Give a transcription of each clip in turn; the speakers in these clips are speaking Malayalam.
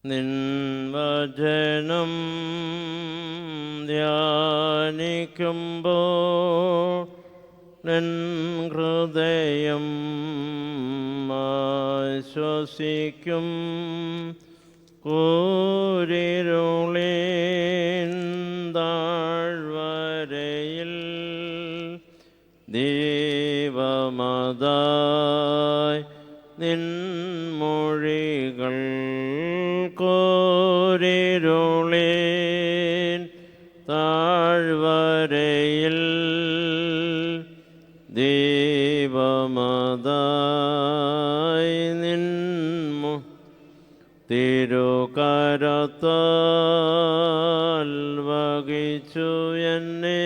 നിൻ വചനം ധ്യാനിക്കുമ്പോൾ നിൻ ഹൃദയം ആശ്വസിക്കും. കൂരിരുളിൻ താഴ്വരയിൽ ദീപമതായി നിൻ മൊഴികൾ. കൂരിരുളിൻ താഴ്വരയിൽ ദീപമതായി നിൻ തിരുകരത്താൽ വഹിച്ചു എന്നെ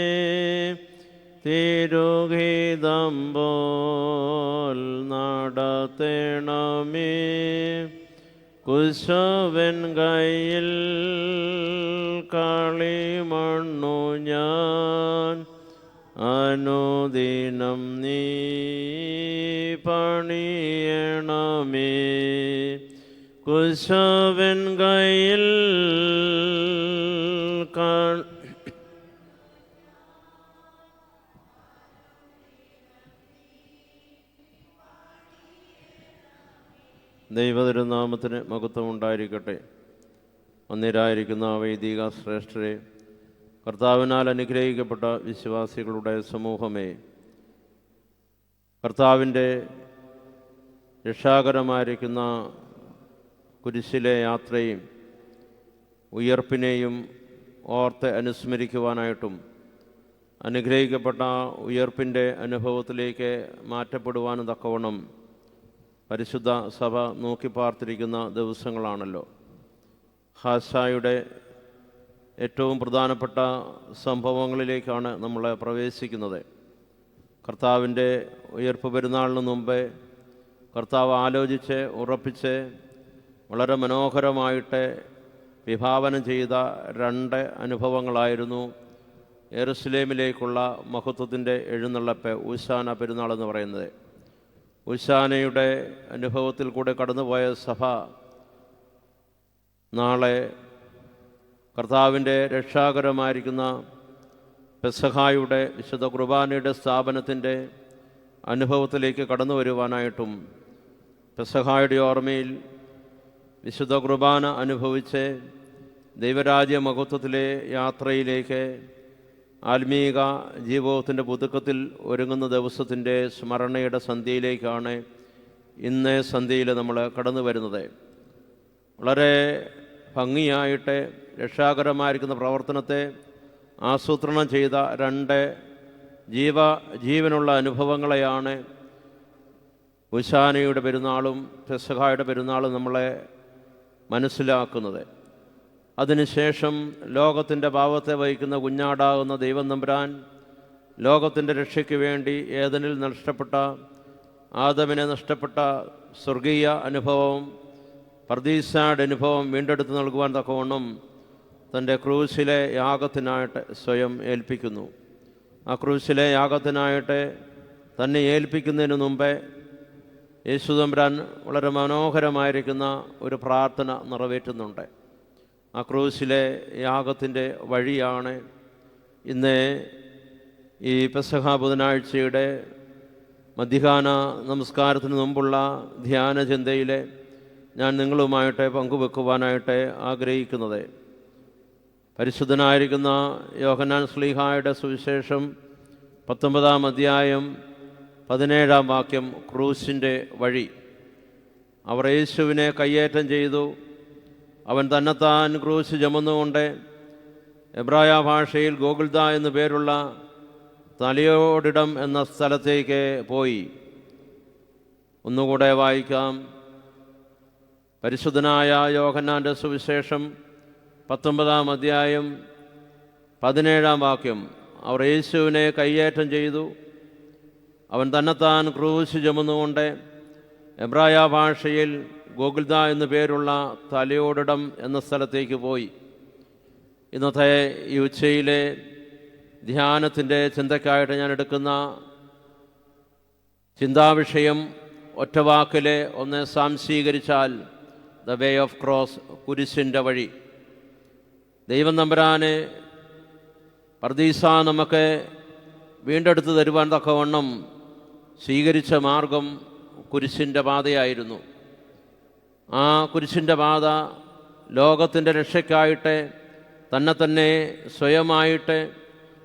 തിരുഹിതം പോൽ നടത്തണമേ. കുശവൻ കയ്യിൽ കളിമണ്ണു ഞാൻ, അനുദിനം നീ പണിയണമേ. കുശവൻ കയ്യിൽ ദൈവതിരുനാമത്തിന് മഹത്വം ഉണ്ടായിരിക്കട്ടെ. വന്നിരായിരിക്കുന്ന വൈദിക ശ്രേഷ്ഠരെ, കർത്താവിനാൽ അനുഗ്രഹിക്കപ്പെട്ട വിശ്വാസികളുടെ സമൂഹമേ, കർത്താവിൻ്റെ രക്ഷാകരമായിരിക്കുന്ന കുരിശിലെ യാത്രയും ഉയർപ്പിനെയും ഓർത്ത് അനുസ്മരിക്കുവാനായിട്ടും അനുഗ്രഹിക്കപ്പെട്ട ഉയർപ്പിൻ്റെ അനുഭവത്തിലേക്ക് മാറ്റപ്പെടുവാനും തക്കവണ്ണം പരിശുദ്ധ സഭ നോക്കിപ്പാർത്തിരിക്കുന്ന ദിവസങ്ങളാണല്ലോ. ഹാസായുടെ ഏറ്റവും പ്രധാനപ്പെട്ട സംഭവങ്ങളിലേക്കാണ് നമ്മൾ പ്രവേശിക്കുന്നത്. കർത്താവിൻ്റെ ഉയർപ്പ് പെരുന്നാളിന് മുമ്പേ കർത്താവ് ആലോചിച്ച് ഉറപ്പിച്ച് വളരെ മനോഹരമായിട്ട് വിഭാവനം ചെയ്ത രണ്ട് അനുഭവങ്ങളായിരുന്നു യെരുശലേമിലേക്കുള്ള മഹത്വത്തിൻ്റെ എഴുന്നള്ളപ്പ്, ഊശാന പെരുന്നാൾ എന്ന് പറയുന്നത്. ഊശാനയുടെ അനുഭവത്തിൽ കൂടെ കടന്നുപോയ സഭ നാളെ കർത്താവിൻ്റെ രക്ഷാകരമായിരിക്കുന്ന പെസഹായുടെ വിശുദ്ധ കുർബാനയുടെ സ്ഥാപനത്തിൻ്റെ അനുഭവത്തിലേക്ക് കടന്നു വരുവാനായിട്ടും പെസഹായുടെ ഓർമ്മയിൽ വിശുദ്ധ കുർബാന അനുഭവിച്ച് ദൈവരാജ്യ മഹത്വത്തിലെ യാത്രയിലേക്ക് ആത്മീക ജീവിതത്തിൻ്റെ പുതുക്കത്തിൽ ഒരുങ്ങുന്ന ദിവസത്തിൻ്റെ സ്മരണയുടെ സന്ധ്യയിലേക്കാണ് ഇന്ന് സന്ധ്യയിൽ നമ്മൾ കടന്നു വരുന്നത്. വളരെ ഭംഗിയായിട്ട് രക്ഷാകരമായിരിക്കുന്ന പ്രവർത്തനത്തെ ആസൂത്രണം ചെയ്ത രണ്ട് ജീവനുള്ള അനുഭവങ്ങളെയാണ് ഊശാനയുടെ പെരുന്നാളും പെസഹായുടെ പെരുന്നാളും നമ്മളെ മനസ്സിലാക്കുന്നത്. അതിനുശേഷം ലോകത്തിൻ്റെ പാപത്തെ വഹിക്കുന്ന കുഞ്ഞാടാകുന്ന ദൈവം തമ്പുരാൻ ലോകത്തിൻ്റെ രക്ഷയ്ക്ക് വേണ്ടി ഏദനിൽ നഷ്ടപ്പെട്ട ആദമിനെ നഷ്ടപ്പെട്ട സ്വർഗീയ അനുഭവം, പർദീസായുടെ അനുഭവം വീണ്ടെടുത്ത് നൽകുവാൻ തക്കവണ്ണം തൻ്റെ ക്രൂശിലെ യാഗത്തിനായിട്ട് സ്വയം ഏൽപ്പിക്കുന്നു. ആ ക്രൂശിലെ യാഗത്തിനായിട്ട് തന്നെ ഏൽപ്പിക്കുന്നതിന് മുമ്പേ യേശു തമ്പുരാൻ വളരെ മനോഹരമായിരിക്കുന്ന ഒരു പ്രാർത്ഥന നിറവേറ്റുന്നുണ്ട്. ആ ക്രൂശിലെ യാഗത്തിൻ്റെ വഴിയാണ് ഇന്ന് ഈ പെസഹ ബുധനാഴ്ചയുടെ മധ്യാഹ്ന നമസ്കാരത്തിന് മുമ്പുള്ള ധ്യാന ചിന്തയിൽ ഞാൻ നിങ്ങളുമായിട്ട് പങ്കുവെക്കുവാനായിട്ട് ആഗ്രഹിക്കുന്നത്. പരിശുദ്ധനായിരിക്കുന്ന യോഹന്നാൻ ശ്ലീഹായുടെ സുവിശേഷം 19-ാം അധ്യായം 17-ാം വാക്യം, ക്രൂശിൻ്റെ വഴി. അവർ യേശുവിനെ കയ്യേറ്റം ചെയ്തു. അവൻ തന്നെത്താൻ ക്രൂശ് ചുമന്നുകൊണ്ട് എബ്രായ ഭാഷയിൽ ഗോകുൽദ എന്നു പേരുള്ള തലയോടിടം എന്ന സ്ഥലത്തേക്ക് പോയി. ഒന്നുകൂടെ വായിക്കാം. പരിശുദ്ധനായ യോഹന്നാൻ്റെ സുവിശേഷം 19-ാം അധ്യായം 17-ാം വാക്യം, അവർ യേശുവിനെ കയ്യേറ്റം ചെയ്തു. അവൻ തന്നെത്താൻ ക്രൂശ് ചുമന്നുകൊണ്ട് എബ്രായ ഭാഷയിൽ ഗോകുൽദ എന്നു പേരുള്ള തലയോടിടം എന്ന സ്ഥലത്തേക്ക് പോയി. ഇന്നത്തെ ഈ ഉച്ചയിലെ ധ്യാനത്തിൻ്റെ ചിന്തയ്ക്കായിട്ട് ഞാൻ എടുക്കുന്ന ചിന്താവിഷയം ഒറ്റവാക്കിൽ ഒന്ന് സാംശീകരിച്ചാൽ ദ വേ ഓഫ് ക്രോസ്, കുരിശിൻ്റെ വഴി. ദൈവം തമ്പുരാനെ പർദീസ നമുക്ക് വീണ്ടെടുത്ത് തരുവാൻ തക്കവണ്ണം സ്വീകരിച്ച മാർഗം കുരിശിൻ്റെ പാതയായിരുന്നു. ആ കുരിശിൻ്റെ പാത ലോകത്തിൻ്റെ രക്ഷയ്ക്കായിട്ട് തന്നെ സ്വയമായിട്ട്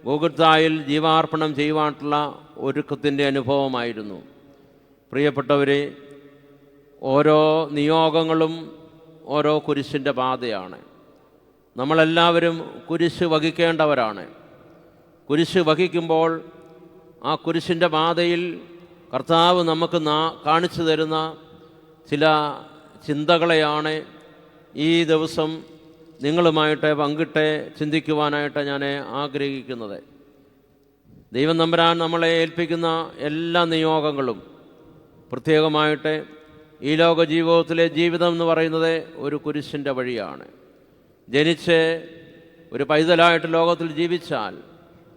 ഗോകുൽത്തായിൽ ജീവാർപ്പണം ചെയ്യുവാനുള്ള ഒരുക്കത്തിൻ്റെ അനുഭവമായിരുന്നു. പ്രിയപ്പെട്ടവരെ, ഓരോ നിയോഗങ്ങളും ഓരോ കുരിശിൻ്റെ പാതയാണ്. നമ്മളെല്ലാവരും കുരിശ് വഹിക്കേണ്ടവരാണ്. കുരിശ് വഹിക്കുമ്പോൾ ആ കുരിശിൻ്റെ പാതയിൽ കർത്താവ് നമുക്ക് കാണിച്ചു തരുന്ന ചില ചിന്തകളെയാണ് ഈ ദിവസം നിങ്ങളുമായിട്ട് പങ്കിട്ട് ചിന്തിക്കുവാനായിട്ട് ഞാൻ ആഗ്രഹിക്കുന്നത്. ദൈവം തമ്പുരാൻ നമ്മളെ ഏൽപ്പിക്കുന്ന എല്ലാ നിയോഗങ്ങളും, പ്രത്യേകമായിട്ട് ഈ ലോക ജീവിതത്തിലെ ജീവിതം എന്ന് പറയുന്നത് ഒരു കുരിശിൻ്റെ വഴിയാണ്. ജനിച്ച് ഒരു പൈതലായിട്ട് ലോകത്തിൽ ജീവിച്ചാൽ,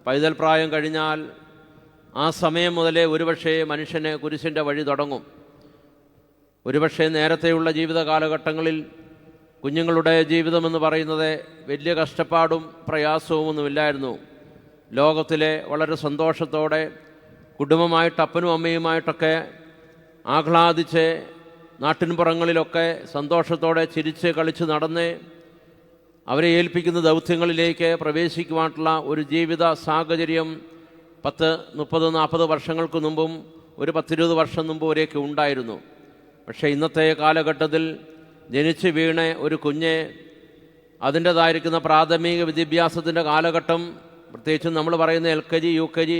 പൈതൽ പ്രായം കഴിഞ്ഞാൽ ആ സമയം മുതലേ ഒരുപക്ഷെ മനുഷ്യന് കുരിശിൻ്റെ വഴി തുടങ്ങും. ഒരുപക്ഷെ നേരത്തെയുള്ള ജീവിത കാലഘട്ടങ്ങളിൽ കുഞ്ഞുങ്ങളുടെ ജീവിതമെന്ന് പറയുന്നത് വലിയ കഷ്ടപ്പാടും പ്രയാസവുമൊന്നുമില്ലായിരുന്നു. ലോകത്തിലെ വളരെ സന്തോഷത്തോടെ കുടുംബമായിട്ട് അപ്പനും അമ്മയുമായിട്ടൊക്കെ ആഹ്ലാദിച്ച് നാട്ടിൻപുറങ്ങളിലൊക്കെ സന്തോഷത്തോടെ ചിരിച്ച് കളിച്ച് നടന്ന് അവരെ ഏൽപ്പിക്കുന്ന ദൗത്യങ്ങളിലേക്ക് പ്രവേശിക്കുവാനുള്ള ഒരു ജീവിത സാഹചര്യം 10, 30, 40 വർഷങ്ങൾക്ക് മുമ്പും ഒരു 10-20 വർഷം മുമ്പ് വരെയൊക്കെ ഉണ്ടായിരുന്നു. പക്ഷേ ഇന്നത്തെ കാലഘട്ടത്തിൽ ജനിച്ച് വീണ് ഒരു കുഞ്ഞ് അതിൻ്റേതായിരിക്കുന്ന പ്രാഥമിക വിദ്യാഭ്യാസത്തിൻ്റെ കാലഘട്ടം, പ്രത്യേകിച്ചും നമ്മൾ പറയുന്ന LKG, UKG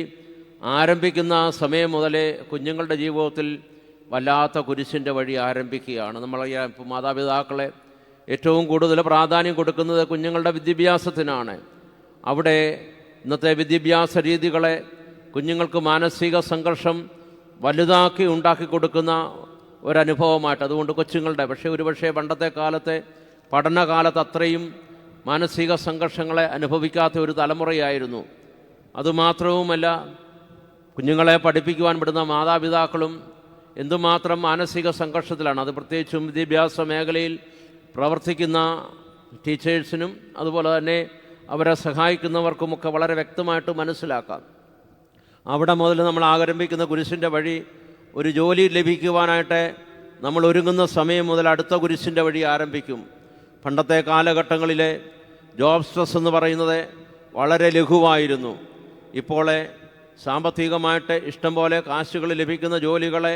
ആരംഭിക്കുന്ന സമയം മുതലേ കുഞ്ഞുങ്ങളുടെ ജീവിതത്തിൽ വല്ലാത്ത കുരിശിൻ്റെ വഴി ആരംഭിക്കുകയാണ്. നമ്മൾ ഇപ്പോൾ മാതാപിതാക്കളെ ഏറ്റവും കൂടുതൽ പ്രാധാന്യം കൊടുക്കുന്നത് കുഞ്ഞുങ്ങളുടെ വിദ്യാഭ്യാസത്തിനാണ്. അവിടെ ഇന്നത്തെ വിദ്യാഭ്യാസ രീതികളെ കുഞ്ഞുങ്ങൾക്ക് മാനസിക സംഘർഷം വലുതാക്കി ഉണ്ടാക്കി കൊടുക്കുന്ന ഒരനുഭവമായിട്ട്, അതുകൊണ്ട് കൊച്ചുങ്ങളുടെ ഒരുപക്ഷെ പണ്ടത്തെ കാലത്തെ പഠനകാലത്ത് അത്രയും മാനസിക സംഘർഷങ്ങളെ അനുഭവിക്കാത്ത ഒരു തലമുറയായിരുന്നു. അതുമാത്രവുമല്ല, കുഞ്ഞുങ്ങളെ പഠിപ്പിക്കുവാൻ വിടുന്ന മാതാപിതാക്കളും എന്തുമാത്രം മാനസിക സംഘർഷത്തിലാണ്. അത് പ്രത്യേകിച്ചും വിദ്യാഭ്യാസ മേഖലയിൽ പ്രവർത്തിക്കുന്ന ടീച്ചേഴ്സിനും അതുപോലെ തന്നെ അവരെ സഹായിക്കുന്നവർക്കുമൊക്കെ വളരെ വ്യക്തമായിട്ട് മനസ്സിലാക്കാം. അവിടെ മുതൽ നമ്മൾ ആരംഭിക്കുന്ന കുരിശിൻ്റെ വഴി ഒരു ജോലി ലഭിക്കുവാനായിട്ട് നമ്മൾ ഒരുങ്ങുന്ന സമയം മുതൽ അടുത്ത കുരിശിൻ്റെ വഴി ആരംഭിക്കും. പണ്ടത്തെ കാലഘട്ടങ്ങളിലെ ജോബ് സ്ട്രെസ് എന്ന് പറയുന്നത് വളരെ ലഘുവായിരുന്നു. ഇപ്പോൾ സാമ്പത്തികമായിട്ട് ഇഷ്ടം പോലെ കാശുകൾ ലഭിക്കുന്ന ജോലികളെ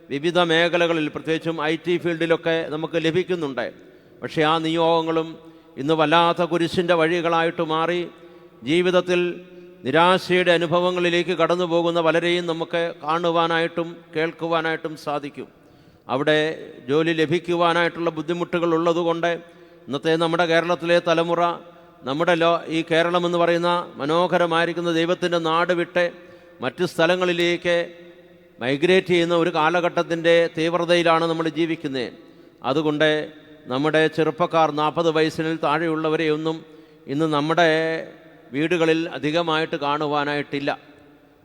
വിവിധ മേഖലകളിൽ, പ്രത്യേകിച്ചും IT ഫീൽഡിലൊക്കെ നമുക്ക് ലഭിക്കുന്നുണ്ട്. പക്ഷേ ആ നിയോഗങ്ങളും ഇന്ന് വല്ലാത്ത കുരിശിൻ്റെ വഴികളായിട്ട് മാറി ജീവിതത്തിൽ നിരാശയുടെ അനുഭവങ്ങളിലേക്ക് കടന്നു പോകുന്ന പലരെയും നമുക്ക് കാണുവാനായിട്ടും കേൾക്കുവാനായിട്ടും സാധിക്കും. അവിടെ ജോലി ലഭിക്കുവാനായിട്ടുള്ള ബുദ്ധിമുട്ടുകൾ ഉള്ളതുകൊണ്ട് ഇന്നത്തെ നമ്മുടെ കേരളത്തിലെ തലമുറ നമ്മുടെ ഈ കേരളം എന്ന് പറയുന്ന മനോഹരമായിരിക്കുന്ന ദൈവത്തിൻ്റെ നാട് വിട്ട് മറ്റ് സ്ഥലങ്ങളിലേക്ക് മൈഗ്രേറ്റ് ചെയ്യുന്ന ഒരു കാലഘട്ടത്തിൻ്റെ തീവ്രതയിലാണ് നമ്മൾ ജീവിക്കുന്നത്. അതുകൊണ്ട് നമ്മുടെ ചെറുപ്പക്കാർ 40 വയസ്സിന് താഴെയുള്ളവരെയൊന്നും ഇന്ന് നമ്മുടെ വീടുകളിൽ അധികമായിട്ട് കാണുവാനായിട്ടില്ല.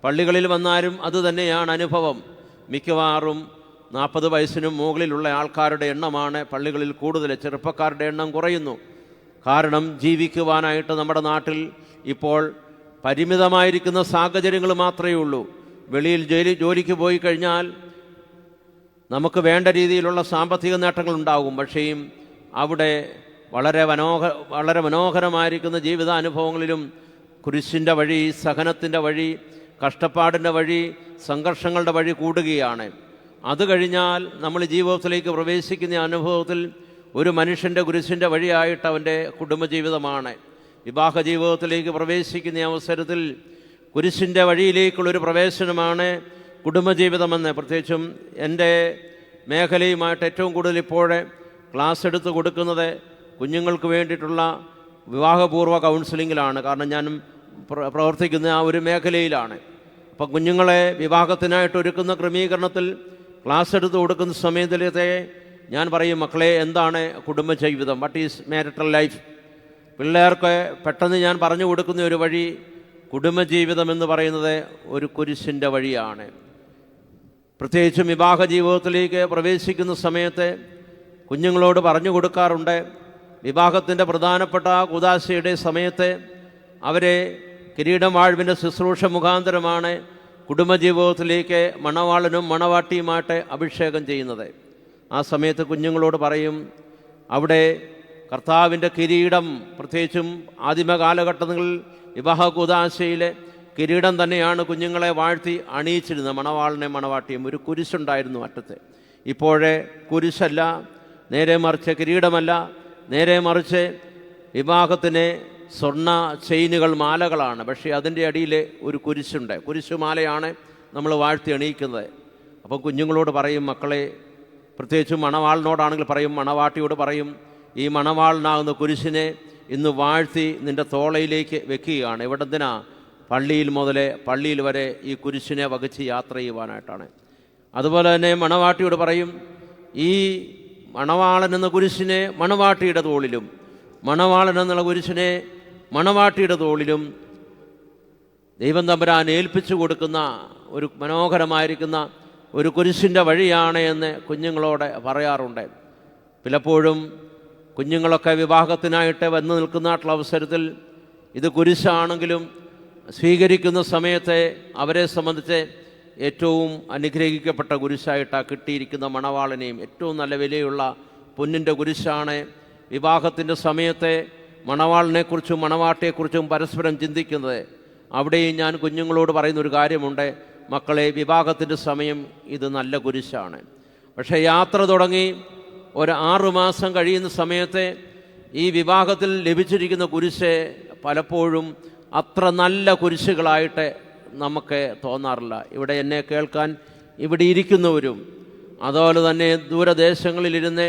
പള്ളികളിൽ വന്നാലും അതുതന്നെയാണ് അനുഭവം. മിക്കവാറും 40 വയസ്സിനും മുകളിലുള്ള ആൾക്കാരുടെ എണ്ണമാണ് പള്ളികളിൽ കൂടുതൽ. ചെറുപ്പക്കാരുടെ എണ്ണം കുറയുന്നു. കാരണം ജീവിക്കുവാനായിട്ട് നമ്മുടെ നാട്ടിൽ ഇപ്പോൾ പരിമിതമായിരിക്കുന്ന സാഹചര്യങ്ങൾ മാത്രമേ ഉള്ളൂ. വെളിയിൽ ജോലിക്ക് പോയി കഴിഞ്ഞാൽ നമുക്ക് വേണ്ട രീതിയിലുള്ള സാമ്പത്തിക നേട്ടങ്ങൾ ഉണ്ടാകും. പക്ഷേ അവിടെ വളരെ മനോഹരമായിരിക്കുന്ന ജീവിതാനുഭവങ്ങളിലും കുരിശിൻ്റെ വഴി, സഹനത്തിൻ്റെ വഴി, കഷ്ടപ്പാടിൻ്റെ വഴി, സംഘർഷങ്ങളുടെ വഴി കൂടുകയാണ്. അത് കഴിഞ്ഞാൽ നമ്മൾ ജീവിതത്തിലേക്ക് പ്രവേശിക്കുന്ന അനുഭവത്തിൽ ഒരു മനുഷ്യൻ്റെ കുരിശിൻ്റെ വഴിയായിട്ട് അവൻ്റെ കുടുംബജീവിതമാണ്. വിവാഹ ജീവിതത്തിലേക്ക് പ്രവേശിക്കുന്ന അവസരത്തിൽ കുരിശിൻ്റെ വഴിയിലേക്കുള്ളൊരു പ്രവേശനമാണ് കുടുംബജീവിതമെന്ന്. പ്രത്യേകിച്ചും എൻ്റെ മേഖലയുമായിട്ട് ഏറ്റവും കൂടുതൽ ഇപ്പോൾ ക്ലാസ് എടുത്ത് കൊടുക്കുന്നത് കുഞ്ഞുങ്ങൾക്ക് വേണ്ടിയിട്ടുള്ള വിവാഹപൂർവ്വ കൗൺസിലിങ്ങിലാണ്. കാരണം ഞാൻ പ്രവർത്തിക്കുന്ന ആ ഒരു മേഖലയിലാണ്. അപ്പം കുഞ്ഞുങ്ങളെ വിവാഹത്തിനായിട്ട് ഒരുക്കുന്ന ക്രമീകരണത്തിൽ ക്ലാസ് എടുത്ത് കൊടുക്കുന്ന സമയത്തിലത്തെ ഞാൻ പറയും, മക്കളെ എന്താണ് കുടുംബജീവിതം, വാട്ട് ഈസ് മാരിറ്റൽ ലൈഫ്. പിള്ളേർക്ക് പെട്ടെന്ന് ഞാൻ പറഞ്ഞു കൊടുക്കുന്ന ഒരു വഴി കുടുംബജീവിതം എന്ന് പറയുന്നത് ഒരു കുരിശിൻ്റെ വഴിയാണ്. പ്രത്യേകിച്ചും വിവാഹ ജീവിതത്തിലേക്ക് പ്രവേശിക്കുന്ന സമയത്ത് കുഞ്ഞുങ്ങളോട് പറഞ്ഞു കൊടുക്കാറുണ്ട്. വിവാഹത്തിൻ്റെ പ്രധാനപ്പെട്ട കൂദാശയുടെ സമയത്ത് അവരെ കിരീടം വാഴ്വിൻ്റെ ശുശ്രൂഷ മുഖാന്തരമാണ് കുടുംബജീവിതത്തിലേക്ക് മണവാളനും മണവാട്ടിയുമായിട്ട് അഭിഷേകം ചെയ്യുന്നത്. ആ സമയത്ത് കുഞ്ഞുങ്ങളോട് പറയും, അവിടെ കർത്താവിൻ്റെ കിരീടം, പ്രത്യേകിച്ചും ആദിമ കാലഘട്ടങ്ങളിൽ വിവാഹ കൂദാശയിലെ കിരീടം തന്നെയാണ് കുഞ്ഞുങ്ങളെ വാഴ്ത്തി അണിയിച്ചിരുന്നത്. മണവാളനെ മണവാട്ടിയും ഒരു കുരിശുണ്ടായിരുന്നു അറ്റത്ത്. ഇപ്പോഴേ കുരിശല്ല, നേരെ മറിച്ച് കിരീടമല്ല, നേരെ മറിച്ച് വിവാഹത്തിന് സ്വർണ്ണ ചെയിനുകൾ, മാലകളാണ്. പക്ഷേ അതിൻ്റെ അടിയിൽ ഒരു കുരിശുണ്ട്. കുരിശുമാലയാണ് നമ്മൾ വാഴ്ത്തി അണിയിക്കുന്നത്. അപ്പം കുഞ്ഞുങ്ങളോട് പറയും, മക്കളെ, പ്രത്യേകിച്ചും മണവാളിനോടാണെങ്കിൽ പറയും, മണവാട്ടിയോട് പറയും, ഈ മണവാളിനാകുന്ന കുരിശിനെ ഇന്ന് വാഴ്ത്തി നിൻ്റെ തോളയിലേക്ക് വെക്കുകയാണ്. എവിടെന്തിനാ? പള്ളിയിൽ മുതൽ പള്ളിയിൽ വരെ ഈ കുരിശിനെ വഹിച്ച് യാത്ര ചെയ്യുവാനായിട്ടാണ്. അതുപോലെ തന്നെ മണവാട്ടിയോട് പറയും, ഈ മണവാളൻ എന്ന കുരിശിനെ മണവാട്ടിയുടെ തോളിലും, മണവാളൻ എന്നുള്ള കുരിശിനെ മണവാട്ടിയുടെ തോളിലും ദൈവം തമ്പുരാൻ ഏൽപ്പിച്ചു കൊടുക്കുന്ന ഒരു മനോഹരമായിരിക്കുന്ന ഒരു കുരിശിൻ്റെ വഴിയാണ് എന്ന് കുഞ്ഞുങ്ങളോട് പറയാറുണ്ട്. പലപ്പോഴും കുഞ്ഞുങ്ങളൊക്കെ വിവാഹത്തിനായിട്ട് വന്നു നിൽക്കുന്നതായിട്ടുള്ള അവസരത്തിൽ ഇത് കുരിശാണെങ്കിലും സ്വീകരിക്കുന്ന സമയത്ത് അവരെ സംബന്ധിച്ച് ഏറ്റവും അനുഗ്രഹിക്കപ്പെട്ട കുരിശായിട്ടാണ് കിട്ടിയിരിക്കുന്ന മണവാളനെയും ഏറ്റവും നല്ല വിലയുള്ള പൊന്നിൻ്റെ കുരിശാണ്. വിവാഹത്തിൻ്റെ സമയത്ത് മണവാളിനെക്കുറിച്ചും മണവാട്ടിയെക്കുറിച്ചും പരസ്പരം ചിന്തിക്കുന്നത്. അവിടെയും ഞാൻ കുഞ്ഞുങ്ങളോട് പറയുന്നൊരു കാര്യമുണ്ട്, മക്കളെ, വിവാഹത്തിൻ്റെ സമയം ഇത് നല്ല കുരിശാണ്. പക്ഷേ യാത്ര തുടങ്ങി ഒരു 6 മാസം കഴിയുന്ന സമയത്ത് ഈ വിവാഹത്തിൽ ലഭിച്ചിരിക്കുന്ന കുരിശ് പലപ്പോഴും അത്ര നല്ല കുരിശുകളായിട്ട് നമുക്ക് തോന്നാറില്ല. ഇവിടെ എന്നെ കേൾക്കാൻ ഇവിടെ ഇരിക്കുന്നവരും അതുപോലെ തന്നെ ദൂരദേശങ്ങളിലിരുന്ന്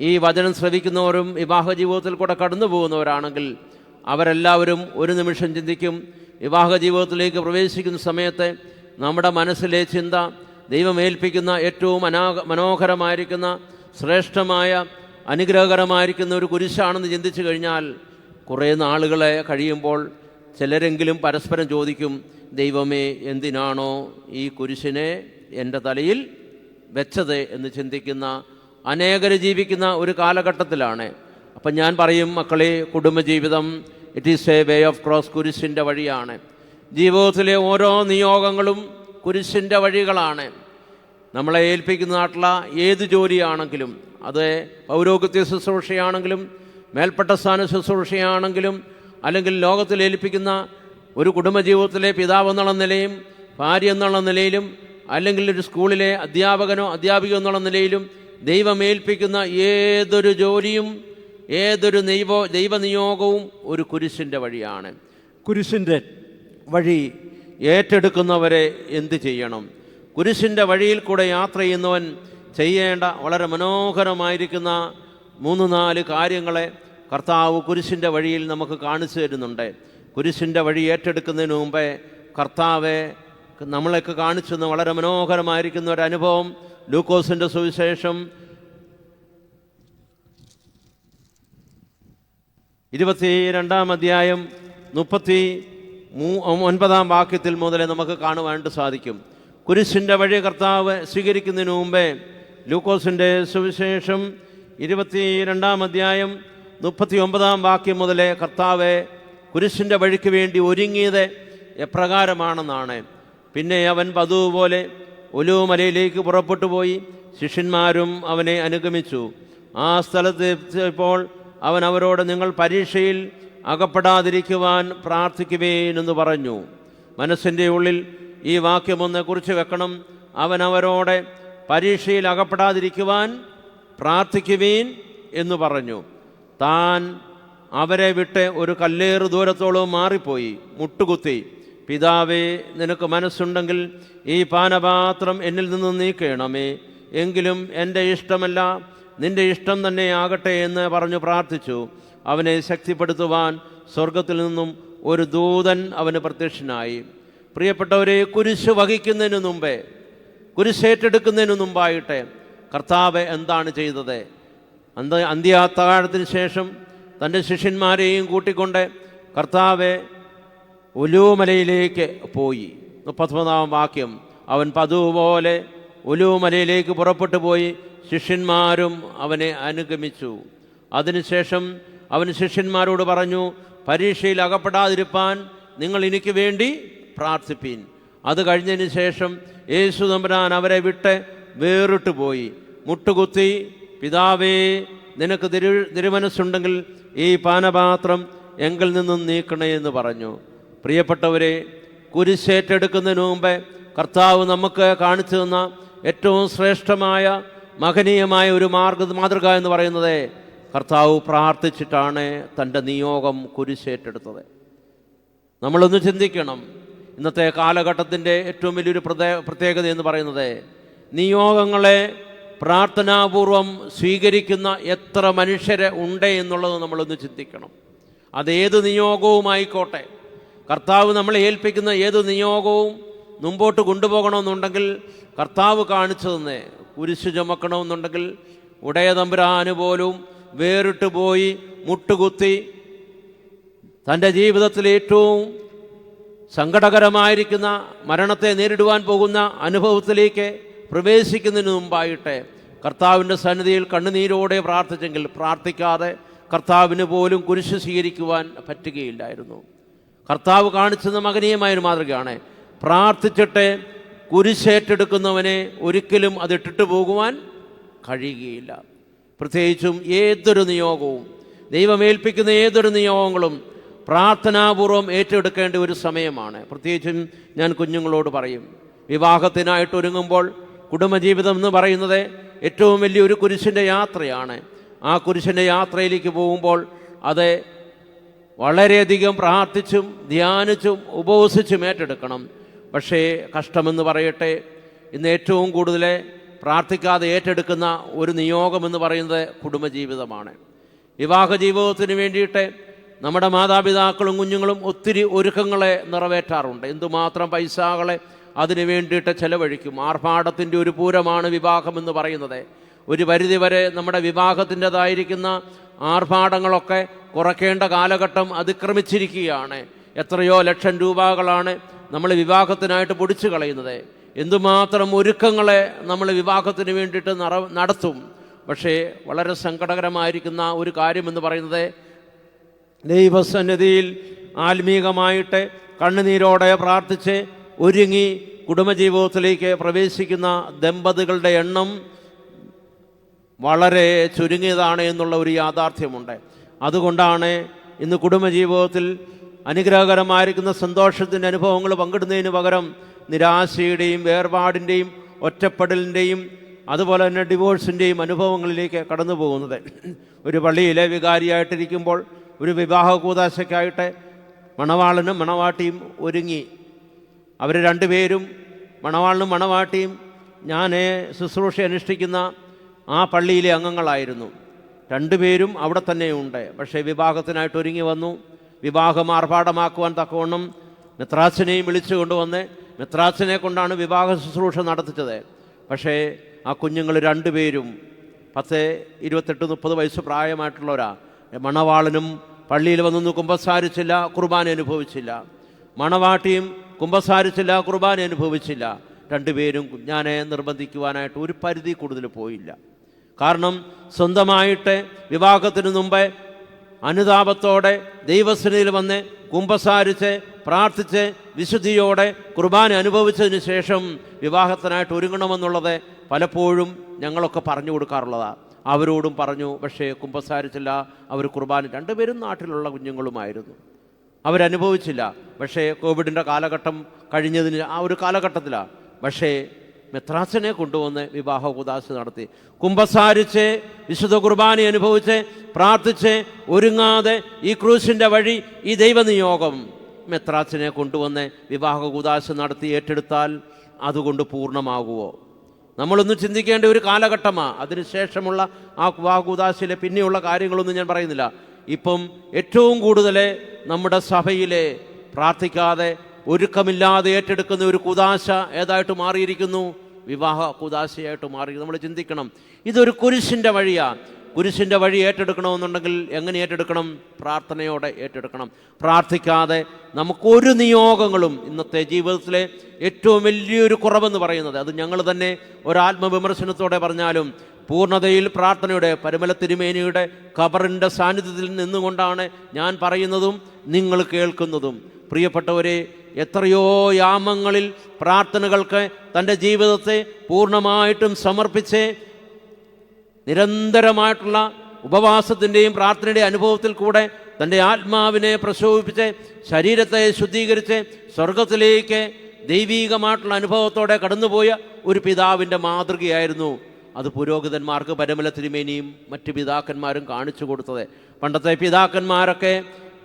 ഈ വചനം ശ്രവിക്കുന്നവരും വിവാഹ ജീവിതത്തിൽ കൂടെ കടന്നു പോകുന്നവരാണെങ്കിൽ അവരെല്ലാവരും ഒരു നിമിഷം ചിന്തിക്കും, വിവാഹ ജീവിതത്തിലേക്ക് പ്രവേശിക്കുന്ന സമയത്ത് നമ്മുടെ മനസ്സിലെ ചിന്ത ദൈവമേൽപ്പിക്കുന്ന ഏറ്റവും മനോഹരമായിരിക്കുന്ന ശ്രേഷ്ഠമായ അനുഗ്രഹകരമായിരിക്കുന്ന ഒരു കുരിശാണെന്ന് ചിന്തിച്ചു കഴിഞ്ഞാൽ കുറേ നാളുകളെ കഴിയുമ്പോൾ ചിലരെങ്കിലും പരസ്പരം ചോദിക്കും, ദൈവമേ, എന്തിനാണോ ഈ കുരിശിനെ എൻ്റെ തലയിൽ വെച്ചത് എന്ന് ചിന്തിക്കുന്ന അനേകർ ജീവിക്കുന്ന ഒരു കാലഘട്ടത്തിലാണ്. അപ്പം ഞാൻ പറയും, മക്കളെ, കുടുംബജീവിതം it is a way of cross, കുരിശിൻ്റെ വഴിയാണ്. ജീവിതത്തിലെ ഓരോ നിയോഗങ്ങളും കുരിശിൻ്റെ വഴികളാണ്. നമ്മളെ ഏൽപ്പിക്കുന്നതായിട്ടുള്ള ഏത് ജോലിയാണെങ്കിലും, അത് പൗരോഹിത്യ ശുശ്രൂഷയാണെങ്കിലും മേൽപ്പെട്ട സ്ഥാന ശുശ്രൂഷയാണെങ്കിലും അല്ലെങ്കിൽ ലോകത്തിൽ ഏൽപ്പിക്കുന്ന ഒരു കുടുംബജീവിതത്തിലെ പിതാവ് എന്നുള്ള നിലയും ഭാര്യ എന്നുള്ള നിലയിലും അല്ലെങ്കിൽ ഒരു സ്കൂളിലെ അധ്യാപകനോ അധ്യാപികയോ എന്നുള്ള നിലയിലും ദൈവമേൽപ്പിക്കുന്ന ഏതൊരു ജോലിയും ഏതൊരു ദൈവനിയോഗവും ഒരു കുരിശിൻ്റെ വഴിയാണ്. കുരിശിൻ്റെ വഴി ഏറ്റെടുക്കുന്നവരെ എന്ത് ചെയ്യണം? കുരിശിൻ്റെ വഴിയിൽ കൂടെ യാത്ര ചെയ്യുന്നവൻ ചെയ്യേണ്ട വളരെ മനോഹരമായിരിക്കുന്ന 3-4 കാര്യങ്ങളെ കർത്താവ് കുരിശിൻ്റെ വഴിയിൽ നമുക്ക് കാണിച്ചു തരുന്നുണ്ട്. കുരിശിൻ്റെ വഴി ഏറ്റെടുക്കുന്നതിന് മുമ്പേ കർത്താവ് നമ്മളെയൊക്കെ കാണിച്ചെന്ന് വളരെ മനോഹരമായിരിക്കുന്ന ഒരു അനുഭവം ലൂക്കോസിൻ്റെ സുവിശേഷം 22-ാം അധ്യായം 39-ാം വാക്യത്തിൽ മുതൽ നമുക്ക് കാണുവാനായിട്ട് സാധിക്കും. കുരിശിൻ്റെ വഴി കർത്താവ് സ്വീകരിക്കുന്നതിന് മുമ്പേ ലൂക്കോസിൻ്റെ സുവിശേഷം 22-ാം അധ്യായം 39-ാം വാക്യം മുതൽ കർത്താവ് കുരിശിൻ്റെ വഴിക്ക് വേണ്ടി ഒരുങ്ങിയത് എപ്രകാരമാണെന്നാണ്. പിന്നെ അവൻ പതിവ് പോലെ ഒലിവുമലയിലേക്ക് പുറപ്പെട്ടു പോയി, ശിഷ്യന്മാരും അവനെ അനുഗമിച്ചു. ആ സ്ഥലത്ത് എത്തിയപ്പോൾ അവൻ അവരോട്, നിങ്ങൾ പരീക്ഷയിൽ അകപ്പെടാതിരിക്കുവാൻ പ്രാർത്ഥിക്കുവേൻ എന്ന് പറഞ്ഞു. മനസ്സിൻ്റെ ഉള്ളിൽ ഈ വാക്യമൊന്ന് കുറിച്ച് വെക്കണം. അവൻ അവരോട് പരീക്ഷയിൽ അകപ്പെടാതിരിക്കുവാൻ പ്രാർത്ഥിക്കുവേൻ എന്ന് പറഞ്ഞു. താൻ അവരെ വിട്ട് ഒരു കല്ലേറ് ദൂരത്തോളം മാറിപ്പോയി മുട്ടുകുത്തി, പിതാവേ, നിനക്ക് മനസ്സുണ്ടെങ്കിൽ ഈ പാനപാത്രം എന്നിൽ നിന്ന് നീക്കണമേ, എങ്കിലും എൻ്റെ ഇഷ്ടമല്ല നിൻ്റെ ഇഷ്ടം തന്നെ ആകട്ടെ എന്ന് പറഞ്ഞു പ്രാർത്ഥിച്ചു. അവനെ ശക്തിപ്പെടുത്തുവാൻ സ്വർഗത്തിൽ നിന്നും ഒരു ദൂതൻ അവന് പ്രത്യക്ഷനായി. പ്രിയപ്പെട്ടവരെ, കുരിശ് വഹിക്കുന്നതിന് മുമ്പേ, കുരിശേറ്റെടുക്കുന്നതിന് മുമ്പായിട്ട് കർത്താവ് എന്താണ് ചെയ്തത്? അന്ത്യാത്താഴത്തിന് ശേഷം തൻ്റെ ശിഷ്യന്മാരെയും കൂട്ടിക്കൊണ്ട് കർത്താവ് ഒലിവുമലയിലേക്ക് പോയി. 39-ാം വാക്യം, അവൻ പതിവ് പോലെ ഒലിവുമലയിലേക്ക് പുറപ്പെട്ടു പോയി. ശിഷ്യന്മാരും അവനെ അനുഗമിച്ചു. അതിനുശേഷം അവൻ ശിഷ്യന്മാരോട് പറഞ്ഞു, പരീക്ഷയിൽ അകപ്പെടാതിരിപ്പാൻ നിങ്ങൾ എനിക്ക് വേണ്ടി പ്രാർത്ഥിപ്പീൻ. അത് കഴിഞ്ഞതിന് ശേഷം യേശു തമ്പുരാൻ അവരെ വിട്ട് വേറിട്ട് പോയി. മുട്ടുകുത്തി, പിതാവേ, നിനക്ക് തിരുമനസ്സുണ്ടെങ്കിൽ ഈ പാനപാത്രം എങ്കിൽ നിന്നും നീക്കണേ എന്ന് പറഞ്ഞു. പ്രിയപ്പെട്ടവരെ, കുരിശേറ്റെടുക്കുന്നതിന് മുമ്പേ കർത്താവ് നമുക്ക് കാണിച്ചു തന്ന ഏറ്റവും ശ്രേഷ്ഠമായ മഹനീയമായ ഒരു മാതൃക എന്ന് പറയുന്നത്, കർത്താവ് പ്രാർത്ഥിച്ചിട്ടാണ് തൻ്റെ നിയോഗം കുരിശേറ്റെടുത്തത്. നമ്മളൊന്ന് ചിന്തിക്കണം. ഇന്നത്തെ കാലഘട്ടത്തിൻ്റെ ഏറ്റവും വലിയൊരു പ്രത്യേകത എന്ന് പറയുന്നത്, നിയോഗങ്ങളെ പ്രാർത്ഥനാപൂർവം സ്വീകരിക്കുന്ന എത്ര മനുഷ്യരെ ഉണ്ട് എന്നുള്ളത് നമ്മളൊന്ന് ചിന്തിക്കണം. അതേത് നിയോഗവുമായിക്കോട്ടെ, കർത്താവ് നമ്മളെ ഏൽപ്പിക്കുന്ന ഏത് നിയോഗവും മുമ്പോട്ട് കൊണ്ടുപോകണമെന്നുണ്ടെങ്കിൽ കർത്താവ് കാണിച്ചു തന്നെ, കുരിശ് ചുമക്കണമെന്നുണ്ടെങ്കിൽ ഉടയ തമ്പുരാന് പോലും വേറിട്ട് പോയി മുട്ടുകുത്തി തൻ്റെ ജീവിതത്തിലെ ഏറ്റവും സങ്കടകരമായിരിക്കുന്ന മരണത്തെ നേരിടുവാൻ പോകുന്ന അനുഭവത്തിലേക്ക് പ്രവേശിക്കുന്നതിന് മുമ്പായിട്ട് കർത്താവിൻ്റെ സന്നിധിയിൽ കണ്ണുനീരോടെ പ്രാർത്ഥിച്ചെങ്കിൽ പ്രാർത്ഥിക്കാതെ കർത്താവിന് പോലും കുരിശ് സ്വീകരിക്കുവാൻ പറ്റുകയില്ലായിരുന്നു. കർത്താവ് കാണിച്ചത് മകനീയമായൊരു മാതൃകയാണ്. പ്രാർത്ഥിച്ചിട്ട് കുരിശേറ്റെടുക്കുന്നവനെ ഒരിക്കലും അതിട്ടിട്ട് പോകുവാൻ കഴിയുകയില്ല. പ്രത്യേകിച്ചും ഏതൊരു നിയോഗവും, ദൈവമേൽപ്പിക്കുന്ന ഏതൊരു നിയോഗങ്ങളും പ്രാർത്ഥനാപൂർവം ഏറ്റെടുക്കേണ്ട ഒരു സമയമാണ്. പ്രത്യേകിച്ചും ഞാൻ കുഞ്ഞുങ്ങളോട് പറയും, വിവാഹത്തിനായിട്ട് ഒരുങ്ങുമ്പോൾ കുടുംബജീവിതം എന്ന് പറയുന്നത് ഏറ്റവും വലിയൊരു കുരിശിൻ്റെ യാത്രയാണ്. ആ കുരിശിൻ്റെ യാത്രയിലേക്ക് പോകുമ്പോൾ അത് വളരെയധികം പ്രാർത്ഥിച്ചും ധ്യാനിച്ചും ഉപവസിച്ചും ഏറ്റെടുക്കണം. പക്ഷേ കഷ്ടമെന്ന് പറയട്ടെ, ഇന്ന് ഏറ്റവും കൂടുതൽ പ്രാർത്ഥിക്കാതെ ഏറ്റെടുക്കുന്ന ഒരു നിയോഗമെന്ന് പറയുന്നത് കുടുംബജീവിതമാണ്. വിവാഹ ജീവിതത്തിന് വേണ്ടിയിട്ട് നമ്മുടെ മാതാപിതാക്കളും കുഞ്ഞുങ്ങളും ഒത്തിരി ഒരുക്കങ്ങളെ നിറവേറ്റാറുണ്ട്. എന്തുമാത്രം പൈസകളെ അതിനു വേണ്ടിയിട്ട് ചെലവഴിക്കും. ആർഭാടത്തിൻ്റെ ഒരു പൂരമാണ് വിവാഹമെന്ന് പറയുന്നത്. ഒരു പരിധിവരെ നമ്മുടെ വിവാഹത്തിൻ്റെതായിരിക്കുന്ന ആർഭാടങ്ങളൊക്കെ കുറയ്ക്കേണ്ട കാലഘട്ടം അതിക്രമിച്ചിരിക്കുകയാണ്. എത്രയോ ലക്ഷം രൂപകളാണ് നമ്മൾ വിവാഹത്തിനായിട്ട് പൊടിച്ചു കളയുന്നത്. എന്തുമാത്രം ഒരുക്കങ്ങളെ നമ്മൾ വിവാഹത്തിന് വേണ്ടിയിട്ട് നടത്തും. പക്ഷേ വളരെ സങ്കടകരമായിരിക്കുന്ന ഒരു കാര്യമെന്ന് പറയുന്നത്, ദൈവസന്നിധിയിൽ ആത്മീകമായിട്ട് കണ്ണുനീരോടെ പ്രാർത്ഥിച്ച് ഒരുങ്ങി കുടുംബജീവിതത്തിലേക്ക് പ്രവേശിക്കുന്ന ദമ്പതികളുടെ എണ്ണം വളരെ ചുരുങ്ങിയതാണ് എന്നുള്ള ഒരു യാഥാർത്ഥ്യമുണ്ട്. അതുകൊണ്ടാണ് ഇന്ന് കുടുംബജീവിതത്തിൽ അനുഗ്രഹകരമായിരിക്കുന്ന സന്തോഷത്തിൻ്റെ അനുഭവങ്ങൾ പങ്കിടുന്നതിന് പകരം നിരാശയുടെയും വേർപാടിൻ്റെയും ഒറ്റപ്പെടലിൻ്റെയും അതുപോലെ തന്നെ ഡിവോഴ്സിൻ്റെയും അനുഭവങ്ങളിലേക്ക് കടന്നു പോകുന്നത്. ഒരു പള്ളിയിലെ വികാരിയായിട്ടിരിക്കുമ്പോൾ ഒരു വിവാഹ കൂദാശയ്ക്കായിട്ട് മണവാളനും മണവാട്ടിയും ഒരുങ്ങി. അവർ രണ്ടുപേരും, മണവാളനും മണവാട്ടിയും, ഞാൻ ശുശ്രൂഷ അനുഷ്ഠിക്കുന്ന ആ പള്ളിയിലെ അംഗങ്ങളായിരുന്നു. രണ്ടുപേരും അവിടെ തന്നെയുണ്ട്. പക്ഷേ വിവാഹത്തിനായിട്ട് ഒരുങ്ങി വന്നു. വിവാഹം ആർഭാടമാക്കുവാൻ തക്കവണ്ണം മെത്രാച്ചനെയും വിളിച്ചു കൊണ്ടുവന്ന് മെത്രാച്ചനെ കൊണ്ടാണ് വിവാഹ ശുശ്രൂഷ നടത്തിച്ചത്. പക്ഷേ ആ കുഞ്ഞുങ്ങൾ രണ്ടുപേരും 10, 28, 30 വയസ്സ് പ്രായമായിട്ടുള്ളവരാ. മണവാളനും പള്ളിയിൽ വന്നൊന്നും കുമ്പസാരിച്ചില്ല, കുർബാന അനുഭവിച്ചില്ല. മണവാട്ടിയും കുമ്പസാരിച്ചില്ല, കുർബാന അനുഭവിച്ചില്ല. രണ്ടുപേരും കുഞ്ഞാനെ നിർബന്ധിക്കുവാനായിട്ട് ഒരു പരിധി കൂടുതൽ പോയില്ല. കാരണം സ്വന്തമായിട്ട് വിവാഹത്തിന് മുമ്പേ അനുതാപത്തോടെ ദൈവസന്നിധിയിൽ വന്ന് കുമ്പസാരിച്ച് പ്രാർത്ഥിച്ച് വിശുദ്ധിയോടെ കുർബാന അനുഭവിച്ചതിന് ശേഷം വിവാഹത്തിനായിട്ട് ഒരുങ്ങണമെന്നുള്ളത് പലപ്പോഴും ഞങ്ങളൊക്കെ പറഞ്ഞു കൊടുക്കാറുള്ളതാണ്. അവരോടും പറഞ്ഞു. പക്ഷേ കുമ്പസാരിച്ചില്ല, അവർ കുർബാന, രണ്ടുപേരും നാട്ടിലുള്ള കുഞ്ഞുങ്ങളുമായിരുന്നു, അവരനുഭവിച്ചില്ല. പക്ഷേ കോവിഡിൻ്റെ കാലഘട്ടം കഴിഞ്ഞതിന് ആ ഒരു കാലഘട്ടത്തിലാണ്. പക്ഷേ മെത്രാച്ചനെ കൊണ്ടുവന്ന് വിവാഹ കൂദാശ നടത്തി. കുമ്പസാരിച്ച് വിശുദ്ധ കുർബാന അനുഭവിച്ച് പ്രാർത്ഥിച്ച് ഒരുങ്ങാതെ ഈ ക്രൂശിൻ്റെ വഴി, ഈ ദൈവനിയോഗം മെത്രാച്ചനെ കൊണ്ടുവന്ന് വിവാഹ കൂദാശ നടത്തി ഏറ്റെടുത്താൽ അതുകൊണ്ട് പൂർണ്ണമാകുമോ? നമ്മളൊന്ന് ചിന്തിക്കേണ്ട ഒരു കാലഘട്ടമാണ്. അതിനുശേഷമുള്ള ആ വിവാഹ കൂദാശയിലെ പിന്നെയുള്ള കാര്യങ്ങളൊന്നും ഞാൻ പറയുന്നില്ല. ഇപ്പം ഏറ്റവും കൂടുതൽ നമ്മുടെ സഭയിലെ പ്രാർത്ഥിക്കാതെ ഒരുക്കമില്ലാതെ ഏറ്റെടുക്കുന്ന ഒരു കൂദാശ ഏതായിട്ട് മാറിയിരിക്കുന്നു? വിവാഹ കൂദാശയായിട്ട് മാറി. നമ്മൾ ചിന്തിക്കണം, ഇതൊരു കുരിശിൻ്റെ വഴിയാണ്. കുരിശിൻ്റെ വഴി ഏറ്റെടുക്കണമെന്നുണ്ടെങ്കിൽ എങ്ങനെ ഏറ്റെടുക്കണം? പ്രാർത്ഥനയോടെ ഏറ്റെടുക്കണം. പ്രാർത്ഥിക്കാതെ നമുക്കൊരു നിയോഗങ്ങളും, ഇന്നത്തെ ജീവിതത്തിലെ ഏറ്റവും വലിയൊരു കുറവെന്ന് പറയുന്നത്, അത് ഞങ്ങൾ തന്നെ ഒരാത്മവിമർശനത്തോടെ പറഞ്ഞാലും, പൂർണ്ണതയിൽ പ്രാർത്ഥനയുടെ പരിമല തിരുമേനിയുടെ ഖബറിൻ്റെ സാന്നിധ്യത്തിൽ നിന്നുകൊണ്ടാണ് ഞാൻ പറയുന്നതും നിങ്ങൾ കേൾക്കുന്നതും. പ്രിയപ്പെട്ടവരെ, എത്രയോ യാമങ്ങളിൽ പ്രാർത്ഥനകൾക്ക് തൻ്റെ ജീവിതത്തെ പൂർണ്ണമായിട്ടും സമർപ്പിച്ച് നിരന്തരമായിട്ടുള്ള ഉപവാസത്തിൻ്റെയും പ്രാർത്ഥനയുടെയും അനുഭവത്തിൽ കൂടെ തൻ്റെ ആത്മാവിനെ പ്രശോഭിപ്പിച്ച് ശരീരത്തെ ശുദ്ധീകരിച്ച് സ്വർഗത്തിലേക്ക് ദൈവീകമായിട്ടുള്ള അനുഭവത്തോടെ കടന്നുപോയ ഒരു പിതാവിൻ്റെ മാതൃകയായിരുന്നു അത് പുരോഹിതന്മാർക്ക് പരിമല തിരുമേനിയും മറ്റ് പിതാക്കന്മാരും കാണിച്ചു കൊടുത്തത്. പണ്ടത്തെ പിതാക്കന്മാരൊക്കെ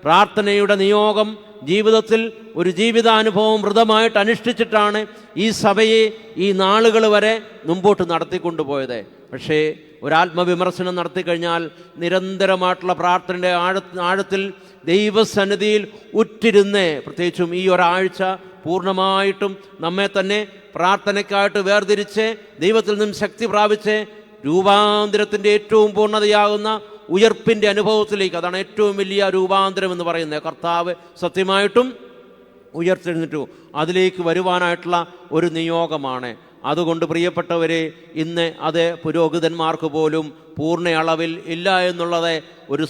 പ്രാർത്ഥനയുടെ നിയോഗം ജീവിതത്തിൽ ഒരു ജീവിതാനുഭവം മൃതമായിട്ട് അനുഷ്ഠിച്ചിട്ടാണ് ഈ സഭയെ ഈ നാളുകൾ വരെ മുമ്പോട്ട് നടത്തിക്കൊണ്ടുപോയത്. പക്ഷേ ഒരാത്മവിമർശനം നടത്തിക്കഴിഞ്ഞാൽ നിരന്തരമായിട്ടുള്ള പ്രാർത്ഥനയുടെ ആഴത്തിൽ ദൈവസന്നിധിയിൽ ഉറ്റിരുന്ന്, പ്രത്യേകിച്ചും ഈ ഒരാഴ്ച പൂർണ്ണമായിട്ടും നമ്മെ തന്നെ പ്രാർത്ഥനയ്ക്കായിട്ട് വേർതിരിച്ച് ദൈവത്തിൽ നിന്നും ശക്തി പ്രാപിച്ച് രൂപാന്തരത്തിൻ്റെ ഏറ്റവും പൂർണ്ണതയാകുന്ന ഉയർപ്പിൻ്റെ അനുഭവത്തിലേക്ക്, അതാണ് ഏറ്റവും വലിയ രൂപാന്തരം എന്ന് പറയുന്നത്. കർത്താവ് സത്യമായിട്ടും ഉയർത്തെഴുന്നിട്ടു അതിലേക്ക് വരുവാനായിട്ടുള്ള ഒരു നിയോഗമാണ്. അതുകൊണ്ട് പ്രിയപ്പെട്ടവരെ, ഇന്ന് അത് പുരോഹിതന്മാർക്ക് പോലും പൂർണ്ണ അളവിൽ ഇല്ല എന്നുള്ളത് ഒരു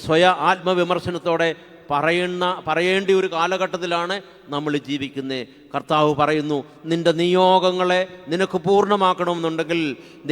ആത്മവിമർശനത്തോടെ പറയേണ്ട ഒരു കാലഘട്ടത്തിലാണ് നമ്മൾ ജീവിക്കുന്നത്. കർത്താവ് പറയുന്നു, നിൻ്റെ നിയോഗങ്ങളെ നിനക്ക് പൂർണ്ണമാക്കണമെന്നുണ്ടെങ്കിൽ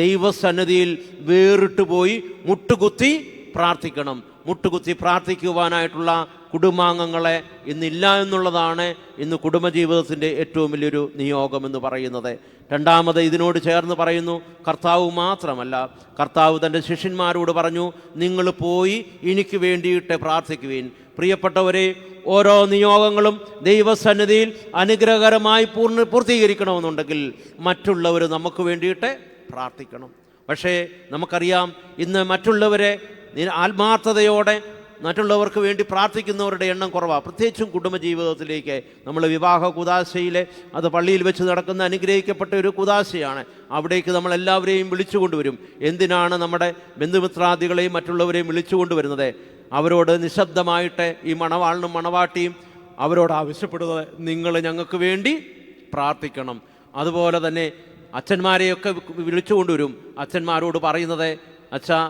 ദൈവസന്നിധിയിൽ വേറിട്ട് പോയി മുട്ടുകുത്തി പ്രാർത്ഥിക്കണം. മുട്ടുകുത്തി പ്രാർത്ഥിക്കുവാനായിട്ടുള്ള കുടുംബാംഗങ്ങളെ ഇന്നില്ല എന്നുള്ളതാണ് ഇന്ന് കുടുംബജീവിതത്തിൻ്റെ ഏറ്റവും വലിയൊരു നിയോഗം എന്ന് പറയുന്നത്. രണ്ടാമത് ഇതിനോട് ചേർന്ന് പറയുന്നു, കർത്താവ് മാത്രമല്ല, കർത്താവ് തൻ്റെ ശിഷ്യന്മാരോട് പറഞ്ഞു, നിങ്ങൾ പോയി എനിക്ക് വേണ്ടിയിട്ട് പ്രാർത്ഥിക്കുവിൻ. പ്രിയപ്പെട്ടവരെ, ഓരോ നിയോഗങ്ങളും ദൈവസന്നിധിയിൽ അനുഗ്രഹകരമായി പൂർത്തീകരിക്കണമെന്നുണ്ടെങ്കിൽ മറ്റുള്ളവർ നമുക്ക് വേണ്ടിയിട്ട് പ്രാർത്ഥിക്കണം. പക്ഷേ നമുക്കറിയാം, ഇന്ന് മറ്റുള്ളവരെ ആത്മാർത്ഥതയോടെ മറ്റുള്ളവർക്ക് വേണ്ടി പ്രാർത്ഥിക്കുന്നവരുടെ എണ്ണം കുറവാണ്. പ്രത്യേകിച്ചും കുടുംബജീവിതത്തിലേക്ക് നമ്മൾ വിവാഹ കുദാശയിലെ, അത് പള്ളിയിൽ വെച്ച് നടക്കുന്ന അനുഗ്രഹിക്കപ്പെട്ട ഒരു കുദാശയാണ്. അവിടേക്ക് നമ്മളെല്ലാവരെയും വിളിച്ചു കൊണ്ടുവരും. എന്തിനാണ് നമ്മുടെ ബന്ധുമിത്രാദികളെയും മറ്റുള്ളവരെയും വിളിച്ചു കൊണ്ടുവരുന്നത്? അവരോട് നിശബ്ദമായിട്ട് ഈ മണവാളിനും മണവാട്ടിയും അവരോട് ആവശ്യപ്പെടുന്നത്, നിങ്ങൾ ഞങ്ങൾക്ക് വേണ്ടി പ്രാർത്ഥിക്കണം. അതുപോലെ തന്നെ അച്ഛന്മാരെയൊക്കെ വിളിച്ചു കൊണ്ടുവരും. അച്ഛന്മാരോട് പറയുന്നത്, അച്ഛാ,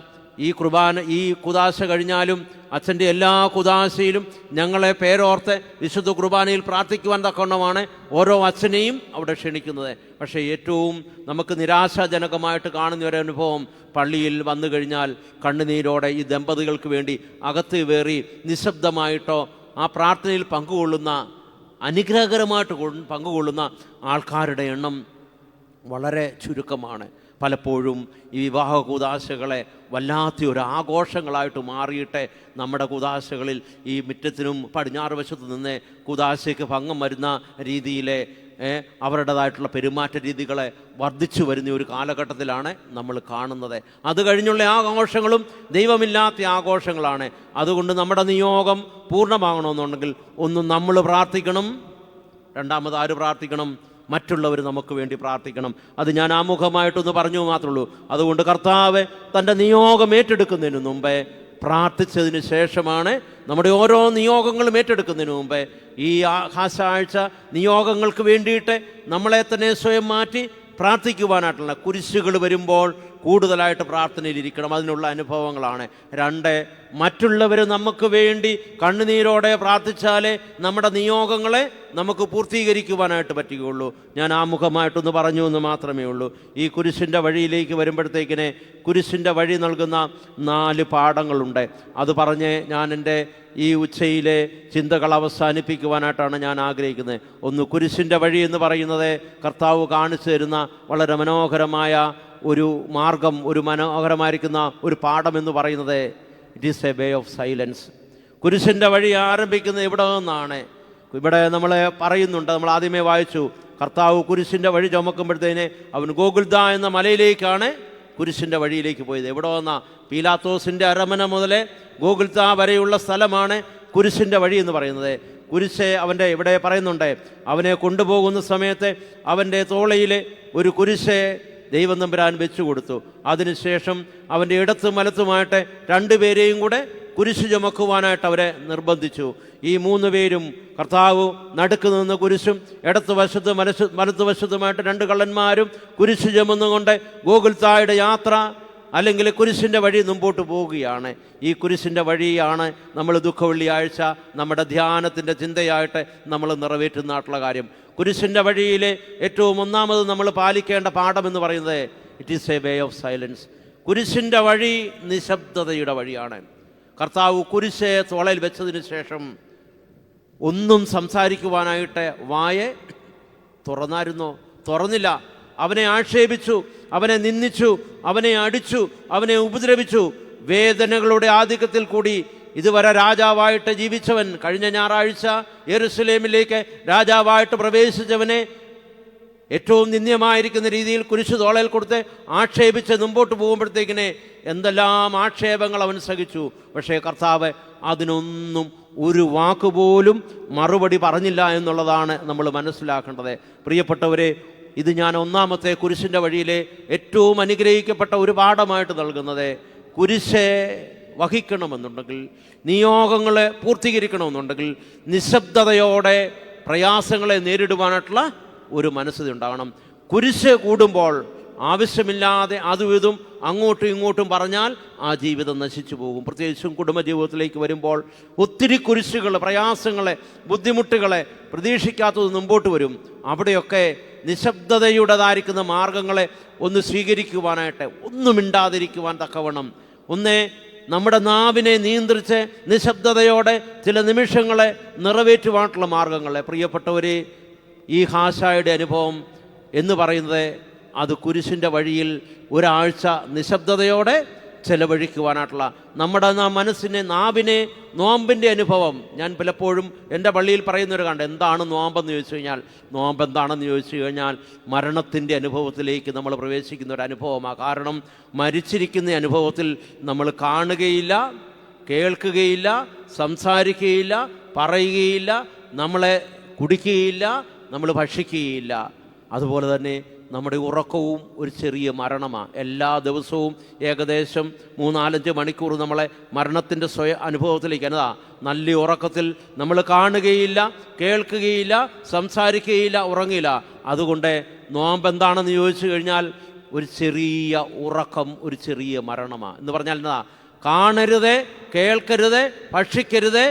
ഈ കുദാശ കഴിഞ്ഞാലും അച്ഛൻ്റെ എല്ലാ കുദാശയിലും ഞങ്ങളെ പേരോർത്ത് വിശുദ്ധ കുർബാനയിൽ പ്രാർത്ഥിക്കുവാൻ തക്കവണ്ണമാണ് ഓരോ അച്ഛനെയും അവിടെ ക്ഷണിക്കുന്നത്. പക്ഷേ ഏറ്റവും നമുക്ക് നിരാശാജനകമായിട്ട് കാണുന്ന ഒരു അനുഭവം, പള്ളിയിൽ വന്നു കഴിഞ്ഞാൽ കണ്ണുനീരോടെ ഈ ദമ്പതികൾക്ക് വേണ്ടി അകത്ത് കയറി നിശബ്ദമായിട്ടോ ആ പ്രാർത്ഥനയിൽ പങ്കുകൊള്ളുന്ന, അനുഗ്രഹകരമായിട്ട് പങ്കുകൊള്ളുന്ന ആൾക്കാരുടെ എണ്ണം വളരെ ചുരുക്കമാണ്. പലപ്പോഴും ഈ വിവാഹ കൂദാശകളെ വല്ലാത്തൊരു ആഘോഷങ്ങളായിട്ട് മാറിയിട്ട് നമ്മുടെ കൂദാശകളിൽ ഈ മുറ്റത്തിനും പടിഞ്ഞാറ് വശത്ത് നിന്ന് കൂദാശയ്ക്ക് ഭംഗം വരുന്ന രീതിയിലെ അവരുടേതായിട്ടുള്ള പെരുമാറ്റ രീതികളെ വർദ്ധിച്ചു വരുന്ന ഒരു കാലഘട്ടത്തിലാണ് നമ്മൾ കാണുന്നത്. അത് കഴിഞ്ഞുള്ള ആഘോഷങ്ങളും ദൈവമില്ലാത്ത ആഘോഷങ്ങളാണ്. അതുകൊണ്ട് നമ്മുടെ നിയോഗം പൂർണ്ണമാകണമെന്നുണ്ടെങ്കിൽ ഒന്ന് നമ്മൾ പ്രാർത്ഥിക്കണം, രണ്ടാമത് ആര് പ്രാർത്ഥിക്കണം? മറ്റുള്ളവർ നമുക്ക് വേണ്ടി പ്രാർത്ഥിക്കണം. അത് ഞാൻ ആമുഖമായിട്ടൊന്ന് പറഞ്ഞു മാത്രമേ ഉള്ളൂ. അതുകൊണ്ട് കർത്താവ് തൻ്റെ നിയോഗം ഏറ്റെടുക്കുന്നതിന് മുമ്പേ, പ്രാർത്ഥിച്ചതിന് ശേഷമാണ് നമ്മുടെ ഓരോ നിയോഗങ്ങളും ഏറ്റെടുക്കുന്നതിന് മുമ്പേ ഈ ആകാശാഴ്ച നിയോഗങ്ങൾക്ക് വേണ്ടിയിട്ട് നമ്മളെ തന്നെ സ്വയം മാറ്റി പ്രാർത്ഥിക്കുവാനായിട്ടുള്ള കുരിശുകൾ വരുമ്പോൾ കൂടുതലായിട്ട് പ്രാർത്ഥനയിലിരിക്കണം. അതിനുള്ള അനുഭവങ്ങളാണ്. 2, മറ്റുള്ളവർ നമുക്ക് വേണ്ടി കണ്ണുനീരോടെ പ്രാർത്ഥിച്ചാലേ നമ്മുടെ നിയോഗങ്ങളെ നമുക്ക് പൂർത്തീകരിക്കുവാനായിട്ട് പറ്റുകയുള്ളൂ. ഞാൻ ആമുഖമായിട്ടൊന്ന് പറഞ്ഞു എന്ന് മാത്രമേ ഉള്ളൂ. ഈ കുരിശിൻ്റെ വഴിയിലേക്ക് വരുമ്പോഴത്തേക്കിനെ കുരിശിൻ്റെ വഴി നൽകുന്ന 4 പാഠങ്ങളുണ്ട്. അത് പറഞ്ഞ് ഞാൻ എൻ്റെ ഈ ഉച്ചയിലെ ചിന്തകൾ അവസാനിപ്പിക്കുവാനായിട്ടാണ് ഞാൻ ആഗ്രഹിക്കുന്നത്. ഒന്ന്, കുരിശിൻ്റെ വഴി എന്ന് പറയുന്നത് കർത്താവ് കാണിച്ചു തരുന്ന വളരെ മനോഹരമായ ഒരു മാർഗം, ഒരു മനോഹരമായിരിക്കുന്ന ഒരു പാഠം എന്ന് പറയുന്നത് it is a way of silence. കുരിശിൻ്റെ വഴി ആരംഭിക്കുന്നത് ഇവിടെ നിന്നാണ്. ഇവിടെ നമ്മൾ പറയുന്നുണ്ട്, നമ്മൾ ആദ്യമേ വായിച്ചു, കർത്താവ് കുരിശിൻ്റെ വഴി ചുമക്കുമ്പോഴത്തേന് അവൻ ഗോകുൽദ എന്ന മലയിലേക്കാണ് കുരിശിൻ്റെ വഴിയിലേക്ക് പോയത്. എവിടെ വന്നാൽ പീലാത്തോസിൻ്റെ അരമന മുതൽ ഗോകുൽദ വരെയുള്ള സ്ഥലമാണ് കുരിശിൻ്റെ വഴി എന്ന് പറയുന്നത്. കുരിശ് അവൻ്റെ ഇവിടെ പറയുന്നുണ്ട്, അവനെ കൊണ്ടുപോകുന്ന സമയത്ത് അവൻ്റെ തോളയിൽ ഒരു കുരിശ് ദൈവം തമ്പുരാൻ വെച്ചു കൊടുത്തു. അതിനുശേഷം അവൻ്റെ ഇടത്തും വലത്തുമായിട്ട് രണ്ടുപേരെയും കൂടെ കുരിശ് ചുമക്കുവാനായിട്ട് അവരെ നിർബന്ധിച്ചു. ഈ 3 പേരും കർത്താവ് നടുക്ക് നിന്ന് കുരിശും ഇടത്ത് വശത്തും വലത്തുവശത്തുമായിട്ട് 2 കള്ളന്മാരും കുരിശ് ചുമന്നുകൊണ്ട് ഗോകുൽത്തായുടെ യാത്ര അല്ലെങ്കിൽ കുരിശിൻ്റെ വഴി മുമ്പോട്ട് പോവുകയാണ്. ഈ കുരിശിൻ്റെ വഴിയാണ് നമ്മൾ ദുഃഖവെള്ളിയാഴ്ച നമ്മുടെ ധ്യാനത്തിൻ്റെ ചിന്തയായിട്ട് നമ്മൾ നിറവേറ്റുന്നതായിട്ടുള്ള കാര്യം. കുരിശിൻ്റെ വഴിയിലെ ഏറ്റവും ഒന്നാമത് നമ്മൾ പാലിക്കേണ്ട പാഠമെന്ന് പറയുന്നത് it is a way of silence. കുരിശിൻ്റെ വഴി നിശബ്ദതയുടെ വഴിയാണ്. കർത്താവ് കുരിശെ തോളയിൽ വെച്ചതിന് ശേഷം ഒന്നും സംസാരിക്കുവാനായിട്ട് വായെ തുറന്നായിരുന്നോ? തുറന്നില്ല. അവനെ ആക്ഷേപിച്ചു, അവനെ നിന്ദിച്ചു, അവനെ അടിച്ചു, അവനെ ഉപദ്രവിച്ചു. വേദനകളുടെ ആധിക്യത്തിൽ കൂടി ഇതുവരെ രാജാവായിട്ട് ജീവിച്ചവൻ, കഴിഞ്ഞ ഞായറാഴ്ച യെരുശലേമിലേക്ക് രാജാവായിട്ട് പ്രവേശിച്ചവനെ ഏറ്റവും നിന്ദ്യമായിരിക്കുന്ന രീതിയിൽ കുരിശ് തോളയിൽ കൊടുത്ത് ആക്ഷേപിച്ച് മുമ്പോട്ട് പോകുമ്പോഴത്തേക്കിനെ എന്തെല്ലാം ആക്ഷേപങ്ങൾ അവൻ സഹിച്ചു. പക്ഷേ കർത്താവ് അതിനൊന്നും ഒരു വാക്കുപോലും മറുപടി പറഞ്ഞില്ല എന്നുള്ളതാണ് നമ്മൾ മനസ്സിലാക്കേണ്ടത്. പ്രിയപ്പെട്ടവരെ, ഇത് ഞാൻ ഒന്നാമത്തെ കുരിശിൻ്റെ വഴിയിലെ ഏറ്റവും അനുഗ്രഹിക്കപ്പെട്ട ഒരു പാഠമായിട്ട് നൽകുന്നത്, കുരിശെ വഹിക്കണമെന്നുണ്ടെങ്കിൽ, നിയോഗങ്ങളെ പൂർത്തീകരിക്കണമെന്നുണ്ടെങ്കിൽ നിശബ്ദതയോടെ പ്രയാസങ്ങളെ നേരിടുവാനായിട്ടുള്ള ഒരു മനസ്സ് ഉണ്ടാകണം. കുരിശ് കൂടുമ്പോൾ ആവശ്യമില്ലാതെ അതും ഇതും അങ്ങോട്ടും ഇങ്ങോട്ടും പറഞ്ഞാൽ ആ ജീവിതം നശിച്ചു പോകും. പ്രത്യേകിച്ചും കുടുംബജീവിതത്തിലേക്ക് വരുമ്പോൾ ഒത്തിരി കുരിശുകൾ, പ്രയാസങ്ങളെ, ബുദ്ധിമുട്ടുകളെ പ്രതീക്ഷിക്കാത്തത് മുമ്പോട്ട് വരും. അവിടെയൊക്കെ നിശബ്ദതയുടേതായിരിക്കുന്ന മാർഗങ്ങളെ ഒന്ന് സ്വീകരിക്കുവാനായിട്ട്, ഒന്നും മിണ്ടാതിരിക്കുവാൻ തക്കവണ്ണം ഒന്നേ നമ്മുടെ നാവിനെ നിയന്ത്രിച്ച് നിശബ്ദതയോടെ ചില നിമിഷങ്ങളെ നിറവേറ്റുവാനുള്ള മാർഗങ്ങളെ. പ്രിയപ്പെട്ടവരെ, ഈ ഹാശായുടെ അനുഭവം എന്ന് പറയുന്നത് അത് കുരിശിൻ്റെ വഴിയിൽ ഒരാഴ്ച നിശബ്ദതയോടെ ചെലവഴിക്കുവാനായിട്ടുള്ള നമ്മുടെ മനസ്സിനെ, നാവിനെ നോമ്പിൻ്റെ അനുഭവം. ഞാൻ പലപ്പോഴും എൻ്റെ പള്ളിയിൽ പറയുന്നൊരു കണ്ട്, എന്താണ് നോമ്പെന്ന് ചോദിച്ചു കഴിഞ്ഞാൽ, നോമ്പ് എന്താണെന്ന് ചോദിച്ചു കഴിഞ്ഞാൽ മരണത്തിൻ്റെ അനുഭവത്തിലേക്ക് നമ്മൾ പ്രവേശിക്കുന്ന ഒരു അനുഭവമാണ്. കാരണം മരിച്ചിരിക്കുന്ന അനുഭവത്തിൽ നമ്മൾ കാണുകയില്ല, കേൾക്കുകയില്ല, സംസാരിക്കുകയില്ല, പറയുകയില്ല, നമ്മളെ കുടിക്കുകയില്ല, നമ്മൾ ഭക്ഷിക്കുകയില്ല. അതുപോലെ തന്നെ നമ്മുടെ ഉറക്കവും ഒരു ചെറിയ മരണമാണ്. എല്ലാ ദിവസവും ഏകദേശം 3-4 മണിക്കൂർ നമ്മളെ മരണത്തിൻ്റെ അനുഭവത്തിലേക്ക്, എന്നതാ നല്ല ഉറക്കത്തിൽ നമ്മൾ കാണുകയില്ല, കേൾക്കുകയില്ല, സംസാരിക്കുകയില്ല, ഉറങ്ങില്ല. അതുകൊണ്ട് നോമ്പ് എന്താണെന്ന് ചോദിച്ചു കഴിഞ്ഞാൽ ഒരു ചെറിയ ഉറക്കം, ഒരു ചെറിയ മരണമാണ്. എന്ന് പറഞ്ഞാൽ എന്നതാ, കാണരുത്, കേൾക്കരുത്, ഭക്ഷിക്കരുത്,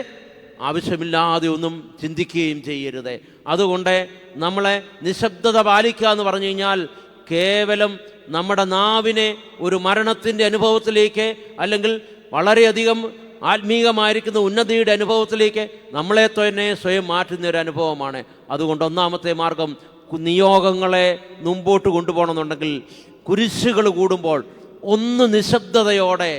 ആവശ്യമില്ലാതെ ഒന്നും ചിന്തിക്കുകയും ചെയ്യരുത്. അതുകൊണ്ട് നമ്മളെ നിശബ്ദത പാലിക്കുക എന്ന് പറഞ്ഞു കഴിഞ്ഞാൽ കേവലം നമ്മുടെ നാവിനെ ഒരു മരണത്തിൻ്റെ അനുഭവത്തിലേക്ക്, അല്ലെങ്കിൽ വളരെയധികം ആത്മീകമായിരിക്കുന്ന ഉന്നതിയുടെ അനുഭവത്തിലേക്ക് നമ്മളെ തന്നെ സ്വയം മാറ്റുന്ന ഒരു അനുഭവമാണ്. അതുകൊണ്ട് ഒന്നാമത്തെ മാർഗം, നിയോഗങ്ങളെ മുമ്പോട്ട് കൊണ്ടുപോകണമെന്നുണ്ടെങ്കിൽ കുരിശുകൾ കൂടുമ്പോൾ ഒന്ന് നിശബ്ദതയോടെ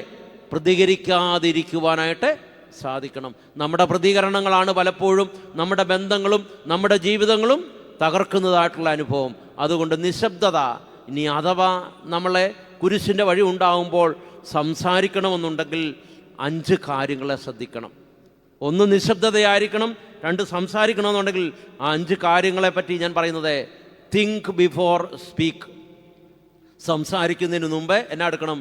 പ്രതികരിക്കാതിരിക്കുവാനായിട്ട് സാധിക്കണം. നമ്മുടെ പ്രതികരണങ്ങളാണ് പലപ്പോഴും നമ്മുടെ ബന്ധങ്ങളും നമ്മുടെ ജീവിതങ്ങളും തകർക്കുന്നതായിട്ടുള്ള അനുഭവം. അതുകൊണ്ട് നിശബ്ദത. ഇനി അഥവാ നമ്മളെ കുരിശിൻ്റെ വഴി ഉണ്ടാകുമ്പോൾ സംസാരിക്കണമെന്നുണ്ടെങ്കിൽ 5 കാര്യങ്ങളെ ശ്രദ്ധിക്കണം. 1 നിശബ്ദതയായിരിക്കണം, 2 സംസാരിക്കണമെന്നുണ്ടെങ്കിൽ ആ 5 കാര്യങ്ങളെ പറ്റി ഞാൻ പറയുന്നത്, തിങ്ക് ബിഫോർ സ്പീക്ക്. സംസാരിക്കുന്നതിന് മുമ്പേ എന്നാ എടുക്കണം?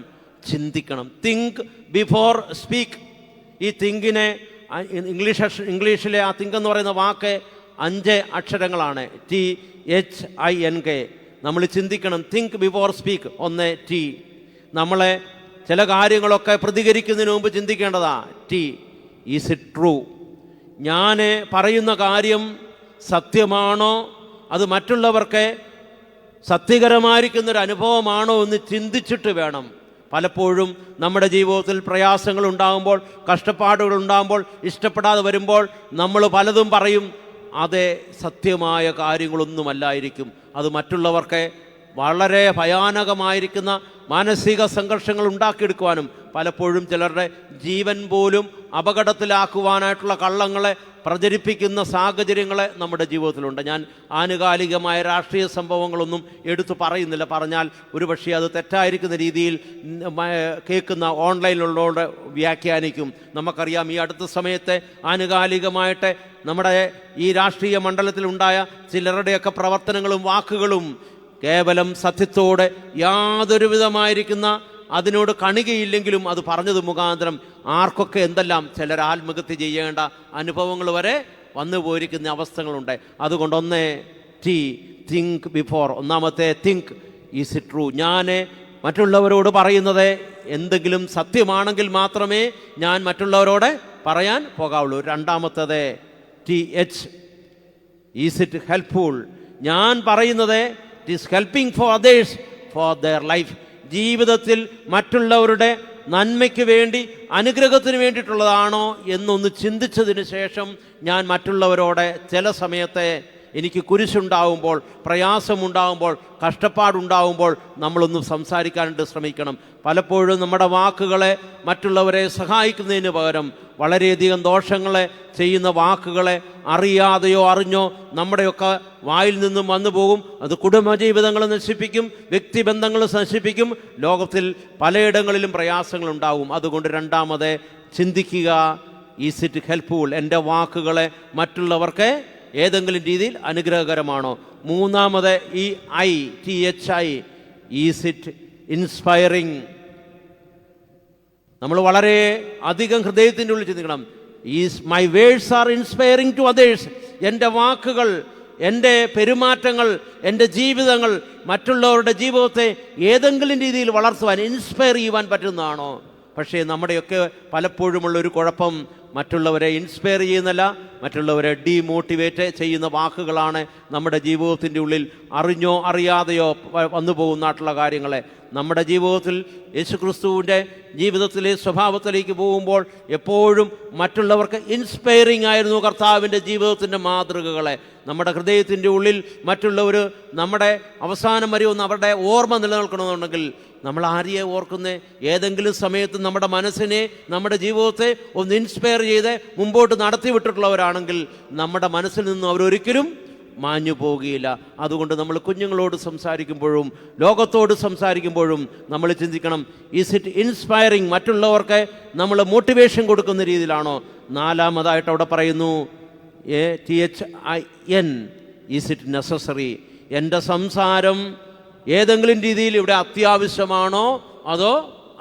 ചിന്തിക്കണം. Think before speak. ഈ തിങ്കിനെ ഇംഗ്ലീഷിലെ ആ തിങ്ക് എന്ന് പറയുന്ന വാക്ക് 5 അക്ഷരങ്ങളാണ്, THINK. നമ്മൾ ചിന്തിക്കണം. Think before speak. 1 T. നമ്മളെ ചില കാര്യങ്ങളൊക്കെ പ്രതികരിക്കുന്നതിന് മുമ്പ് ചിന്തിക്കേണ്ടതാ. T. Is it true? ഞാൻ പറയുന്ന കാര്യം സത്യമാണോ, അത് മറ്റുള്ളവർക്ക് സത്യകരമായിരിക്കുന്നൊരു അനുഭവമാണോ എന്ന് ചിന്തിച്ചിട്ട് വേണം. പലപ്പോഴും നമ്മുടെ ജീവിതത്തിൽ പ്രയാസങ്ങൾ ഉണ്ടാകുമ്പോൾ, കഷ്ടപ്പാടുകൾ ഉണ്ടാകുമ്പോൾ, ഇഷ്ടപ്പെടാതെ വരുമ്പോൾ നമ്മൾ പലതും പറയും. അത് സത്യമായ കാര്യങ്ങളൊന്നുമല്ലായിരിക്കും. അത് മറ്റുള്ളവർക്ക് വളരെ ഭയാനകമായിരിക്കുന്ന മാനസിക സംഘർഷങ്ങൾ ഉണ്ടാക്കിയെടുക്കുവാനും പലപ്പോഴും ചിലരുടെ ജീവൻ പോലും അപകടത്തിലാക്കുവാനായിട്ടുള്ള കള്ളങ്ങളെ പ്രചരിപ്പിക്കുന്ന സാഹചര്യങ്ങൾ നമ്മുടെ ജീവിതത്തിലുണ്ട്. ഞാൻ ആനുകാലികമായ രാഷ്ട്രീയ സംഭവങ്ങളൊന്നും എടുത്തു പറയുന്നില്ല. പറഞ്ഞാൽ ഒരുപക്ഷെ അത് തെറ്റായിരിക്കുന്ന രീതിയിൽ കേൾക്കുന്ന ഓൺലൈനിലുള്ളവരുടെ വ്യാഖ്യാനിക്കും. നമുക്കറിയാം, ഈ അടുത്ത സമയത്തെ ആനുകാലികമായിട്ട് നമ്മുടെ ഈ രാഷ്ട്രീയ മണ്ഡലത്തിലുണ്ടായ ചിലരുടെയൊക്കെ പ്രവർത്തനങ്ങളും വാക്കുകളും കേവലം സത്യത്തോടെ യാതൊരു വിധമായിരിക്കുന്ന അതിനോട് കണികയില്ലെങ്കിലും അത് പറഞ്ഞത് മുഖാന്തരം ആർക്കൊക്കെ എന്തെല്ലാം ചിലർ ആത്മഹത്യ ചെയ്യേണ്ട അനുഭവങ്ങൾ വരെ വന്നു പോയിരിക്കുന്ന അവസ്ഥകളുണ്ട്. അതുകൊണ്ട് തിങ്ക് ബിഫോർ. ഒന്നാമത്തെ തിങ്ക്, ഈസ് ഇറ്റ് ട്രൂ? ഞാൻ മറ്റുള്ളവരോട് പറയുന്നത് എന്തെങ്കിലും സത്യമാണെങ്കിൽ മാത്രമേ ഞാൻ മറ്റുള്ളവരോട് പറയാൻ പോകാവുള്ളൂ. രണ്ടാമത്തേത് ഈസ് ഇറ്റ് ഹെൽപ്ഫുൾ? ഞാൻ പറയുന്നത് it is helping for others for their life. ജീവിതത്തിൽ മറ്റുള്ളവരുടെ നന്മയ്ക്ക് വേണ്ടി അനുഗ്രഹത്തിന് വേണ്ടിയിട്ടുള്ളതാണോ എന്നൊന്ന് ചിന്തിച്ചതിന് ശേഷം ഞാൻ മറ്റുള്ളവരോട് ചില സമയത്തെ എനിക്ക് കുരിശുണ്ടാവുമ്പോൾ, പ്രയാസമുണ്ടാവുമ്പോൾ, കഷ്ടപ്പാടുണ്ടാവുമ്പോൾ നമ്മളൊന്ന് സംസാരിക്കാനായിട്ട് ശ്രമിക്കണം. പലപ്പോഴും നമ്മുടെ വാക്കുകളെ മറ്റുള്ളവരെ സഹായിക്കുന്നതിന് പകരം വളരെയധികം ദോഷങ്ങളെ ചെയ്യുന്ന വാക്കുകളെ അറിയാതെയോ അറിഞ്ഞോ നമ്മുടെയൊക്കെ വായിൽ നിന്നും വന്നു പോകും. അത് കുടുംബജീവിതങ്ങൾ നശിപ്പിക്കും, വ്യക്തിബന്ധങ്ങൾ നശിപ്പിക്കും, ലോകത്തിൽ പലയിടങ്ങളിലും പ്രയാസങ്ങളുണ്ടാവും. അതുകൊണ്ട് രണ്ടാമത് ചിന്തിക്കുക, ഈസ് ഇറ്റ് ഹെൽപ്ഫുൾ? എൻ്റെ വാക്കുകളെ മറ്റുള്ളവർക്ക് ഏതെങ്കിലും രീതിയിൽ അനുഗ്രഹകരമാണോ? മൂന്നാമത് THI, ഈസ് ഇറ്റ് ഇൻസ്പയറിങ്? നമ്മൾ വളരെ അധികം ഹൃദയത്തിൻ്റെ ഉള്ളിൽ ചിന്തിക്കണം, is my words are inspiring to others? എൻ്റെ വാക്കുകൾ, എൻ്റെ പെരുമാറ്റങ്ങൾ, എൻ്റെ ജീവിതങ്ങൾ മറ്റുള്ളവരുടെ ജീവിതത്തെ ഏതെങ്കിലും രീതിയിൽ വളർത്തുവാൻ, ഇൻസ്പയർ ചെയ്യുവാൻ പറ്റുന്നതാണോ? പക്ഷേ നമ്മുടെയൊക്കെ പലപ്പോഴുമുള്ളൊരു കുഴപ്പം, മറ്റുള്ളവരെ ഇൻസ്പയർ ചെയ്യുന്നല്ല, മറ്റുള്ളവരെ ഡീമോട്ടിവേറ്റ് ചെയ്യുന്ന വാക്കുകളാണ് നമ്മുടെ ജീവിതത്തിൻ്റെ ഉള്ളിൽ അറിഞ്ഞോ അറിയാതെയോ വന്നു പോകുന്നതായിട്ടുള്ള കാര്യങ്ങളെ. നമ്മുടെ ജീവിതത്തിൽ യേശുക്രിസ്തുവിൻ്റെ ജീവിതത്തിലെ സ്വഭാവത്തിലേക്ക് പോകുമ്പോൾ എപ്പോഴും മറ്റുള്ളവർക്ക് ഇൻസ്പയറിംഗ് ആയിരുന്നു കർത്താവിൻ്റെ ജീവിതത്തിൻ്റെ മാതൃകകളെ. നമ്മുടെ ഹൃദയത്തിൻ്റെ ഉള്ളിൽ മറ്റുള്ളവർ നമ്മുടെ അവസാനം വരെ ഒന്ന് അവരുടെ ഓർമ്മ നിലനിൽക്കണമെന്നുണ്ടെങ്കിൽ നമ്മൾ ആരെയെ ഓർക്കുന്നേ? ഏതെങ്കിലും സമയത്ത് നമ്മുടെ മനസ്സിനെ, നമ്മുടെ ജീവിതത്തെ ഒന്ന് ഇൻസ്പയർ ചെയ്ത് മുമ്പോട്ട് നടത്തി വിട്ടിട്ടുള്ളവരാണെങ്കിൽ നമ്മുടെ മനസ്സിൽ നിന്നും അവരൊരിക്കലും മാഞ്ഞു പോകുകയില്ല. അതുകൊണ്ട് നമ്മൾ കുഞ്ഞുങ്ങളോട് സംസാരിക്കുമ്പോഴും ലോകത്തോട് സംസാരിക്കുമ്പോഴും നമ്മൾ ചിന്തിക്കണം, ഈസ് ഇറ്റ് ഇൻസ്പയറിങ്? മറ്റുള്ളവർക്ക് നമ്മൾ മോട്ടിവേഷൻ കൊടുക്കുന്ന രീതിയിലാണോ? നാലാമതായിട്ട് അവിടെ പറയുന്നു THIN, ഈസ് ഇറ്റ് നെസസറി? എൻ്റെ സംസാരം ഏതെങ്കിലും രീതിയിൽ ഇവിടെ അത്യാവശ്യമാണോ അതോ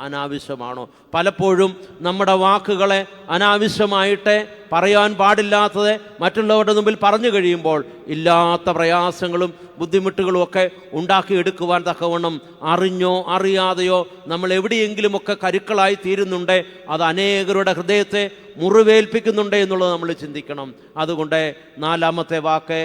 അനാവശ്യമാണോ? പലപ്പോഴും നമ്മുടെ വാക്കുകളെ അനാവശ്യമായിട്ട് പറയാൻ പാടില്ലാത്തത് മറ്റുള്ളവരുടെ മുമ്പിൽ പറഞ്ഞു കഴിയുമ്പോൾ ഇല്ലാത്ത പ്രയാസങ്ങളും ബുദ്ധിമുട്ടുകളും ഒക്കെ ഉണ്ടാക്കിയെടുക്കുവാൻ തക്കവണ്ണം അറിഞ്ഞോ അറിയാതെയോ നമ്മൾ എവിടെയെങ്കിലുമൊക്കെ കരുക്കളായി തീരുന്നുണ്ട്. അത് അനേകരുടെ ഹൃദയത്തെ മുറിവേൽപ്പിക്കുന്നുണ്ട് എന്നുള്ളത് നമ്മൾ ചിന്തിക്കണം. അതുകൊണ്ട് നാലാമത്തെ വാക്ക്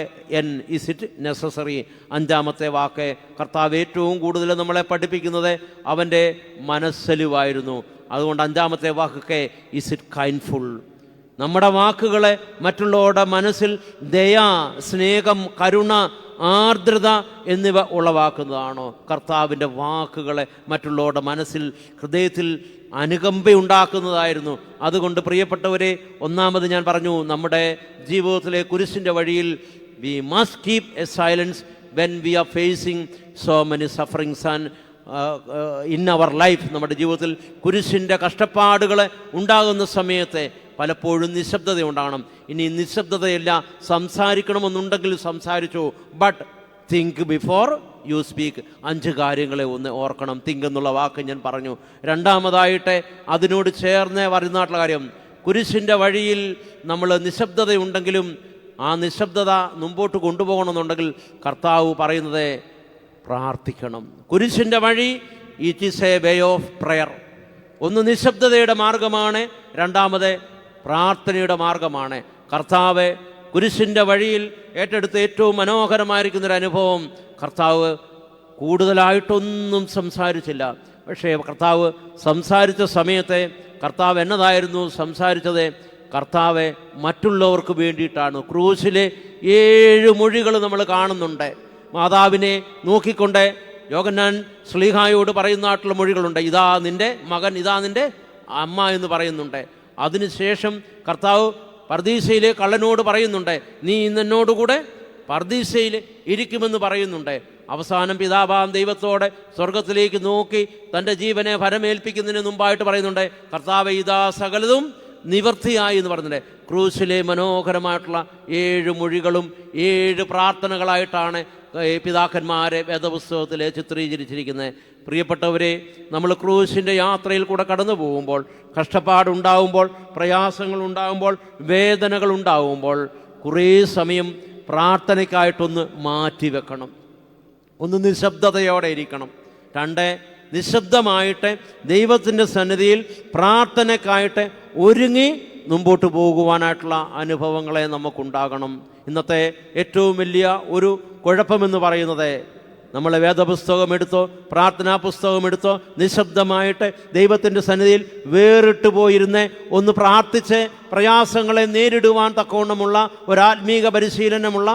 ഈസ് ഇറ്റ് നെസസറി? അഞ്ചാമത്തെ വാക്ക് കർത്താവ് ഏറ്റവും കൂടുതൽ നമ്മളെ പഠിപ്പിക്കുന്നത് അവൻ്റെ മനസ്സലിവായിരുന്നു. അതുകൊണ്ട് അഞ്ചാമത്തെ വാക്കൊക്കെ ഈസ് ഇറ്റ് കൈൻഡ്ഫുൾ? നമ്മുടെ വാക്കുകളെ മറ്റുള്ളവരുടെ മനസ്സിൽ ദയ, സ്നേഹം, കരുണ, ആർദ്രത എന്നിവ ഉളവാക്കുന്നതാണോ? കർത്താവിൻ്റെ വാക്കുകളെ മറ്റുള്ളവരുടെ മനസ്സിൽ, ഹൃദയത്തിൽ അനുകമ്പയുണ്ടാക്കുന്നതായിരുന്നു. അതുകൊണ്ട് പ്രിയപ്പെട്ടവരെ, ഒന്നാമത് ഞാൻ പറഞ്ഞു, നമ്മുടെ ജീവിതത്തിലെ കുരിശിൻ്റെ വഴിയിൽ we must keep a silence when we are facing so many sufferings and in our life. നമ്മുടെ ജീവിതത്തിൽ കുരിശിൻ്റെ കഷ്ടപ്പാടുകൾ ഉണ്ടാകുന്ന സമയത്തെ പലപ്പോഴും നിശബ്ദത ഉണ്ടാകണം. ഇനി നിശബ്ദതയല്ല, സംസാരിക്കണമെന്നുണ്ടെങ്കിൽ സംസാരിച്ചു, but think before you speak. 5 കാര്യങ്ങളെ ഒന്ന് ഓർക്കണം. തിങ്ക് എന്നുള്ള വാക്ക് ഞാൻ പറഞ്ഞു. രണ്ടാമതായിട്ട് അതിനോട് ചേർന്ന് വരുന്നതായിട്ടുള്ള കാര്യം, കുരിശിൻ്റെ വഴിയിൽ നമ്മൾ നിശബ്ദതയുണ്ടെങ്കിലും ആ നിശബ്ദത മുമ്പോട്ട് കൊണ്ടുപോകണമെന്നുണ്ടെങ്കിൽ കർത്താവ് പറയുന്നത് പ്രാർത്ഥിക്കണം. കുരിശിൻ്റെ വഴി it is a way of prayer. ഒന്ന് നിശബ്ദതയുടെ മാർഗമാണ്, രണ്ടാമത് പ്രാർത്ഥനയുടെ മാർഗമാണ്. കർത്താവ് കുരിശിൻ്റെ വഴിയിൽ ഏറ്റെടുത്ത് ഏറ്റവും മനോഹരമായിരിക്കുന്നൊരു അനുഭവം, കർത്താവ് കൂടുതലായിട്ടൊന്നും സംസാരിച്ചില്ല. പക്ഷേ കർത്താവ് സംസാരിച്ച സമയത്തെ കർത്താവ് എന്നതായിരുന്നു സംസാരിച്ചത്? കർത്താവ് മറ്റുള്ളവർക്ക് വേണ്ടിയിട്ടാണ്. ക്രൂശിലെ 7 മൊഴികൾ നമ്മൾ കാണുന്നുണ്ട്. മാതാവിനെ നോക്കിക്കൊണ്ട് യോഹന്നാൻ ശ്ലീഹായോട് പറയുന്നതായിട്ടുള്ള മൊഴികളുണ്ട്. ഇതാ നിൻ്റെ മകൻ, ഇതാ നിൻ്റെ അമ്മ എന്ന് പറയുന്നുണ്ട്. അതിനുശേഷം കർത്താവ് പർദീസയിലെ കള്ളനോട് പറയുന്നുണ്ട്, നീ ഇന്ന് എന്നോടുകൂടെ പർദീസയിൽ ഇരിക്കുമെന്ന് പറയുന്നുണ്ട്. അവസാനം പിതാവാം ദൈവത്തോടെ സ്വർഗത്തിലേക്ക് നോക്കി തൻ്റെ ജീവനെ ഫലമേൽപ്പിക്കുന്നതിന് മുമ്പായിട്ട് പറയുന്നുണ്ട്, കർത്താവേ ഇതാ സകലതും നിവർത്തിയായി എന്ന് പറയുന്നുണ്ട്. ക്രൂശിലെ മനോഹരമായിട്ടുള്ള 7 മൊഴികളും 7 പ്രാർത്ഥനകളായിട്ടാണ് പിതാക്കന്മാരെ വേദപുസ്തകത്തിൽ ചിത്രീകരിച്ചിരിക്കുന്നത്. പ്രിയപ്പെട്ടവരെ, നമ്മൾ ക്രൂശിൻ്റെ യാത്രയിൽ കൂടെ കടന്നു പോകുമ്പോൾ, കഷ്ടപ്പാടുണ്ടാവുമ്പോൾ, പ്രയാസങ്ങളുണ്ടാകുമ്പോൾ, വേദനകളുണ്ടാകുമ്പോൾ കുറേ സമയം പ്രാർത്ഥനയ്ക്കായിട്ടൊന്ന് മാറ്റിവെക്കണം. ഒന്ന് നിശബ്ദതയോടെ ഇരിക്കണം. 2, നിശബ്ദമായിട്ട് ദൈവത്തിൻ്റെ സന്നിധിയിൽ പ്രാർത്ഥനയ്ക്കായിട്ട് ഒരുങ്ങി മുമ്പോട്ട് പോകുവാനായിട്ടുള്ള അനുഭവങ്ങളെ നമുക്കുണ്ടാകണം. ഇന്നത്തെ ഏറ്റവും വലിയ ഒരു കുഴപ്പമെന്ന് പറയുന്നത്, നമ്മൾ വേദപുസ്തകം എടുത്തോ പ്രാർത്ഥനാ പുസ്തകം എടുത്തോ നിശബ്ദമായിട്ട് ദൈവത്തിൻ്റെ സന്നിധിയിൽ വേറിട്ട് പോയിരുന്ന് ഒന്ന് പ്രാർത്ഥിച്ച് പ്രയാസങ്ങളെ നേരിടുവാൻ തക്കവണ്ണമുള്ള ഒരാത്മീക പരിശീലനമുള്ള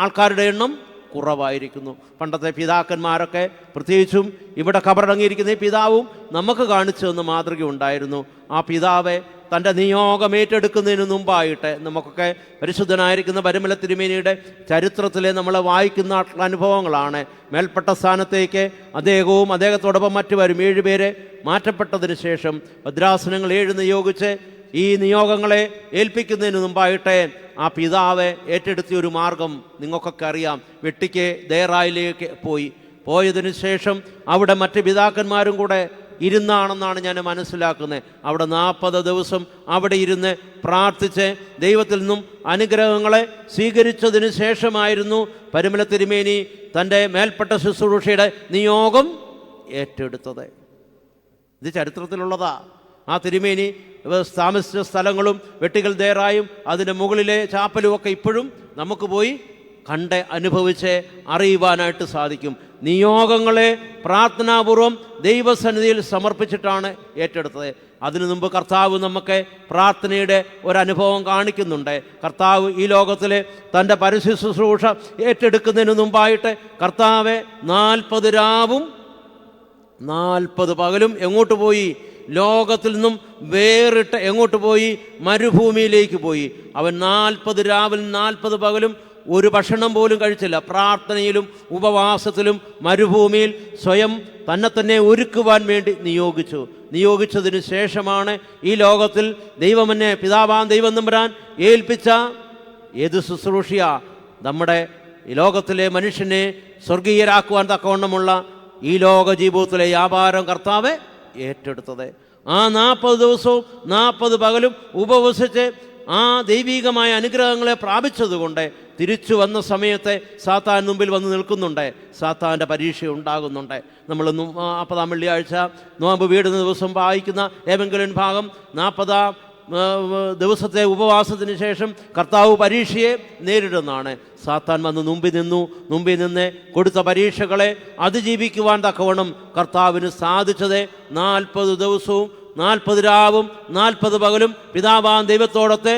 ആൾക്കാരുടെ എണ്ണം കുറവായിരിക്കുന്നു. പണ്ടത്തെ പിതാക്കന്മാരൊക്കെ, പ്രത്യേകിച്ചും ഇവിടെ കബറടങ്ങിയിരിക്കുന്ന ഈ പിതാവും നമുക്ക് കാണിച്ചു തന്ന മാതൃക ഉണ്ടായിരുന്നു. ആ പിതാവെ തൻ്റെ നിയോഗം ഏറ്റെടുക്കുന്നതിന് മുമ്പായിട്ട്, നമുക്കൊക്കെ പരിശുദ്ധനായിരിക്കുന്ന പരിമല തിരുമേനിയുടെ ചരിത്രത്തിലെ നമ്മൾ വായിക്കുന്ന അനുഭവങ്ങളാണ്. മേൽപ്പെട്ട സ്ഥാനത്തേക്ക് അദ്ദേഹവും അദ്ദേഹത്തോടൊപ്പം മറ്റുവരും 7 പേരെ മാറ്റപ്പെട്ടതിന് ശേഷം ഭദ്രാസനങ്ങൾ 7 നിയോഗിച്ച് ഈ നിയോഗങ്ങളെ ഏൽപ്പിക്കുന്നതിന് മുമ്പായിട്ട് ആ പിതാവ് ഏറ്റെടുത്തിയൊരു മാർഗം നിങ്ങൾക്കൊക്കെ അറിയാം. വെട്ടിക്ക് ദേറായിലേക്ക് പോയതിനു ശേഷം അവിടെ മറ്റ് പിതാക്കന്മാരും കൂടെ ഇരുന്നാണെന്നാണ് ഞാൻ മനസ്സിലാക്കുന്നത്. അവിടെ 40 ദിവസം അവിടെ ഇരുന്ന് പ്രാർത്ഥിച്ച് ദൈവത്തിൽ നിന്നും അനുഗ്രഹങ്ങളെ സ്വീകരിച്ചതിന് ശേഷമായിരുന്നു പരിമല തിരുമേനി തൻ്റെ മേൽപ്പെട്ട ശുശ്രൂഷയുടെ നിയോഗം ഏറ്റെടുത്തത്. ഇത് ചരിത്രത്തിലുള്ളതാ. ആ തിരുമേനി താമസിച്ച സ്ഥലങ്ങളും വെട്ടിക്കൽ ദേറായും അതിൻ്റെ മുകളിലെ ചാപ്പലും ഒക്കെ ഇപ്പോഴും നമുക്ക് പോയി കണ്ട് അനുഭവിച്ച് അറിയുവാനായിട്ട് സാധിക്കും. നിയോഗങ്ങളെ പ്രാർത്ഥനാപൂർവം ദൈവസന്നിധിയിൽ സമർപ്പിച്ചിട്ടാണ് ഏറ്റെടുത്തത്. അതിനു മുമ്പ് കർത്താവ് നമുക്ക് പ്രാർത്ഥനയുടെ ഒരനുഭവം കാണിക്കുന്നുണ്ട്. കർത്താവ് ഈ ലോകത്തിലെ തൻ്റെ പരസ്യ ശുശ്രൂഷ ഏറ്റെടുക്കുന്നതിന് മുമ്പായിട്ട് കർത്താവ് 40 രാവും 40 പകലും എങ്ങോട്ട് പോയി? ലോകത്തിൽ നിന്നും വേറിട്ട് എങ്ങോട്ട് പോയി? മരുഭൂമിയിലേക്ക് പോയി. അവൻ 40 രാവിലും 40 പകലും ഒരു ഭക്ഷണം പോലും കഴിച്ചില്ല. പ്രാർത്ഥനയിലും ഉപവാസത്തിലും മരുഭൂമിയിൽ സ്വയം തന്നെ ഒരുക്കുവാൻ വേണ്ടി നിയോഗിച്ചതിന് ശേഷമാണ് ഈ ലോകത്തിൽ ദൈവമെന്നെ പിതാവാൻ ദൈവം തമ്പുരാൻ ഏൽപ്പിച്ച ഏത് ശുശ്രൂഷയാ? നമ്മുടെ ഈ ലോകത്തിലെ മനുഷ്യനെ സ്വർഗീയരാക്കുവാൻ തക്കവണ്ണമുള്ള ഈ ലോക ജീവിതത്തിലെ വ്യാപാരം കർത്താവ് ഏറ്റെടുത്തത്. ആ 40 ദിവസവും 40 പകലും ഉപവസിച്ച് ആ ദൈവികമായ അനുഗ്രഹങ്ങളെ പ്രാപിച്ചതുകൊണ്ട് തിരിച്ചു വന്ന സമയത്ത് സാത്താൻ മുമ്പിൽ വന്ന് നിൽക്കുന്നുണ്ട്. സാത്താൻ്റെ പരീക്ഷ ഉണ്ടാകുന്നുണ്ട്. നമ്മൾ 40-ാം വെള്ളിയാഴ്ച നോമ്പ് വീടുന്ന ദിവസം വായിക്കുന്ന ഏവെങ്കിലും ഭാഗം 40-ാം ദിവസത്തെ ഉപവാസത്തിന് ശേഷം കർത്താവ് പരീക്ഷയെ നേരിടുന്നതാണ്. സാത്താൻ വന്ന് മുമ്പിൽ നിന്ന് കൊടുത്ത പരീക്ഷകളെ അതിജീവിക്കുവാൻ തക്കവണ്ണം കർത്താവിന് സാധിച്ചത് 40 ദിവസവും 40 രാവും 40 പകലും പിതാവാൻ ദൈവത്തോടൊത്ത്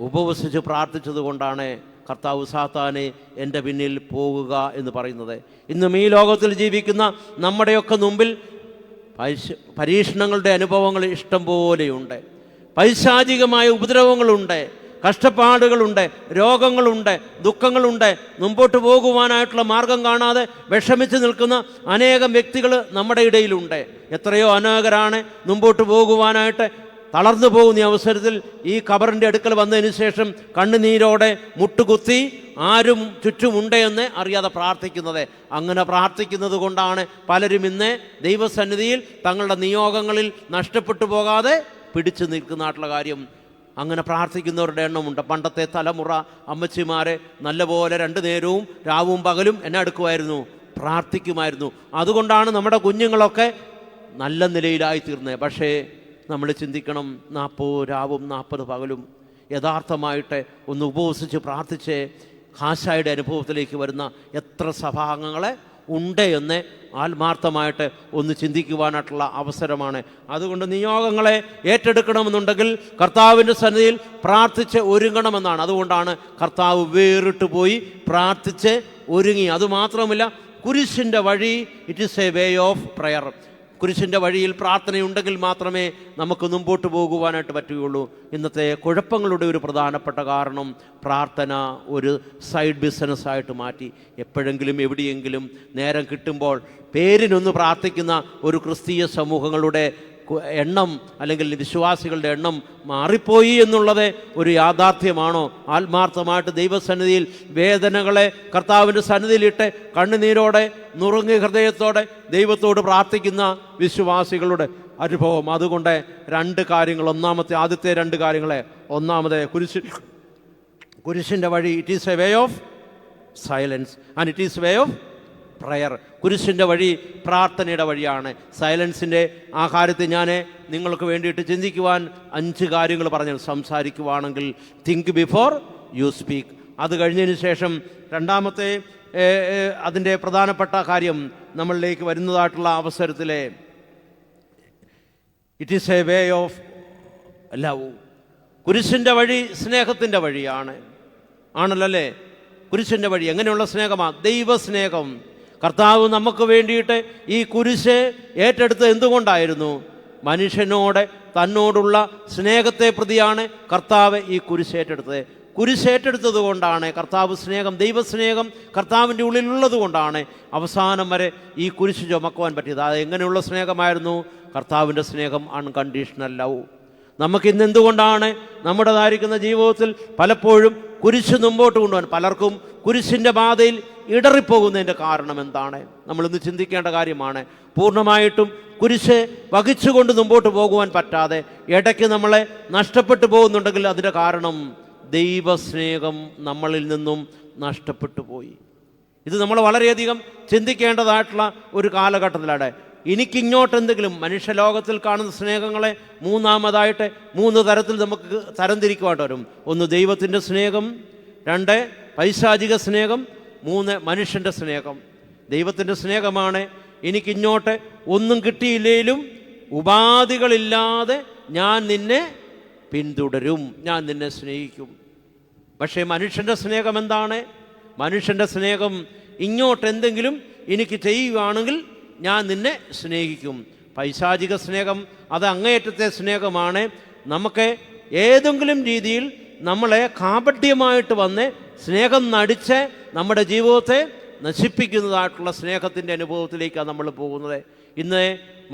ഉപവസിച്ച് പ്രാർത്ഥിച്ചത് കൊണ്ടാണ് കർത്താവ് സാത്താനെ എൻ്റെ പിന്നിൽ പോകുക എന്ന് പറയുന്നത്. ഇന്നും ഈ ലോകത്തിൽ ജീവിക്കുന്ന നമ്മുടെയൊക്കെ മുമ്പിൽ പരീക്ഷണങ്ങളുടെ അനുഭവങ്ങൾ ഇഷ്ടം പോലെയുണ്ട്. പൈശാചികമായ ഉപദ്രവങ്ങളുണ്ട്, കഷ്ടപ്പാടുകളുണ്ട്, രോഗങ്ങളുണ്ട്, ദുഃഖങ്ങളുണ്ട്. മുമ്പോട്ട് പോകുവാനായിട്ടുള്ള മാർഗം കാണാതെ വിഷമിച്ച് നിൽക്കുന്ന അനേകം വ്യക്തികൾ നമ്മുടെ ഇടയിലുണ്ട്. എത്രയോ അനേകരാണ് മുമ്പോട്ട് പോകുവാനായിട്ട് തളർന്നു പോകുന്ന അവസരത്തിൽ ഈ ഖബറിൻ്റെ അടുക്കൽ വന്നതിന് ശേഷം കണ്ണുനീരോടെ മുട്ടുകുത്തി ആരും ചുറ്റുമുണ്ട് എന്ന് അറിയാതെ പ്രാർത്ഥിക്കുന്നത്. അങ്ങനെ പ്രാർത്ഥിക്കുന്നത് കൊണ്ടാണ് പലരും ഇന്ന് ദൈവസന്നിധിയിൽ തങ്ങളുടെ നിയോഗങ്ങളിൽ നഷ്ടപ്പെട്ടു പോകാതെ പിടിച്ചു നിൽക്കുന്നതായിട്ടുള്ള കാര്യം. അങ്ങനെ പ്രാർത്ഥിക്കുന്നവരുടെ എണ്ണമുണ്ട്. പണ്ടത്തെ തലമുറ അമ്മച്ചിമാരെ നല്ലപോലെ 2 നേരവും രാവും പകലും എന്നെ എടുക്കുമായിരുന്നു, പ്രാർത്ഥിക്കുമായിരുന്നു. അതുകൊണ്ടാണ് നമ്മുടെ കുഞ്ഞുങ്ങളൊക്കെ നല്ല നിലയിലായിത്തീർന്നത്. പക്ഷേ നമ്മൾ ചിന്തിക്കണം, 40 രാവും 40 പകലും യഥാർത്ഥമായിട്ട് ഒന്ന് ഉപവസിച്ച് പ്രാർത്ഥിച്ച് ഹാശായുടെ അനുഭവത്തിലേക്ക് വരുന്ന എത്ര സഭാംഗങ്ങളെ ഉണ്ട് എന്ന് ആത്മാർത്ഥമായിട്ട് ഒന്ന് ചിന്തിക്കുവാനായിട്ടുള്ള അവസരമാണ്. അതുകൊണ്ട് നിയോഗങ്ങളെ ഏറ്റെടുക്കണമെന്നുണ്ടെങ്കിൽ കർത്താവിൻ്റെ സന്നിധിയിൽ പ്രാർത്ഥിച്ച് ഒരുങ്ങണമെന്നാണ്. അതുകൊണ്ടാണ് കർത്താവ് വേറിട്ട് പോയി പ്രാർത്ഥിച്ച് ഒരുങ്ങി. അതുമാത്രമല്ല, കുരിശിൻ്റെ വഴി, it is a way of prayer. കുരിശിൻ്റെ വഴിയിൽ പ്രാർത്ഥനയുണ്ടെങ്കിൽ മാത്രമേ നമുക്ക് മുമ്പോട്ട് പോകുവാനായിട്ട് പറ്റുകയുള്ളൂ. ഇന്നത്തെ കുഴപ്പങ്ങളുടെ ഒരു പ്രധാനപ്പെട്ട കാരണം പ്രാർത്ഥന ഒരു സൈഡ് ബിസിനസ്സായിട്ട് മാറ്റി. എപ്പോഴെങ്കിലും എവിടെയെങ്കിലും നേരം കിട്ടുമ്പോൾ പേരിനൊന്ന് പ്രാർത്ഥിക്കുന്ന ഒരു ക്രിസ്തീയ സമൂഹങ്ങളുടെ എണ്ണം അല്ലെങ്കിൽ വിശ്വാസികളുടെ എണ്ണം മാറിപ്പോയി എന്നുള്ളത് ഒരു യാഥാർത്ഥ്യമാണോ? ആത്മാർത്ഥമായിട്ട് ദൈവസന്നിധിയിൽ വേദനകളെ കർത്താവിൻ്റെ സന്നിധിയിലിട്ട് കണ്ണുനീരോടെ നുറുങ്ങിയ ഹൃദയത്തോടെ ദൈവത്തോട് പ്രാർത്ഥിക്കുന്ന വിശ്വാസികളുടെ അനുഭവം. അതുകൊണ്ട് രണ്ട് കാര്യങ്ങൾ, ആദ്യത്തെ രണ്ട് കാര്യങ്ങളെ, ഒന്നാമത് കുരിശിൻ്റെ വഴി, it is a way of silence and it is way of prayer. കുരിശിൻ്റെ വഴി പ്രാർത്ഥനയുടെ വഴിയാണ്. സൈലൻസിൻ്റെ ആ കാര്യത്തിൽ ഞാൻ നിങ്ങൾക്ക് വേണ്ടിയിട്ട് ചിന്തിക്കുവാൻ 5 കാര്യങ്ങൾ പറഞ്ഞു. സംസാരിക്കുവാണെങ്കിൽ തിങ്ക് ബിഫോർ യു സ്പീക്ക്. അത് കഴിഞ്ഞതിന് ശേഷം രണ്ടാമത്തെ അതിൻ്റെ പ്രധാനപ്പെട്ട കാര്യം നമ്മളിലേക്ക് വരുന്നതായിട്ടുള്ള അവസരത്തിലെ it is a way of love. കുരിശിൻ്റെ വഴി സ്നേഹത്തിൻ്റെ വഴിയാണ്. ആണല്ലോ അല്ലേ? കുരിശിൻ്റെ വഴി എങ്ങനെയുള്ള സ്നേഹമാണ്? ദൈവസ്നേഹം. കർത്താവ് നമുക്ക് വേണ്ടിയിട്ട് ഈ കുരിശ് ഏറ്റെടുത്ത് എന്തുകൊണ്ടായിരുന്നു? മനുഷ്യനോട് തന്നോടുള്ള സ്നേഹത്തെ പ്രതിയാണ് കർത്താവ് ഈ കുരിശ് ഏറ്റെടുത്തത്. കുരിശ് ഏറ്റെടുത്തത് കൊണ്ടാണ് കർത്താവ് സ്നേഹം, ദൈവസ്നേഹം കർത്താവിൻ്റെ ഉള്ളിലുള്ളത് കൊണ്ടാണ് അവസാനം വരെ ഈ കുരിശ് ചുമക്കുവാൻ പറ്റിയത്. അത് എങ്ങനെയുള്ള സ്നേഹമായിരുന്നു? കർത്താവിൻ്റെ സ്നേഹം, അൺകണ്ടീഷണൽ ലവ്. നമുക്കിന്ന് എന്തുകൊണ്ടാണ് നമ്മുടേതായിരിക്കുന്ന ജീവിതത്തിൽ പലപ്പോഴും കുരിശ് മുമ്പോട്ട് കൊണ്ടുപോകാൻ പലർക്കും കുരിശിൻ്റെ പാതയിൽ ഇടറിപ്പോകുന്നതിൻ്റെ കാരണം എന്താണ്? നമ്മളിന്ന് ചിന്തിക്കേണ്ട കാര്യമാണ്. പൂർണ്ണമായിട്ടും കുരിശ് വഹിച്ചുകൊണ്ട് മുമ്പോട്ട് പോകുവാൻ പറ്റാതെ ഇടയ്ക്ക് നമ്മളെ നഷ്ടപ്പെട്ടു പോകുന്നുണ്ടെങ്കിൽ അതിൻ്റെ കാരണം ദൈവസ്നേഹം നമ്മളിൽ നിന്നും നഷ്ടപ്പെട്ടു പോയി. ഇത് നമ്മൾ വളരെയധികം ചിന്തിക്കേണ്ടതായിട്ടുള്ള ഒരു കാലഘട്ടത്തിലാണ്. എനിക്കിങ്ങോട്ടെന്തെങ്കിലും മനുഷ്യലോകത്തിൽ കാണുന്ന സ്നേഹങ്ങളെ മൂന്നാമതായിട്ട് 3 തരത്തിൽ നമുക്ക് തരംതിരിക്കുവായിട്ട് വരും. 1 ദൈവത്തിൻ്റെ സ്നേഹം, 2 പൈശാചിക സ്നേഹം, 3 മനുഷ്യൻ്റെ സ്നേഹം. ദൈവത്തിൻ്റെ സ്നേഹമാണ് എനിക്കിങ്ങോട്ട് ഒന്നും കിട്ടിയില്ലേലും ഉപാധികളില്ലാതെ ഞാൻ നിന്നെ പിന്തുടരും, ഞാൻ നിന്നെ സ്നേഹിക്കും. പക്ഷേ മനുഷ്യൻ്റെ സ്നേഹം എന്താണ്? മനുഷ്യൻ്റെ സ്നേഹം ഇങ്ങോട്ട് എന്തെങ്കിലും എനിക്ക് ചെയ്യുകയാണെങ്കിൽ ഞാൻ നിന്നെ സ്നേഹിക്കും. പൈശാചിക സ്നേഹം അത് അങ്ങേയറ്റത്തെ സ്നേഹമാണ്. നമുക്ക് ഏതെങ്കിലും രീതിയിൽ നമ്മളെ കാപട്യമായിട്ട് വന്ന് സ്നേഹം നടിച്ച് നമ്മുടെ ജീവിതത്തെ നശിപ്പിക്കുന്നതായിട്ടുള്ള സ്നേഹത്തിൻ്റെ അനുഭവത്തിലേക്കാണ് നമ്മൾ പോകുന്നത്. ഇന്ന്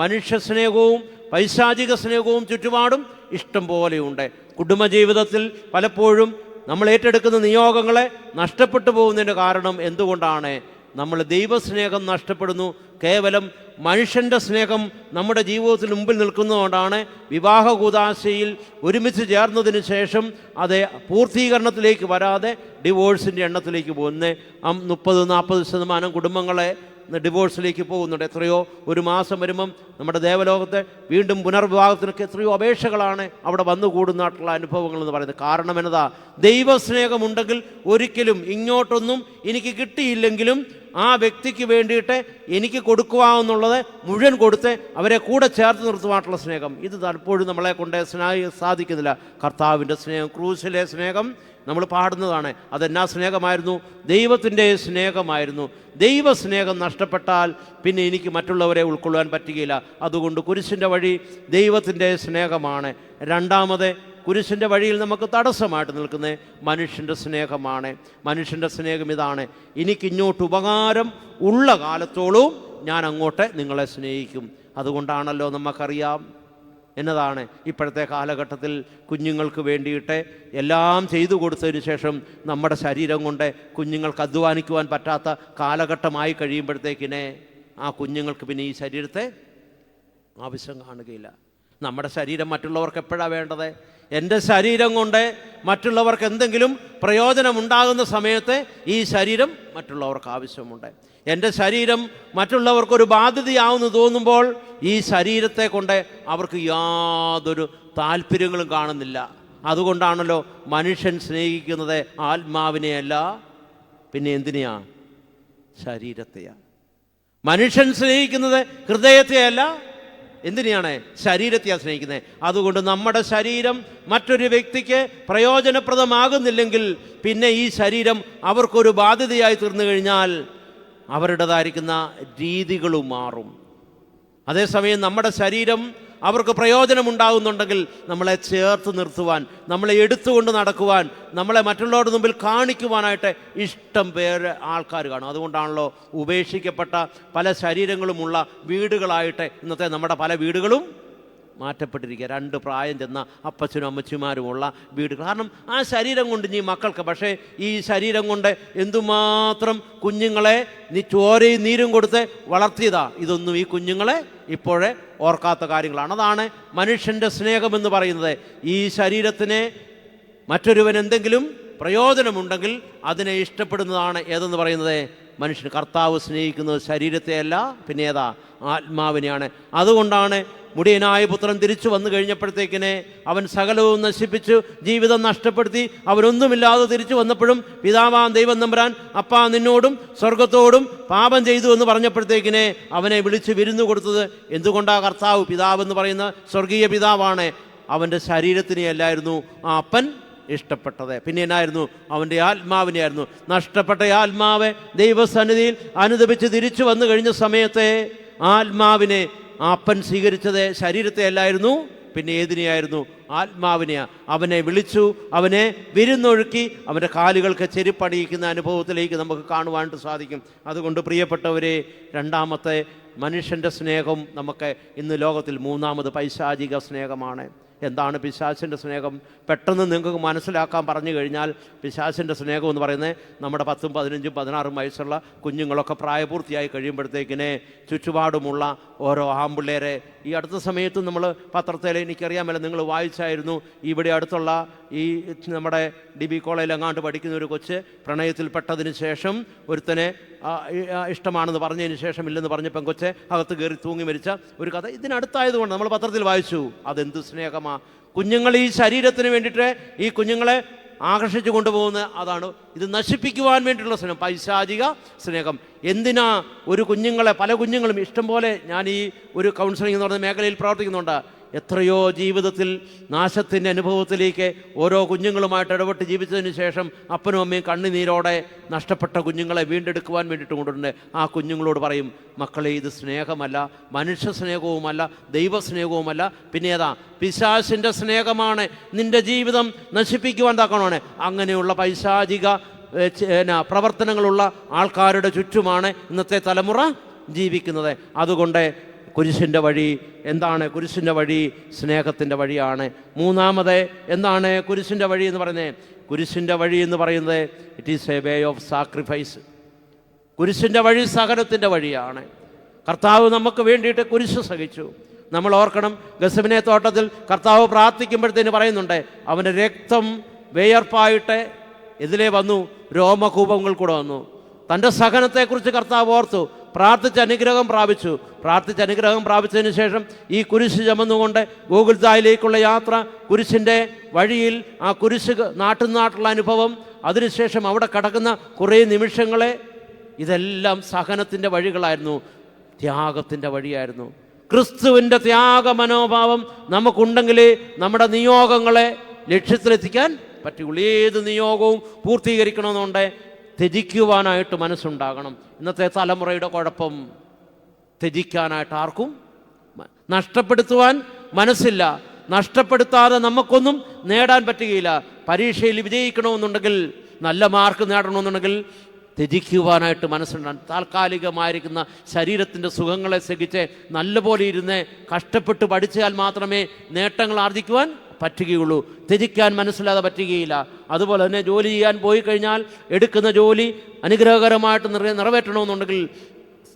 മനുഷ്യ സ്നേഹവും പൈശാചിക സ്നേഹവും ചുറ്റുപാടും ഇഷ്ടം പോലെയുണ്ട്. കുടുംബജീവിതത്തിൽ പലപ്പോഴും നമ്മൾ ഏറ്റെടുക്കുന്ന നിയോഗങ്ങളെ നഷ്ടപ്പെട്ടു പോകുന്നതിൻ്റെ കാരണം എന്തുകൊണ്ടാണ്? നമ്മൾ ദൈവസ്നേഹം നഷ്ടപ്പെടുന്നു. കേവലം മനുഷ്യൻ്റെ സ്നേഹം നമ്മുടെ ജീവിതത്തിൽ മുമ്പിൽ നിൽക്കുന്നതുകൊണ്ടാണ് വിവാഹ കൂദാശയിൽ ഒരുമിച്ച് ചേർന്നതിന് ശേഷം അത് പൂർത്തീകരണത്തിലേക്ക് വരാതെ ഡിവോഴ്സിൻ്റെ എണ്ണത്തിലേക്ക് പോകുന്നത്. 30-40% കുടുംബങ്ങളെ ഡിവോഴ്സിലേക്ക് പോകുന്നുണ്ട്. എത്രയോ ഒരു മാസം വരുമ്പം നമ്മുടെ ദേവലോകത്തെ വീണ്ടും പുനർവിവാഹത്തിനൊക്കെ എത്രയോ അപേക്ഷകളാണ് അവിടെ വന്നുകൂടുന്നതായിട്ടുള്ള അനുഭവങ്ങൾ എന്ന് പറയുന്നത്. കാരണം എന്നതാ? ദൈവസ്നേഹമുണ്ടെങ്കിൽ ഒരിക്കലും ഇങ്ങോട്ടൊന്നും എനിക്ക് കിട്ടിയില്ലെങ്കിലും ആ വ്യക്തിക്ക് വേണ്ടിയിട്ട് എനിക്ക് കൊടുക്കുവാന്നുള്ളത് മുഴുവൻ കൊടുത്ത് അവരെ കൂടെ ചേർത്ത് നിർത്തുവാനുള്ള സ്നേഹം. ഇത് പലപ്പോഴും നമ്മളെ കൊണ്ട് സാധിക്കുന്നില്ല. കർത്താവിൻ്റെ സ്നേഹം, ക്രൂശിലെ സ്നേഹം നമ്മൾ പാടുന്നതാണ്. അതെന്നാ സ്നേഹമായിരുന്നു? ദൈവത്തിൻ്റെ സ്നേഹമായിരുന്നു. ദൈവസ്നേഹം നഷ്ടപ്പെട്ടാൽ പിന്നെ എനിക്ക് മറ്റുള്ളവരെ ഉൾക്കൊള്ളാൻ പറ്റുകയില്ല. അതുകൊണ്ട് കുരിശിൻ്റെ വഴി ദൈവത്തിൻ്റെ സ്നേഹമാണ്. രണ്ടാമത് കുരിശിൻ്റെ വഴിയിൽ നമുക്ക് തടസ്സമായിട്ട് നിൽക്കുന്നത് മനുഷ്യൻ്റെ സ്നേഹമാണ്. മനുഷ്യൻ്റെ സ്നേഹം ഇതാണ്: എനിക്കിങ്ങോട്ട് ഉപകാരം ഉള്ള കാലത്തോളവും ഞാൻ അങ്ങോട്ട് നിങ്ങളെ സ്നേഹിക്കും. അതുകൊണ്ടാണല്ലോ നമുക്കറിയാം എന്നതാണ് ഇപ്പോഴത്തെ കാലഘട്ടത്തിൽ കുഞ്ഞുങ്ങൾക്ക് വേണ്ടിയിട്ട് എല്ലാം ചെയ്തു കൊടുത്തതിന് ശേഷം നമ്മുടെ ശരീരം കൊണ്ട് കുഞ്ഞുങ്ങൾക്ക് അധ്വാനിക്കുവാൻ പറ്റാത്ത കാലഘട്ടമായി കഴിയുമ്പോഴത്തേക്കിനെ ആ കുഞ്ഞുങ്ങൾക്ക് പിന്നെ ഈ ശരീരത്തെ ആവശ്യം കാണുകയില്ല. നമ്മുടെ ശരീരം മറ്റുള്ളവർക്ക് എപ്പോഴാണ് വേണ്ടത്? എൻ്റെ ശരീരം കൊണ്ട് മറ്റുള്ളവർക്ക് എന്തെങ്കിലും പ്രയോജനമുണ്ടാകുന്ന സമയത്ത് ഈ ശരീരം മറ്റുള്ളവർക്ക് ആവശ്യമുണ്ട്. എൻ്റെ ശരീരം മറ്റുള്ളവർക്കൊരു ബാധ്യതയാവുമെന്ന് തോന്നുമ്പോൾ ഈ ശരീരത്തെ കൊണ്ട് അവർക്ക് യാതൊരു താല്പര്യങ്ങളും കാണുന്നില്ല. അതുകൊണ്ടാണല്ലോ മനുഷ്യൻ സ്നേഹിക്കുന്നത് ആത്മാവിനെയല്ല, പിന്നെ എന്തിനെയാ? ശരീരത്തെയാണ്. മനുഷ്യൻ സ്നേഹിക്കുന്നത് ഹൃദയത്തെയല്ല, എന്തിനെയാണ്? ശരീരത്തെയാണ് സ്നേഹിക്കുന്നത്. അതുകൊണ്ട് നമ്മുടെ ശരീരം മറ്റൊരു വ്യക്തിക്ക് പ്രയോജനപ്രദമാകുന്നില്ലെങ്കിൽ പിന്നെ ഈ ശരീരം അവർക്കൊരു ബാധ്യതയായി തീർന്നു കഴിഞ്ഞാൽ അവരുടേതായിരിക്കുന്ന രീതികളും മാറും. അതേസമയം നമ്മുടെ ശരീരം അവർക്ക് പ്രയോജനമുണ്ടാകുന്നുണ്ടെങ്കിൽ നമ്മളെ ചേർത്ത് നിർത്തുവാൻ, നമ്മളെ എടുത്തുകൊണ്ട് നടക്കുവാൻ, നമ്മളെ മറ്റുള്ളവരുടെ മുമ്പിൽ കാണിക്കുവാനായിട്ട് ഇഷ്ടം പേര് ആൾക്കാർ കാണും. അതുകൊണ്ടാണല്ലോ ഉപേക്ഷിക്കപ്പെട്ട പല ശരീരങ്ങളുമുള്ള വീടുകളായിട്ട് ഇന്നത്തെ നമ്മുടെ പല വീടുകളും മാറ്റപ്പെട്ടിരിക്കുക. 2 പ്രായം ചെന്ന അപ്പച്ചനും അമ്മച്ചിമാരുമുള്ള വീട്. കാരണം ആ ശരീരം കൊണ്ട് നീ മക്കൾക്ക്, പക്ഷേ ഈ ശരീരം കൊണ്ട് എന്തുമാത്രം കുഞ്ഞുങ്ങളെ നീ ചോരയും നീരും കൊടുത്ത് വളർത്തിയതാ. ഇതൊന്നും ഈ കുഞ്ഞുങ്ങളെ ഇപ്പോഴേ ഓർക്കാത്ത കാര്യങ്ങളാണ്. അതാണ് മനുഷ്യൻ്റെ സ്നേഹമെന്ന് പറയുന്നത്. ഈ ശരീരത്തിനെ മറ്റൊരുവൻ എന്തെങ്കിലും പ്രയോജനമുണ്ടെങ്കിൽ അതിനെ ഇഷ്ടപ്പെടുന്നതാണ് ഏതെന്ന് പറയുന്നത് മനുഷ്യൻ. കർത്താവ് സ്നേഹിക്കുന്നത് ശരീരത്തെയല്ല, പിന്നെ ഏതാ? ആത്മാവിനെയാണ്. അതുകൊണ്ടാണ് മുടിയനായ പുത്രൻ തിരിച്ചു വന്നു കഴിഞ്ഞപ്പോഴത്തേക്കിനെ അവൻ സകലവും നശിപ്പിച്ചു, ജീവിതം നഷ്ടപ്പെടുത്തി, അവനൊന്നുമില്ലാതെ തിരിച്ചു വന്നപ്പോഴും പിതാവാം ദൈവം തമ്പുരാൻ അപ്പാ നിന്നോടും സ്വർഗത്തോടും പാപം ചെയ്തു എന്ന് പറഞ്ഞപ്പോഴത്തേക്കിനെ അവനെ വിളിച്ച് വിരുന്നു കൊടുത്തത് എന്തുകൊണ്ടാണ്? കർത്താവ് പിതാവെന്ന് പറയുന്ന സ്വർഗീയ പിതാവാണ്. അവൻ്റെ ശരീരത്തിനെ അല്ലായിരുന്നു ആ അപ്പൻ ഇഷ്ടപ്പെട്ടത്, പിന്നെ എന്നായിരുന്നു? അവൻ്റെ ആത്മാവിനെയായിരുന്നു. നഷ്ടപ്പെട്ട ആത്മാവ് ദൈവസന്നിധിയിൽ അനുദപിച്ച് തിരിച്ചു വന്നു കഴിഞ്ഞ സമയത്തെ ആത്മാവിനെ അപ്പൻ സ്വീകരിച്ചത് ശരീരത്തെ അല്ലായിരുന്നു, പിന്നെ ഏതിനെയായിരുന്നു? ആത്മാവിനെയാ. അവനെ വിളിച്ചു, അവനെ വിരുന്നൊഴുക്കി, അവൻ്റെ കാലുകൾക്ക് ചെരുപ്പണിയിക്കുന്ന അനുഭവത്തിലേക്ക് നമുക്ക് കാണുവാനായിട്ട് സാധിക്കും. അതുകൊണ്ട് പ്രിയപ്പെട്ടവരെ, രണ്ടാമത്തെ മനുഷ്യൻ്റെ സ്നേഹം നമുക്ക് ഇന്ന് ലോകത്തിൽ മൂന്നാമത് പൈശാചിക സ്നേഹമാണ്. എന്താണ് പിശാചിൻ്റെ സ്നേഹം? പെട്ടെന്ന് നിങ്ങൾക്ക് മനസ്സിലാക്കാൻ പറഞ്ഞു കഴിഞ്ഞാൽ പിശാചിൻ്റെ സ്നേഹം എന്ന് പറയുന്നത് നമ്മുടെ 10, 15, 16 വയസ്സുള്ള കുഞ്ഞുങ്ങളൊക്കെ പ്രായപൂർത്തിയായി കഴിയുമ്പോഴത്തേക്കിനെ ചുറ്റുപാടുമുള്ള ഓരോ ആമ്പിള്ളേരെ, ഈ അടുത്ത സമയത്ത് നമ്മൾ പത്രത്തിൽ എനിക്കറിയാമല്ലോ, നിങ്ങൾ വായിച്ചായിരുന്നു, ഇവിടെ അടുത്തുള്ള ഈ നമ്മുടെ DB കോളേജിൽ എങ്ങാണ്ട് പഠിക്കുന്ന ഒരു കൊച്ച് പ്രണയത്തിൽപ്പെട്ടതിന് ശേഷം ഒരുത്തനെ ഇഷ്ടമാണെന്ന് പറഞ്ഞതിന് ശേഷം ഇല്ലെന്ന് പറഞ്ഞ പെങ്കൊച്ച് അകത്ത് കയറി തൂങ്ങി മരിച്ച ഒരു കഥ ഇതിനടുത്തായതുകൊണ്ട് നമ്മൾ പത്രത്തിൽ വായിച്ചു. അതെന്ത് സ്നേഹമാ! കുഞ്ഞുങ്ങൾ ഈ ശരീരത്തിന് വേണ്ടിയിട്ട് ഈ കുഞ്ഞുങ്ങളെ ആകർഷിച്ചു കൊണ്ടുപോകുന്ന അതാണ്. ഇത് നശിപ്പിക്കുവാൻ വേണ്ടിയിട്ടുള്ള സ്നേഹം, പൈശാചിക സ്നേഹം. എന്തിനാ ഒരു കുഞ്ഞുങ്ങളെ, പല കുഞ്ഞുങ്ങളും ഇഷ്ടം പോലെ, ഞാൻ ഈ ഒരു കൗൺസിലിംഗ് എന്ന് പറയുന്ന മേഖലയിൽ പ്രവർത്തിക്കുന്നുണ്ട്. എത്രയോ ജീവിതത്തിൽ നാശത്തിൻ്റെ അനുഭവത്തിലേക്ക് ഓരോ കുഞ്ഞുങ്ങളുമായിട്ട് ഇടപെട്ട് ജീവിച്ചതിന് ശേഷം അപ്പനും അമ്മയും കണ്ണുനീരോടെ നഷ്ടപ്പെട്ട കുഞ്ഞുങ്ങളെ വീണ്ടെടുക്കുവാൻ വേണ്ടിയിട്ട് കൊണ്ടുവരുന്നത്. ആ കുഞ്ഞുങ്ങളോട് പറയും, മക്കളെ ഇത് സ്നേഹമല്ല, മനുഷ്യ സ്നേഹവുമല്ല, ദൈവസ്നേഹവുമല്ല, പിന്നെ ഏതാ? പിശാചിൻ്റെ സ്നേഹമാണ്. നിൻ്റെ ജീവിതം നശിപ്പിക്കുവാൻ താക്കണമാണ്. അങ്ങനെയുള്ള പൈശാചിക പ്രവർത്തനങ്ങളുള്ള ആൾക്കാരുടെ ചുറ്റുമാണ് ഇന്നത്തെ തലമുറ ജീവിക്കുന്നത്. അതുകൊണ്ട് കുരിശിൻ്റെ വഴി എന്താണ്? കുരിശിൻ്റെ വഴി സ്നേഹത്തിൻ്റെ വഴിയാണ്. മൂന്നാമത് എന്താണ് കുരിശിൻ്റെ വഴി എന്ന് പറയുന്നത്? കുരിശിൻ്റെ വഴി എന്ന് പറയുന്നത് it is a way of sacrifice. കുരിശിൻ്റെ വഴി സഹനത്തിൻ്റെ വഴിയാണ്. കർത്താവ് നമുക്ക് വേണ്ടിയിട്ട് കുരിശ് സഹിച്ചു. നമ്മൾ ഓർക്കണം, ഗെത്സമനെ തോട്ടത്തിൽ കർത്താവ് പ്രാർത്ഥിക്കുമ്പോഴത്തേന് പറയുന്നുണ്ട്, അവൻ്റെ രക്തം വേയർപ്പായിട്ട് ഇതിലേ വന്നു, രോമകൂപങ്ങൾ കൂടെ വന്നു. തൻ്റെ സഹനത്തെക്കുറിച്ച് കർത്താവ് ഓർത്തു, പ്രാർത്ഥിച്ച് അനുഗ്രഹം പ്രാപിച്ചു. പ്രാർത്ഥിച്ച് അനുഗ്രഹം പ്രാപിച്ചതിന് ശേഷം ഈ കുരിശ് ചുമന്നുകൊണ്ട് ഗോകുൽത്തായിലേക്കുള്ള യാത്ര, കുരിശിൻ്റെ വഴിയിൽ ആ കുരിശ് നാട്ടുള്ള അനുഭവം, അതിനുശേഷം അവിടെ കടക്കുന്ന കുറേ നിമിഷങ്ങളെ, ഇതെല്ലാം സഹനത്തിൻ്റെ വഴികളായിരുന്നു, ത്യാഗത്തിൻ്റെ വഴിയായിരുന്നു. ക്രിസ്തുവിൻ്റെ ത്യാഗ മനോഭാവം നമുക്കുണ്ടെങ്കിലേ നമ്മുടെ നിയോഗങ്ങളെ ലക്ഷ്യത്തിലെത്തിക്കാൻ പറ്റുള്ളൂ. ഏത് നിയോഗവും പൂർത്തീകരിക്കണമെന്നുണ്ട് ത്യജിക്കുവാനായിട്ട് മനസ്സുണ്ടാകണം. ഇന്നത്തെ തലമുറയുടെ കുഴപ്പം, ത്യജിക്കാനായിട്ട് ആർക്കും, നഷ്ടപ്പെടുത്തുവാൻ മനസ്സില്ല. നഷ്ടപ്പെടുത്താതെ നമുക്കൊന്നും നേടാൻ പറ്റുകയില്ല. പരീക്ഷയിൽ വിജയിക്കണമെന്നുണ്ടെങ്കിൽ, നല്ല മാർക്ക് നേടണമെന്നുണ്ടെങ്കിൽ ത്യജിക്കുവാനായിട്ട് മനസ്സുണ്ടാകും. താൽക്കാലികമായിരിക്കുന്ന ശരീരത്തിൻ്റെ സുഖങ്ങളെ സഹിച്ച് നല്ലപോലെ ഇരുന്ന് കഷ്ടപ്പെട്ട് പഠിച്ചാൽ മാത്രമേ നേട്ടങ്ങൾ ആർജിക്കുവാൻ പറ്റുകയുള്ളൂ. ത്യജിക്കാൻ മനസ്സിലാതെ പറ്റുകയില്ല. അതുപോലെ തന്നെ ജോലി ചെയ്യാൻ പോയി കഴിഞ്ഞാൽ എടുക്കുന്ന ജോലി അനുഗ്രഹകരമായിട്ട് നിറവേറ്റണമെന്നുണ്ടെങ്കിൽ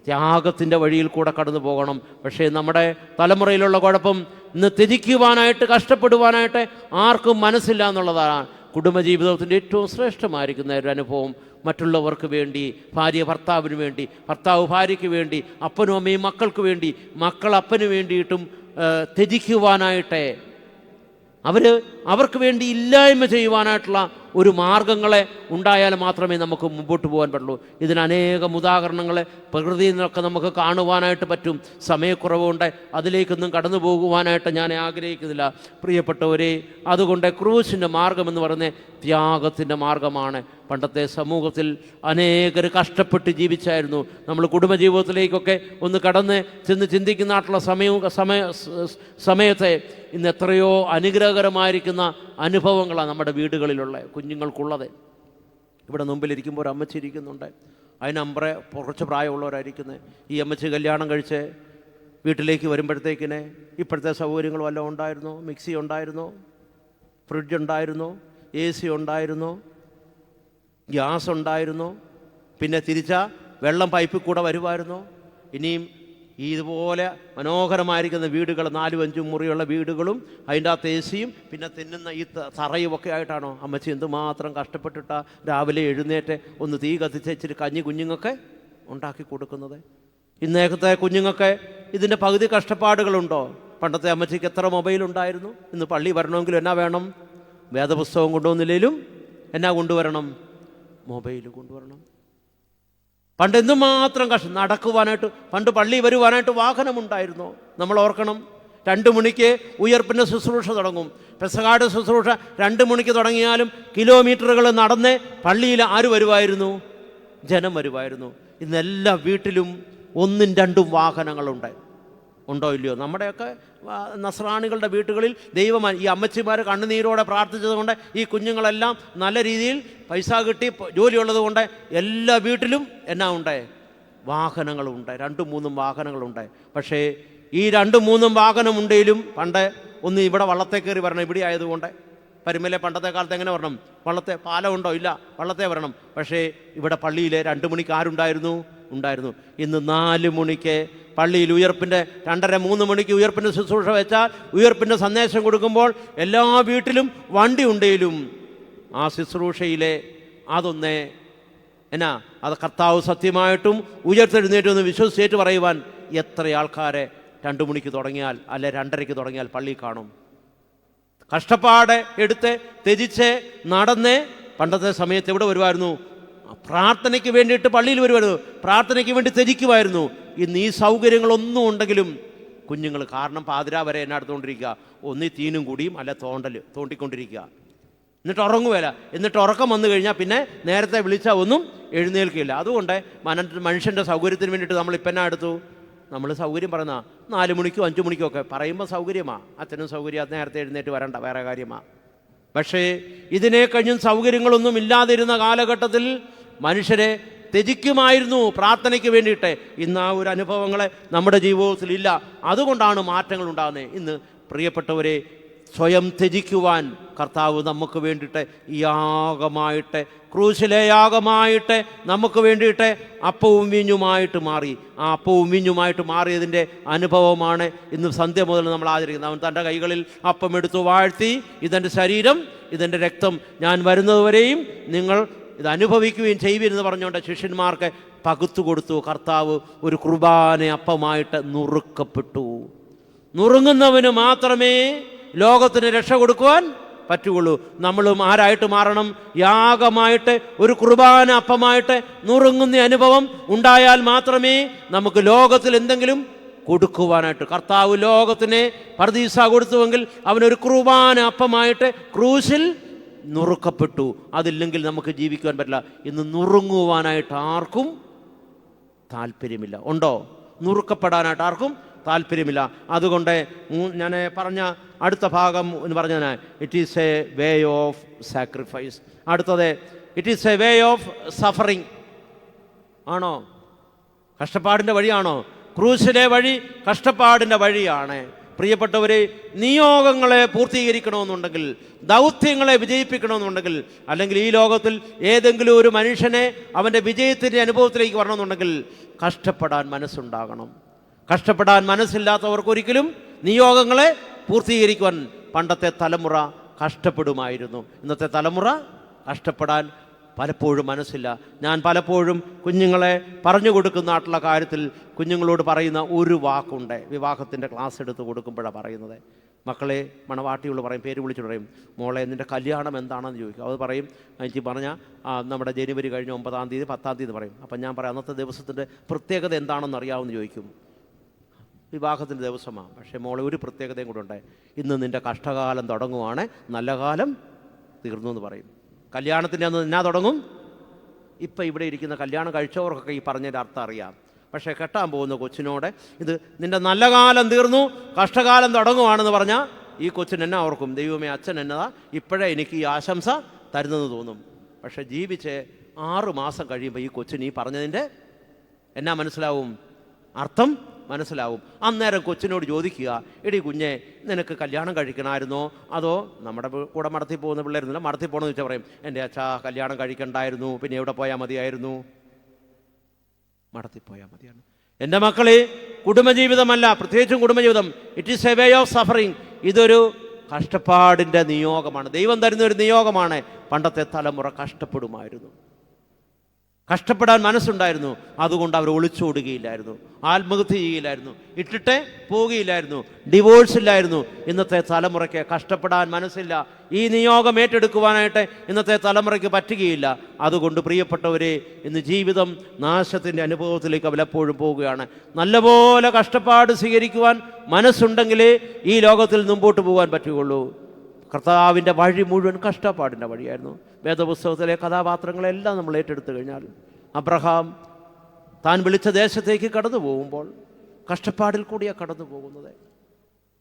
ത്യാഗത്തിൻ്റെ വഴിയിൽ കൂടെ കടന്നു പോകണം. പക്ഷേ നമ്മുടെ തലമുറയിലുള്ള കുഴപ്പം, ഇന്ന് ത്യജിക്കുവാനായിട്ട് കഷ്ടപ്പെടുവാനായിട്ട് ആർക്കും മനസ്സില്ല എന്നുള്ളതാണ്. കുടുംബജീവിതത്തിൻ്റെ ഏറ്റവും ശ്രേഷ്ഠമായിരിക്കുന്ന ഒരു അനുഭവം മറ്റുള്ളവർക്ക് വേണ്ടി, ഭാര്യ ഭർത്താവിന് വേണ്ടി, ഭർത്താവ് ഭാര്യയ്ക്ക് വേണ്ടി, അപ്പനും അമ്മയും മക്കൾക്ക് വേണ്ടി, മക്കൾ അപ്പന് വേണ്ടിയിട്ടും ത്യജിക്കുവാനായിട്ട്, അവർക്ക് വേണ്ടി ഇല്ലായ്മ ചെയ്യുവാനായിട്ടുള്ള ഒരു മാർഗങ്ങളെ ഉണ്ടായാൽ മാത്രമേ നമുക്ക് മുമ്പോട്ട് പോകാൻ പറ്റുള്ളൂ. ഇതിന് അനേകം ഉദാഹരണങ്ങൾ പ്രകൃതിയിൽ നിന്നൊക്കെ നമുക്ക് കാണുവാനായിട്ട് പറ്റും. സമയക്കുറവുണ്ട്, അതിലേക്കൊന്നും കടന്നു പോകുവാനായിട്ട് ഞാൻ ആഗ്രഹിക്കുന്നില്ല പ്രിയപ്പെട്ടവരെ. അതുകൊണ്ട് ക്രൂശിൻ്റെ മാർഗമെന്ന് പറയുന്നത് ത്യാഗത്തിൻ്റെ മാർഗമാണ്. പണ്ടത്തെ സമൂഹത്തിൽ അനേകർ കഷ്ടപ്പെട്ട് ജീവിച്ചായിരുന്നു. നമ്മൾ കുടുംബജീവിതത്തിലേക്കൊക്കെ ഒന്ന് കടന്ന് ചെന്ന് ചിന്തിക്കുന്നതായിട്ടുള്ള സമയത്തെ ഇന്ന് എത്രയോ അനുഗ്രഹകരമായിരിക്കുന്ന അനുഭവങ്ങളാണ് നമ്മുടെ വീടുകളിലുള്ള കുഞ്ഞുങ്ങൾക്കുള്ളത്. ഇവിടെ മുമ്പിലിരിക്കുമ്പോൾ ഒരു അമ്മച്ചി ഇരിക്കുന്നുണ്ട്. അതിനമ്പറെ കുറച്ച് പ്രായമുള്ളവരായിരിക്കുന്നത്. ഈ അമ്മച്ചി കല്യാണം കഴിച്ച് വീട്ടിലേക്ക് വരുമ്പോഴത്തേക്കിനെ ഇപ്പോഴത്തെ സൗകര്യങ്ങൾ വല്ലതും ഉണ്ടായിരുന്നോ? മിക്സി ഉണ്ടായിരുന്നോ? ഫ്രിഡ്ജ് ഉണ്ടായിരുന്നോ? AC ഉണ്ടായിരുന്നോ? ഗ്യാസ് ഉണ്ടായിരുന്നോ? പിന്നെ വെള്ളം പൈപ്പിൽ കൂടെ വരുമായിരുന്നോ? ഇനിയും ഇതുപോലെ മനോഹരമായിരിക്കുന്ന വീടുകൾ, 4-5 മുറിയുള്ള വീടുകളും അതിൻ്റെ അകത്ത് AC-യും പിന്നെ തിന്നുന്ന ഈ തറയുമൊക്കെ ആയിട്ടാണോ അമ്മച്ചി എന്തുമാത്രം കഷ്ടപ്പെട്ടിട്ടാ രാവിലെ എഴുന്നേറ്റ് ഒന്ന് തീ കത്തിച്ച് ഇച്ചിരി കഞ്ഞി കുഞ്ഞുങ്ങൾക്ക് ഉണ്ടാക്കി കൊടുക്കുന്നത്? ഇന്നേക്കത്തെ കുഞ്ഞുങ്ങൾക്ക് ഇതിൻ്റെ പകുതി കഷ്ടപ്പാടുകളുണ്ടോ? പണ്ടത്തെ അമ്മച്ചിക്ക് എത്ര മൊബൈൽ ഉണ്ടായിരുന്നു? ഇന്ന് പള്ളി വരണമെങ്കിലും എന്നാ വേണം? വേദപുസ്തകം കൊണ്ടുവന്നില്ലേലും എന്നാ കൊണ്ടുവരണം? മൊബൈൽ കൊണ്ടുവരണം. പണ്ട് എന്തുമാത്രം നടക്കുവാനായിട്ട്, പണ്ട് പള്ളി വരുവാനായിട്ട് വാഹനമുണ്ടായിരുന്നു. നമ്മൾ ഓർക്കണം, 2 മണിക്ക് ഉയർപ്പിൻ്റെ ശുശ്രൂഷ തുടങ്ങും. പെസഹായുടെ ശുശ്രൂഷ 2 മണിക്ക് തുടങ്ങിയാലും കിലോമീറ്ററുകൾ നടന്ന് പള്ളിയിൽ ആര് വരുമായിരുന്നു? ജനം വരുമായിരുന്നു. ഇന്നെല്ലാ വീട്ടിലും 1-2 വാഹനങ്ങളുണ്ട്. ഉണ്ടോ ഇല്ലയോ? നമ്മുടെയൊക്കെ നസ്രാണികളുടെ വീട്ടുകളിൽ ഈ അമ്മച്ചിമാർ കണ്ണുനീരോടെ പ്രാർത്ഥിച്ചതുകൊണ്ട് ഈ കുഞ്ഞുങ്ങളെല്ലാം നല്ല രീതിയിൽ പൈസ കിട്ടി ജോലിയുള്ളത് കൊണ്ട് എല്ലാ വീട്ടിലും എന്നാ ഉണ്ട്? വാഹനങ്ങളുണ്ട്. 2-3 വാഹനങ്ങളുണ്ട്. പക്ഷേ ഈ 2-3 വാഹനമുണ്ടെങ്കിലും പണ്ട് ഒന്ന് ഇവിടെ വള്ളത്തെ കയറി വരണം. ഇവിടെ ആയതുകൊണ്ട് പരുമലെ പണ്ടത്തെ കാലത്ത് എങ്ങനെ വരണം? പാലം ഉണ്ടോ? ഇല്ല, വള്ളത്തെ വരണം. പക്ഷേ ഇവിടെ പള്ളിയിൽ 2 മണിക്ക് ആരുണ്ടായിരുന്നു? ഉണ്ടായിരുന്നു. ഇന്ന് 4 മണിക്ക് പള്ളിയിൽ ഉയർപ്പിൻ്റെ 2:30-3 മണിക്ക് ഉയർപ്പിൻ്റെ ശുശ്രൂഷ വെച്ചാൽ ഉയർപ്പിൻ്റെ സന്ദേശം കൊടുക്കുമ്പോൾ എല്ലാ വീട്ടിലും വണ്ടി ഉണ്ടെങ്കിലും ആ ശുശ്രൂഷയിലെ അതൊന്നേ അത് കർത്താവ് സത്യമായിട്ടും ഉയർത്തെഴുന്നേറ്റെന്ന് വിശ്വസിച്ചേറ്റ് പറയുവാൻ എത്ര ആൾക്കാരെ 2 മണിക്ക് തുടങ്ങിയാൽ അല്ലെ 2:30-ക്ക് തുടങ്ങിയാൽ പള്ളി കാണും? കഷ്ടപ്പാട് എടുത്ത് ത്യജിച്ച് നടന്ന് പണ്ടത്തെ സമയത്ത് എവിടെ വരുമായിരുന്നു? പ്രാർത്ഥനയ്ക്ക് വേണ്ടിയിട്ട് പള്ളിയിൽ വരുമായിരുന്നു. പ്രാർത്ഥനയ്ക്ക് വേണ്ടി ത്യജിക്കുമായിരുന്നു. ഇന്ന് ഈ സൗകര്യങ്ങളൊന്നും ഉണ്ടെങ്കിലും കുഞ്ഞുങ്ങൾ കാരണം പാതിരാ വരെ എന്നെ അടുത്തുകൊണ്ടിരിക്കുക, ഒന്നി തീനും കൂടിയും അല്ല തോണ്ടിക്കൊണ്ടിരിക്കുക. എന്നിട്ട് ഉറങ്ങുകയില്ല. എന്നിട്ട് ഉറക്കം വന്നു കഴിഞ്ഞാൽ പിന്നെ നേരത്തെ വിളിച്ചാൽ ഒന്നും എഴുന്നേൽക്കില്ല. അതുകൊണ്ട് മനുഷ്യൻ്റെ സൗകര്യത്തിന് വേണ്ടിയിട്ട് നമ്മളിപ്പോൾ എന്നാ എടുത്തു? നമ്മൾ സൗകര്യം പറയുന്ന 4 മണിക്കോ 5 മണിക്കോ ഒക്കെ പറയുമ്പോൾ സൗകര്യമാണ്. അച്ഛനും സൗകര്യം, നേരത്തെ എഴുന്നേറ്റ് വരണ്ട, വേറെ കാര്യമാണ്. പക്ഷേ ഇതിനെ കഴിഞ്ഞും സൗകര്യങ്ങളൊന്നും ഇല്ലാതിരുന്ന കാലഘട്ടത്തിൽ മനുഷ്യരെ ത്യജിക്കുമായിരുന്നു പ്രാർത്ഥനയ്ക്ക് വേണ്ടിയിട്ട്. ഇന്ന് ആ ഒരു അനുഭവങ്ങളെ നമ്മുടെ ജീവിതത്തിലില്ല. അതുകൊണ്ടാണ് മാറ്റങ്ങൾ ഉണ്ടാകുന്നത്. ഇന്ന് പ്രിയപ്പെട്ടവരെ, സ്വയം ത്യജിക്കുവാൻ കർത്താവ് നമുക്ക് വേണ്ടിയിട്ട് യാഗമായിട്ട്, ക്രൂശിലെ യാഗമായിട്ട് നമുക്ക് വേണ്ടിയിട്ട് അപ്പവും വീഞ്ഞുമായിട്ട് മാറി. ആ അപ്പവും വീഞ്ഞുമായിട്ട് മാറിയതിൻ്റെ അനുഭവമാണ് ഇന്ന് സന്ധ്യ മുതൽ നമ്മൾ ആചരിക്കുന്നത്. അവൻ തൻ്റെ കൈകളിൽ അപ്പം എടുത്തു വാഴ്ത്തി, ഇതെൻ്റെ ശരീരം, ഇതെൻ്റെ രക്തം, ഞാൻ വരുന്നതുവരെയും നിങ്ങൾ ഇത് അനുഭവിക്കുകയും ചെയ്യുവെന്ന് പറഞ്ഞുകൊണ്ട് ശിഷ്യന്മാർക്ക് പകുത്തു കൊടുത്തു. കർത്താവ് ഒരു കുർബാന അപ്പമായിട്ട് നുറുക്കപ്പെട്ടു. നുറുങ്ങുന്നവന് മാത്രമേ ലോകത്തിന് രക്ഷ കൊടുക്കുവാൻ പറ്റുകയുള്ളൂ. നമ്മളും ആരായിട്ട് മാറണം? യാഗമായിട്ട്, ഒരു കുർബാന അപ്പമായിട്ട് നുറുങ്ങുന്ന അനുഭവം ഉണ്ടായാൽ മാത്രമേ നമുക്ക് ലോകത്തിൽ എന്തെങ്കിലും കൊടുക്കുവാനായിട്ട്. കർത്താവ് ലോകത്തിന് പർദീസ കൊടുത്തുവെങ്കിൽ അവനൊരു കുർബാന അപ്പമായിട്ട് ക്രൂശിൽ നുറുക്കപ്പെട്ടു. അതില്ലെങ്കിൽ നമുക്ക് ജീവിക്കുവാൻ പറ്റില്ല. ഇന്ന് നുറുങ്ങുവാനായിട്ട് ആർക്കും താല്പര്യമില്ല. ഉണ്ടോ? നുറുക്കപ്പെടാനായിട്ട് ആർക്കും താല്പര്യമില്ല. അതുകൊണ്ട് ഞാൻ പറഞ്ഞ അടുത്ത ഭാഗം എന്ന് പറഞ്ഞാൽ it is a way of sacrifice. അടുത്തത് it is a way of suffering. ആണോ? കഷ്ടപ്പാടിൻ്റെ വഴിയാണോ? ക്രൂശിലെ വഴി കഷ്ടപ്പാടിൻ്റെ വഴിയാണ്. പ്രിയപ്പെട്ടവരെ, നിയോഗങ്ങളെ പൂർത്തീകരിക്കണമെന്നുണ്ടെങ്കിൽ, ദൗത്യങ്ങളെ വിജയിപ്പിക്കണമെന്നുണ്ടെങ്കിൽ, അല്ലെങ്കിൽ ഈ ലോകത്തിൽ ഏതെങ്കിലും ഒരു മനുഷ്യനെ അവൻ്റെ വിജയത്തിൻ്റെ അനുഭവത്തിലേക്ക് വരണമെന്നുണ്ടെങ്കിൽ കഷ്ടപ്പെടാൻ മനസ്സുണ്ടാകണം. കഷ്ടപ്പെടാൻ മനസ്സില്ലാത്തവർക്കൊരിക്കലും നിയോഗങ്ങളെ പൂർത്തീകരിക്കുവാൻ പണ്ടത്തെ തലമുറ കഷ്ടപ്പെടുമായിരുന്നു. ഇന്നത്തെ തലമുറ കഷ്ടപ്പെടാൻ പലപ്പോഴും മനസ്സില്ല. ഞാൻ പലപ്പോഴും കുഞ്ഞുങ്ങളെ പറഞ്ഞു കൊടുക്കുന്ന കാര്യത്തിൽ കുഞ്ഞുങ്ങളോട് പറയുന്ന ഒരു വാക്കുണ്ട്. വിവാഹത്തിൻ്റെ ക്ലാസ് എടുത്ത് കൊടുക്കുമ്പോഴാണ് പറയുന്നത്. മക്കളെ മണവാട്ടിയോട് പറയും, പേര് വിളിച്ചിട്ട് പറയും, മോളെ നിൻ്റെ കല്യാണം എന്താണെന്ന് ചോദിക്കും. അത് പറയും, എനിക്ക് പറഞ്ഞാൽ നമ്മുടെ ജനുവരി കഴിഞ്ഞ 9-ാം തീയതി 10-ാം തീയതി പറയും. അപ്പം ഞാൻ പറയാം, അന്നത്തെ ദിവസത്തിൻ്റെ പ്രത്യേകത എന്താണെന്ന് അറിയാമെന്ന് ചോദിക്കും. വിവാഹത്തിൻ്റെ ദിവസമാണ്, പക്ഷേ മോളെ ഒരു പ്രത്യേകതയും കൂടെ ഉണ്ട്. ഇന്ന് നിൻ്റെ കഷ്ടകാലം തുടങ്ങുവാണ്, നല്ല കാലം തീർന്നു എന്ന് പറയും. കല്യാണത്തിൻ്റെ അന്ന് എന്നാ തുടങ്ങും? ഇപ്പം ഇവിടെ ഇരിക്കുന്ന കല്യാണം കഴിച്ചവർക്കൊക്കെ ഈ പറഞ്ഞതിൻ്റെ അർത്ഥം അറിയാം. പക്ഷേ കെട്ടാൻ പോകുന്ന കൊച്ചിനോട് ഇത് നിൻ്റെ നല്ല കാലം തീർന്നു, കഷ്ടകാലം തുടങ്ങുവാണെന്ന് പറഞ്ഞാൽ ഈ കൊച്ചിന് എന്നാ ഓർക്കും? ദൈവമേ, അച്ഛൻ എന്നതാ ഇപ്പോഴേ എനിക്ക് ഈ ആശംസ തരുന്നെന്ന് തോന്നും. പക്ഷേ ജീവിച്ച് 6 മാസം കഴിയുമ്പോൾ ഈ കൊച്ചിന് ഈ പറഞ്ഞതിൻ്റെ എന്നാ മനസ്സിലാവും? അർത്ഥം മനസ്സിലാവും. അന്നേരം കൊച്ചിനോട് ചോദിക്കുക, എടി കുഞ്ഞെ, നിനക്ക് കല്യാണം കഴിക്കണമായിരുന്നോ, അതോ നമ്മുടെ കൂടെ മടത്തി പോകുന്ന പിള്ളേരുന്നില്ല, മടത്തി പോകണമെന്ന് വെച്ചാൽ പറയും, എൻ്റെ അച്ഛാ കല്യാണം കഴിക്കണ്ടായിരുന്നു, പിന്നെ എവിടെ പോയാൽ മതിയായിരുന്നു, മടത്തി പോയാൽ മതിയാണ്. എൻ്റെ മക്കളെ, കുടുംബജീവിതമല്ല, പ്രത്യേകിച്ചും കുടുംബജീവിതം, it is a way of suffering. ഇതൊരു കഷ്ടപ്പാടിൻ്റെ നിയോഗമാണ്, ദൈവം തരുന്ന ഒരു നിയോഗമാണ്. പണ്ടത്തെ തലമുറ കഷ്ടപ്പെടുമായിരുന്നു, കഷ്ടപ്പെടാൻ മനസ്സുണ്ടായിരുന്നു. അതുകൊണ്ട് അവർ ഒളിച്ചോടുകയില്ലായിരുന്നു, ആത്മഹത്യ ചെയ്യുകയില്ലായിരുന്നു, ഇട്ടിട്ട് പോവുകയില്ലായിരുന്നു, ഡിവോഴ്സ് ഇല്ലായിരുന്നു. ഇന്നത്തെ തലമുറയ്ക്ക് കഷ്ടപ്പെടാൻ മനസ്സില്ല. ഈ നിയോഗം ഏറ്റെടുക്കുവാനായിട്ട് ഇന്നത്തെ തലമുറയ്ക്ക് പറ്റുകയില്ല. അതുകൊണ്ട് പ്രിയപ്പെട്ടവരെ, ഇന്ന് ജീവിതം നാശത്തിൻ്റെ അനുഭവത്തിലേക്ക് പലപ്പോഴും പോവുകയാണ്. നല്ലപോലെ കഷ്ടപ്പാട് സ്വീകരിക്കുവാൻ മനസ്സുണ്ടെങ്കിലേ ഈ ലോകത്തിൽ മുമ്പോട്ട് പോകാൻ പറ്റുകയുള്ളൂ. കർത്താവിൻ്റെ വഴി മുഴുവൻ കഷ്ടപ്പാടിൻ്റെ വഴിയായിരുന്നു. വേദപുസ്തകത്തിലെ കഥാപാത്രങ്ങളെല്ലാം നമ്മൾ ഏറ്റെടുത്തു കഴിഞ്ഞാൽ, അബ്രഹാം താൻ വിളിച്ച ദേശത്തേക്ക് കടന്നു പോകുമ്പോൾ കഷ്ടപ്പാടിൽ കൂടിയാണ് കടന്നു പോകുന്നത്.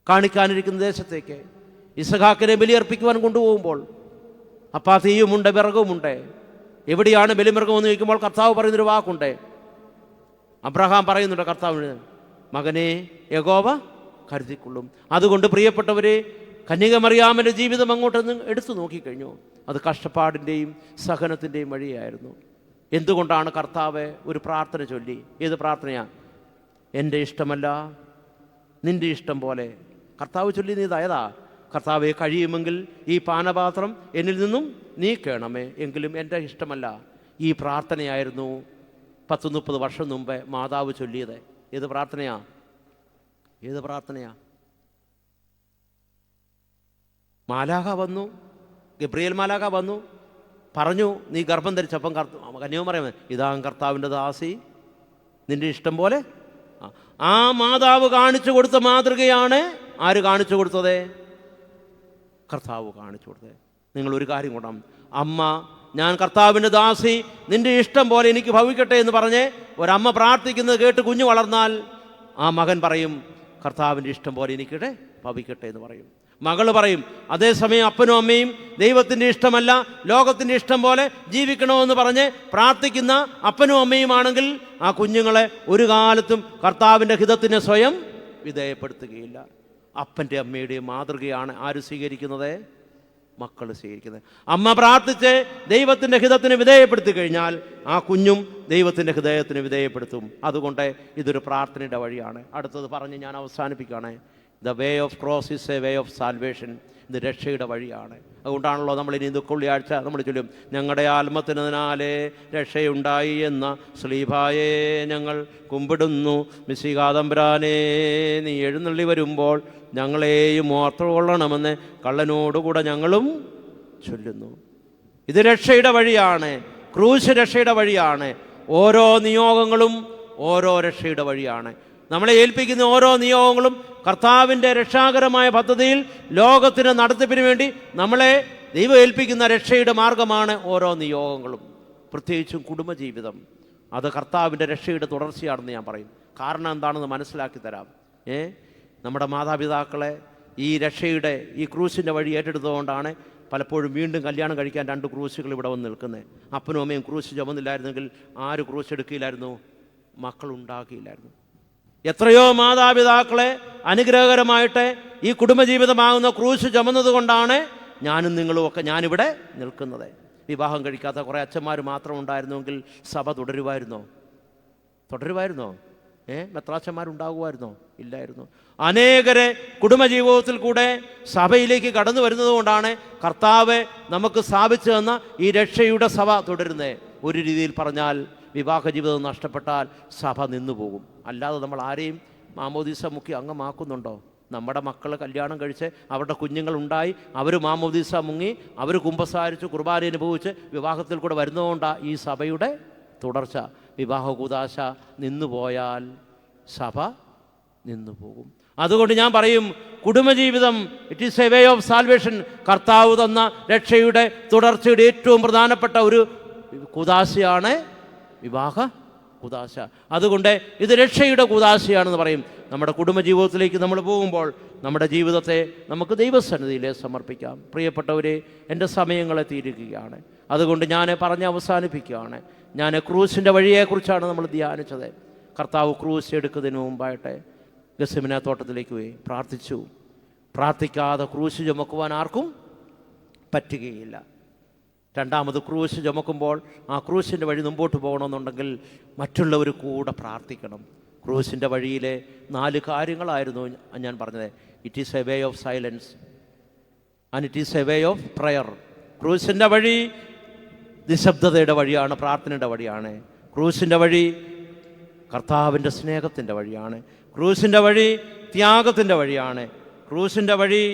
കാണിക്കാനിരിക്കുന്ന ദേശത്തേക്ക് ഇസഹാക്കിനെ ബലിയർപ്പിക്കുവാൻ കൊണ്ടുപോകുമ്പോൾ അപ്പാ തീയുമുണ്ട്, വിറകുമുണ്ട്. എവിടെയാണ് ബലിമൃഗമെന്ന് ചോദിക്കുമ്പോൾ കർത്താവ് പറയുന്നൊരു വാക്കുണ്ട്. അബ്രഹാം പറയുന്നുണ്ട് കർത്താവിന്, മകനെ, യഹോവ കരുതിക്കൊള്ളും. അതുകൊണ്ട് പ്രിയപ്പെട്ടവരെ, കന്യക മറിയാമിൻ്റെ ജീവിതം അങ്ങോട്ടൊന്ന് എടുത്തു നോക്കിക്കഴിഞ്ഞു. അത് കഷ്ടപ്പാടിൻ്റെയും സഹനത്തിൻ്റെയും വഴിയായിരുന്നു. എന്തുകൊണ്ടാണ് കർത്താവ് ഒരു പ്രാർത്ഥന ചൊല്ലി? ഏത് പ്രാർത്ഥനയാണ്? എൻ്റെ ഇഷ്ടമല്ല നിൻ്റെ ഇഷ്ടം പോലെ. കർത്താവ് ചൊല്ലി നീതായതാ, കർത്താവെ, കഴിയുമെങ്കിൽ ഈ പാനപാത്രം എന്നിൽ നിന്നും നീക്കണമേ, എങ്കിലും എൻ്റെ ഇഷ്ടമല്ല. ഈ പ്രാർത്ഥനയായിരുന്നു 10-30 വർഷം മുമ്പ് മാതാവ് ചൊല്ലിയത്. ഏത് പ്രാർത്ഥനയാ? ഏത് പ്രാർത്ഥനയാ? മാലാഖ വന്നു, ഗബ്രിയേൽ മാലാഖ വന്നു, പറഞ്ഞു, നീ ഗർഭം ധരിച്ചപ്പം കന്യക പറയുന്നത്, ഇതാ കർത്താവിൻ്റെ ദാസി, നിൻ്റെ ഇഷ്ടം പോലെ. ആ മാതാവ് കാണിച്ചു കൊടുത്ത മാതൃകയാണ് ആര് കാണിച്ചു കൊടുത്തത്? കർത്താവ് കാണിച്ചു കൊടുത്തത്. നിങ്ങളൊരു കാര്യം കൊണ്ടാണ്, അമ്മ, ഞാൻ കർത്താവിൻ്റെ ദാസി, നിൻ്റെ ഇഷ്ടം പോലെ എനിക്ക് ഭവിക്കട്ടെ എന്ന് പറഞ്ഞ് ഒരമ്മ പ്രാർത്ഥിക്കുന്നത് കേട്ട് കുഞ്ഞു വളർന്നാൽ ആ മകൻ പറയും, കർത്താവിൻ്റെ ഇഷ്ടം പോലെ എനിക്കിടെ ഭവിക്കട്ടെ എന്ന് പറയും. മകൾ പറയും. അതേസമയം അപ്പനും അമ്മയും ദൈവത്തിൻ്റെ ഇഷ്ടമല്ല, ലോകത്തിൻ്റെ ഇഷ്ടം പോലെ ജീവിക്കണമെന്ന് പറഞ്ഞ് പ്രാർത്ഥിക്കുന്ന അപ്പനും അമ്മയുമാണെങ്കിൽ ആ കുഞ്ഞുങ്ങളെ ഒരു കാലത്തും കർത്താവിൻ്റെ ഹിതത്തിന് സ്വയം വിധേയപ്പെടുത്തുകയില്ല. അപ്പൻ്റെ അമ്മയുടെയും മാതൃകയാണ് ആര് സ്വീകരിക്കുന്നത്? മക്കൾ സ്വീകരിക്കുന്നത്. അമ്മ പ്രാർത്ഥിച്ച് ദൈവത്തിൻ്റെ ഹിതത്തിന് വിധേയപ്പെടുത്തി കഴിഞ്ഞാൽ ആ കുഞ്ഞും ദൈവത്തിൻ്റെ ഹൃദയത്തിന് വിധേയപ്പെടുത്തും. അതുകൊണ്ട് ഇതൊരു പ്രാർത്ഥനയുടെ വഴിയാണ്. അടുത്തത് പറഞ്ഞ് ഞാൻ അവസാനിപ്പിക്കുകയാണ്. The way of cross is a way of salvation. ഇത് രക്ഷയുടെ വഴിയാണ്. അതുകൊണ്ടാണല്ലോ നമ്മൾ ഇനി ദുഃഖവെള്ളിയാഴ്ച നമ്മൾ ചൊല്ലും, ഞങ്ങളുടെ ആത്മത്തിനാലേ രക്ഷയുണ്ടായി എന്ന ശ്ലീഭായെ ഞങ്ങൾ കുമ്പിടുന്നു. മിശിഹാതമ്പുരാനേ, നീ എഴുന്നള്ളി വരുമ്പോൾ ഞങ്ങളെയും ഓർത്തുകൊള്ളണമെന്ന് കള്ളനോടുകൂടെ ഞങ്ങളും ചൊല്ലുന്നു. ഇത് രക്ഷയുടെ വഴിയാണ്. ക്രൂശ് രക്ഷയുടെ വഴിയാണ്. ഓരോ നിയോഗങ്ങളും ഓരോ രക്ഷയുടെ വഴിയാണ്. നമ്മളെ ഏൽപ്പിക്കുന്ന ഓരോ നിയോഗങ്ങളും കർത്താവിൻ്റെ രക്ഷാകരമായ പദ്ധതിയിൽ ലോകത്തിന് നടത്തിപ്പിന് വേണ്ടി നമ്മളെ ദൈവം ഏൽപ്പിക്കുന്ന രക്ഷയുടെ മാർഗമാണ് ഓരോ നിയോഗങ്ങളും. പ്രത്യേകിച്ചും കുടുംബജീവിതം, അത് കർത്താവിൻ്റെ രക്ഷയുടെ തുടർച്ചയാണെന്ന് ഞാൻ പറയും. കാരണം എന്താണെന്ന് മനസ്സിലാക്കി തരാം. നമ്മുടെ മാതാപിതാക്കളെ ഈ രക്ഷയുടെ ഈ ക്രൂശിൻ്റെ വഴി ഏറ്റെടുത്തതുകൊണ്ടാണ് പലപ്പോഴും വീണ്ടും കല്യാണം കഴിക്കാൻ 2 ക്രൂശുകൾ ഇവിടെ വന്ന് നിൽക്കുന്നത്. അപ്പനും അമ്മയും ക്രൂശ് ചുമന്നില്ലായിരുന്നെങ്കിൽ ആര് ക്രൂശ് എടുക്കില്ലായിരുന്നു? മക്കളുണ്ടാക്കിയില്ലായിരുന്നു. എത്രയോ മാതാപിതാക്കളെ അനുഗ്രഹകരമായിട്ട് ഈ കുടുംബജീവിതമാകുന്ന ക്രൂശ് ചുമന്നതുകൊണ്ടാണ് ഞാനും നിങ്ങളും ഒക്കെ ഞാനിവിടെ നിൽക്കുന്നത്. വിവാഹം കഴിക്കാത്ത കുറേ അച്ഛന്മാർ മാത്രം ഉണ്ടായിരുന്നുവെങ്കിൽ സഭ തുടരുമായിരുന്നോ? മെത്രാച്ചന്മാരുണ്ടാകുമായിരുന്നോ? ഇല്ലായിരുന്നു. അനേകരെ കുടുംബജീവിതത്തിൽ കൂടെ സഭയിലേക്ക് കടന്നു വരുന്നത് കൊണ്ടാണ് കർത്താവ് നമുക്ക് സ്ഥാപിച്ചു തന്ന ഈ രക്ഷയുടെ സഭ തുടരുന്നത്. ഒരു രീതിയിൽ പറഞ്ഞാൽ വിവാഹ ജീവിതം നഷ്ടപ്പെട്ടാൽ സഭ നിന്നുപോകും. അല്ലാതെ നമ്മൾ ആരെയും മാമോദീസ മുക്കി അംഗമാക്കുന്നുണ്ടോ? നമ്മുടെ മക്കൾ കല്യാണം കഴിച്ച് അവരുടെ കുഞ്ഞുങ്ങളുണ്ടായി, അവർ മാമോദീസ മുങ്ങി, അവർ കുമ്പസാരിച്ച് കുർബാന അനുഭവിച്ച് വിവാഹത്തിൽ കൂടെ വരുന്നതുകൊണ്ടാണ് ഈ സഭയുടെ തുടർച്ച. വിവാഹ കൂദാശ നിന്നുപോയാൽ സഭ നിന്നുപോകും. അതുകൊണ്ട് ഞാൻ പറയും, കുടുംബജീവിതം it is a way of salvation. കർത്താവ് തന്ന രക്ഷയുടെ തുടർച്ചയുടെ ഏറ്റവും പ്രധാനപ്പെട്ട ഒരു കൂദാശയാണ് വിവാഹ കൂദാശ. അതുകൊണ്ട് ഇത് രക്ഷയുടെ കൂദാശയാണെന്ന് പറയും. നമ്മുടെ കുടുംബജീവിതത്തിലേക്ക് നമ്മൾ പോകുമ്പോൾ നമ്മുടെ ജീവിതത്തെ നമുക്ക് ദൈവസന്നിധിയിലെ സമർപ്പിക്കാം. പ്രിയപ്പെട്ടവരെ, എൻ്റെ സമയങ്ങളെ തീരുകയാണ്. അതുകൊണ്ട് ഞാൻ പറഞ്ഞ് അവസാനിപ്പിക്കുകയാണ്. ഞാൻ ക്രൂശിൻ്റെ വഴിയെക്കുറിച്ചാണ് നമ്മൾ ധ്യാനിച്ചത്. കർത്താവ് ക്രൂശ് എടുക്കുന്നതിന് മുമ്പായിട്ട് ഗെത്സെമനെ തോട്ടത്തിലേക്ക് പോയി പ്രാർത്ഥിച്ചു. പ്രാർത്ഥിക്കാതെ ക്രൂശ് ചുമക്കുവാൻ ആർക്കും പറ്റുകയില്ല. രണ്ടാമത് ക്രൂശ് ചുമക്കുമ്പോൾ ആ ക്രൂശിൻ്റെ വഴി മുമ്പോട്ട് പോകണമെന്നുണ്ടെങ്കിൽ മറ്റുള്ളവർ കൂടെ പ്രാർത്ഥിക്കണം. ക്രൂശിൻ്റെ വഴിയിലെ 4 കാര്യങ്ങളായിരുന്നു ഞാൻ പറഞ്ഞത്. It is a way of silence and it is a way of prayer. ക്രൂശിൻ്റെ വഴി നിശബ്ദതയുടെ വഴിയാണ്, പ്രാർത്ഥനയുടെ വഴിയാണ്. ക്രൂശിൻ്റെ വഴി കർത്താവിൻ്റെ സ്നേഹത്തിൻ്റെ വഴിയാണ്. ക്രൂശിൻ്റെ വഴി ത്യാഗത്തിൻ്റെ വഴിയാണ്. ക്രൂശിൻ്റെ വഴി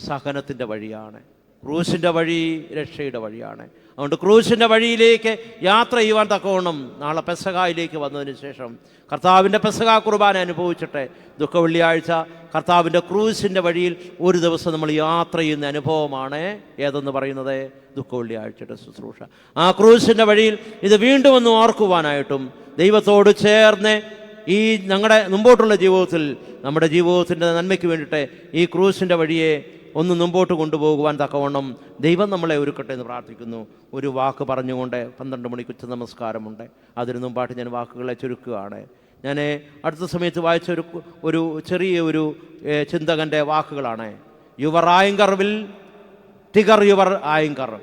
സഹനത്തിൻ്റെ വഴിയാണ്. ക്രൂശിൻ്റെ വഴി രക്ഷയുടെ വഴിയാണ്. അതുകൊണ്ട് ക്രൂശിൻ്റെ വഴിയിലേക്ക് യാത്ര ചെയ്യുവാൻ തക്കവണ്ണം നാളെ പെസഹായിലേക്ക് വന്നതിന് ശേഷം കർത്താവിൻ്റെ പെസഹാ കുർബാന അനുഭവിച്ചിട്ട് ദുഃഖ വെള്ളിയാഴ്ച കർത്താവിൻ്റെ ക്രൂശിൻ്റെ വഴിയിൽ ഒരു ദിവസം നമ്മൾ യാത്ര ചെയ്യുന്ന അനുഭവമാണ് ഏതെന്ന് പറയുന്നത് ദുഃഖ വെള്ളിയാഴ്ചയുടെ ശുശ്രൂഷ. ആ ക്രൂശിൻ്റെ വഴിയിൽ ഇത് വീണ്ടും ഒന്ന് ഓർക്കുവാനായിട്ടും ദൈവത്തോട് ചേർന്ന് ഈ ഞങ്ങളുടെ മുമ്പോട്ടുള്ള ജീവിതത്തിൽ നമ്മുടെ ജീവിതത്തിൻ്റെ നന്മയ്ക്ക് വേണ്ടിയിട്ട് ഈ ക്രൂശിൻ്റെ വഴിയെ ഒന്ന് മുമ്പോട്ട് കൊണ്ടുപോകുവാൻ തക്കവണ്ണം ദൈവം നമ്മളെ ഒരുക്കട്ടെ എന്ന് പ്രാർത്ഥിക്കുന്നു. ഒരു വാക്ക് പറഞ്ഞുകൊണ്ട് 12 മണിക്ക് ഉച്ച നമസ്കാരമുണ്ട്. അതിന് മുമ്പായിട്ട് ഞാൻ വാക്കുകളെ ചുരുക്കുകയാണ്. ഞാൻ അടുത്ത സമയത്ത് വായിച്ച ഒരു ചെറിയ ചിന്തകൻ്റെ വാക്കുകളാണ്. Your anger will trigger your anger.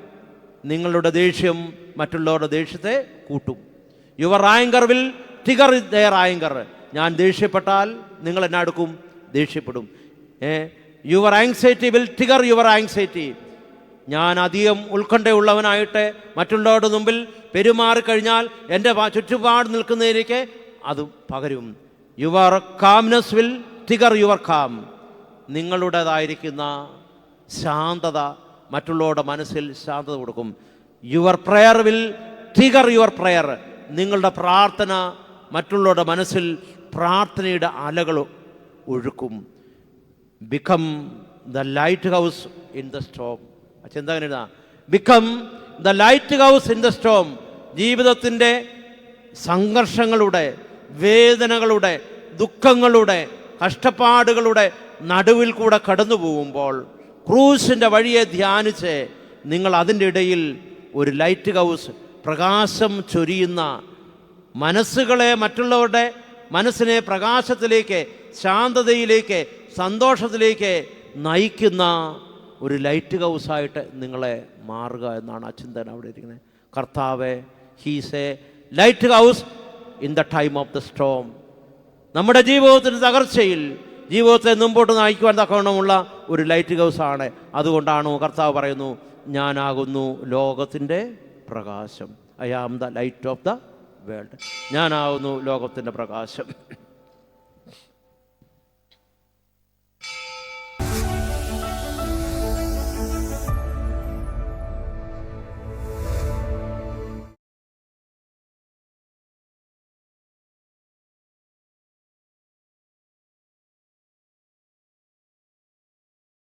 നിങ്ങളുടെ ദേഷ്യം മറ്റുള്ളവരുടെ ദേഷ്യത്തെ കൂട്ടും. Your anger will trigger their anger. ഞാൻ ദേഷ്യപ്പെട്ടാൽ നിങ്ങൾ എന്നെ അടുക്കും, ദേഷ്യപ്പെടും. Your anxiety will trigger your anxiety. ഞാൻ അധികം ഉത്കണ്ഠയുള്ളവനായിട്ട് മറ്റുള്ളവരുടെ മുമ്പിൽ പെരുമാറിക്കഴിഞ്ഞാൽ എൻ്റെ ചുറ്റുപാട് നിൽക്കുന്നതിലേക്ക് അത് പകരും. Your calmness will trigger your calm. നിങ്ങളുടേതായിരിക്കുന്ന ശാന്തത മറ്റുള്ളവരുടെ മനസ്സിൽ ശാന്തത കൊടുക്കും. Your prayer will trigger your prayer. നിങ്ങളുടെ പ്രാർത്ഥന മറ്റുള്ളവരുടെ മനസ്സിൽ പ്രാർത്ഥനയുടെ അലകൾ ഒഴുക്കും. Become the lighthouse in the storm. ചിന്തകനാ become the lighthouse in the storm. ജീവിതത്തിൻ്റെ സംഘർഷങ്ങളുടെ, വേദനകളുടെ, ദുഃഖങ്ങളുടെ, കഷ്ടപ്പാടുകളുടെ നടുവിൽ കൂടെ കടന്നു പോകുമ്പോൾ ക്രൂശിൻ്റെ വഴിയെ ധ്യാനിച്ച് നിങ്ങൾ അതിൻ്റെ ഇടയിൽ ഒരു ലൈറ്റ് ഹൗസ്, പ്രകാശം ചൊരിയുന്ന, മനസ്സുകളെ മറ്റുള്ളവരുടെ മനസ്സിനെ പ്രകാശത്തിലേക്ക്, ശാന്തതയിലേക്ക്, സന്തോഷത്തിലേക്ക് നയിക്കുന്ന ഒരു ലൈറ്റ് ഹൗസായിട്ട് നിങ്ങളെ മാറുക എന്നാണ് ആ ചിന്തന അവിടെ ഇരിക്കുന്നത്. കർത്താവ് he's A light house in the time of the Storm. നമ്മുടെ ജീവിതത്തിൻ്റെ തകർച്ചയിൽ ജീവിതത്തെ മുമ്പോട്ട് നയിക്കുവാൻ തക്കവണ്ണമുള്ള ഒരു ലൈറ്റ് ഹൗസാണ്. അതുകൊണ്ടാണ് കർത്താവ് പറയുന്നു, ഞാനാകുന്നു ലോകത്തിൻ്റെ പ്രകാശം. I am the light of the world. ഞാനാകുന്നു ലോകത്തിൻ്റെ പ്രകാശം.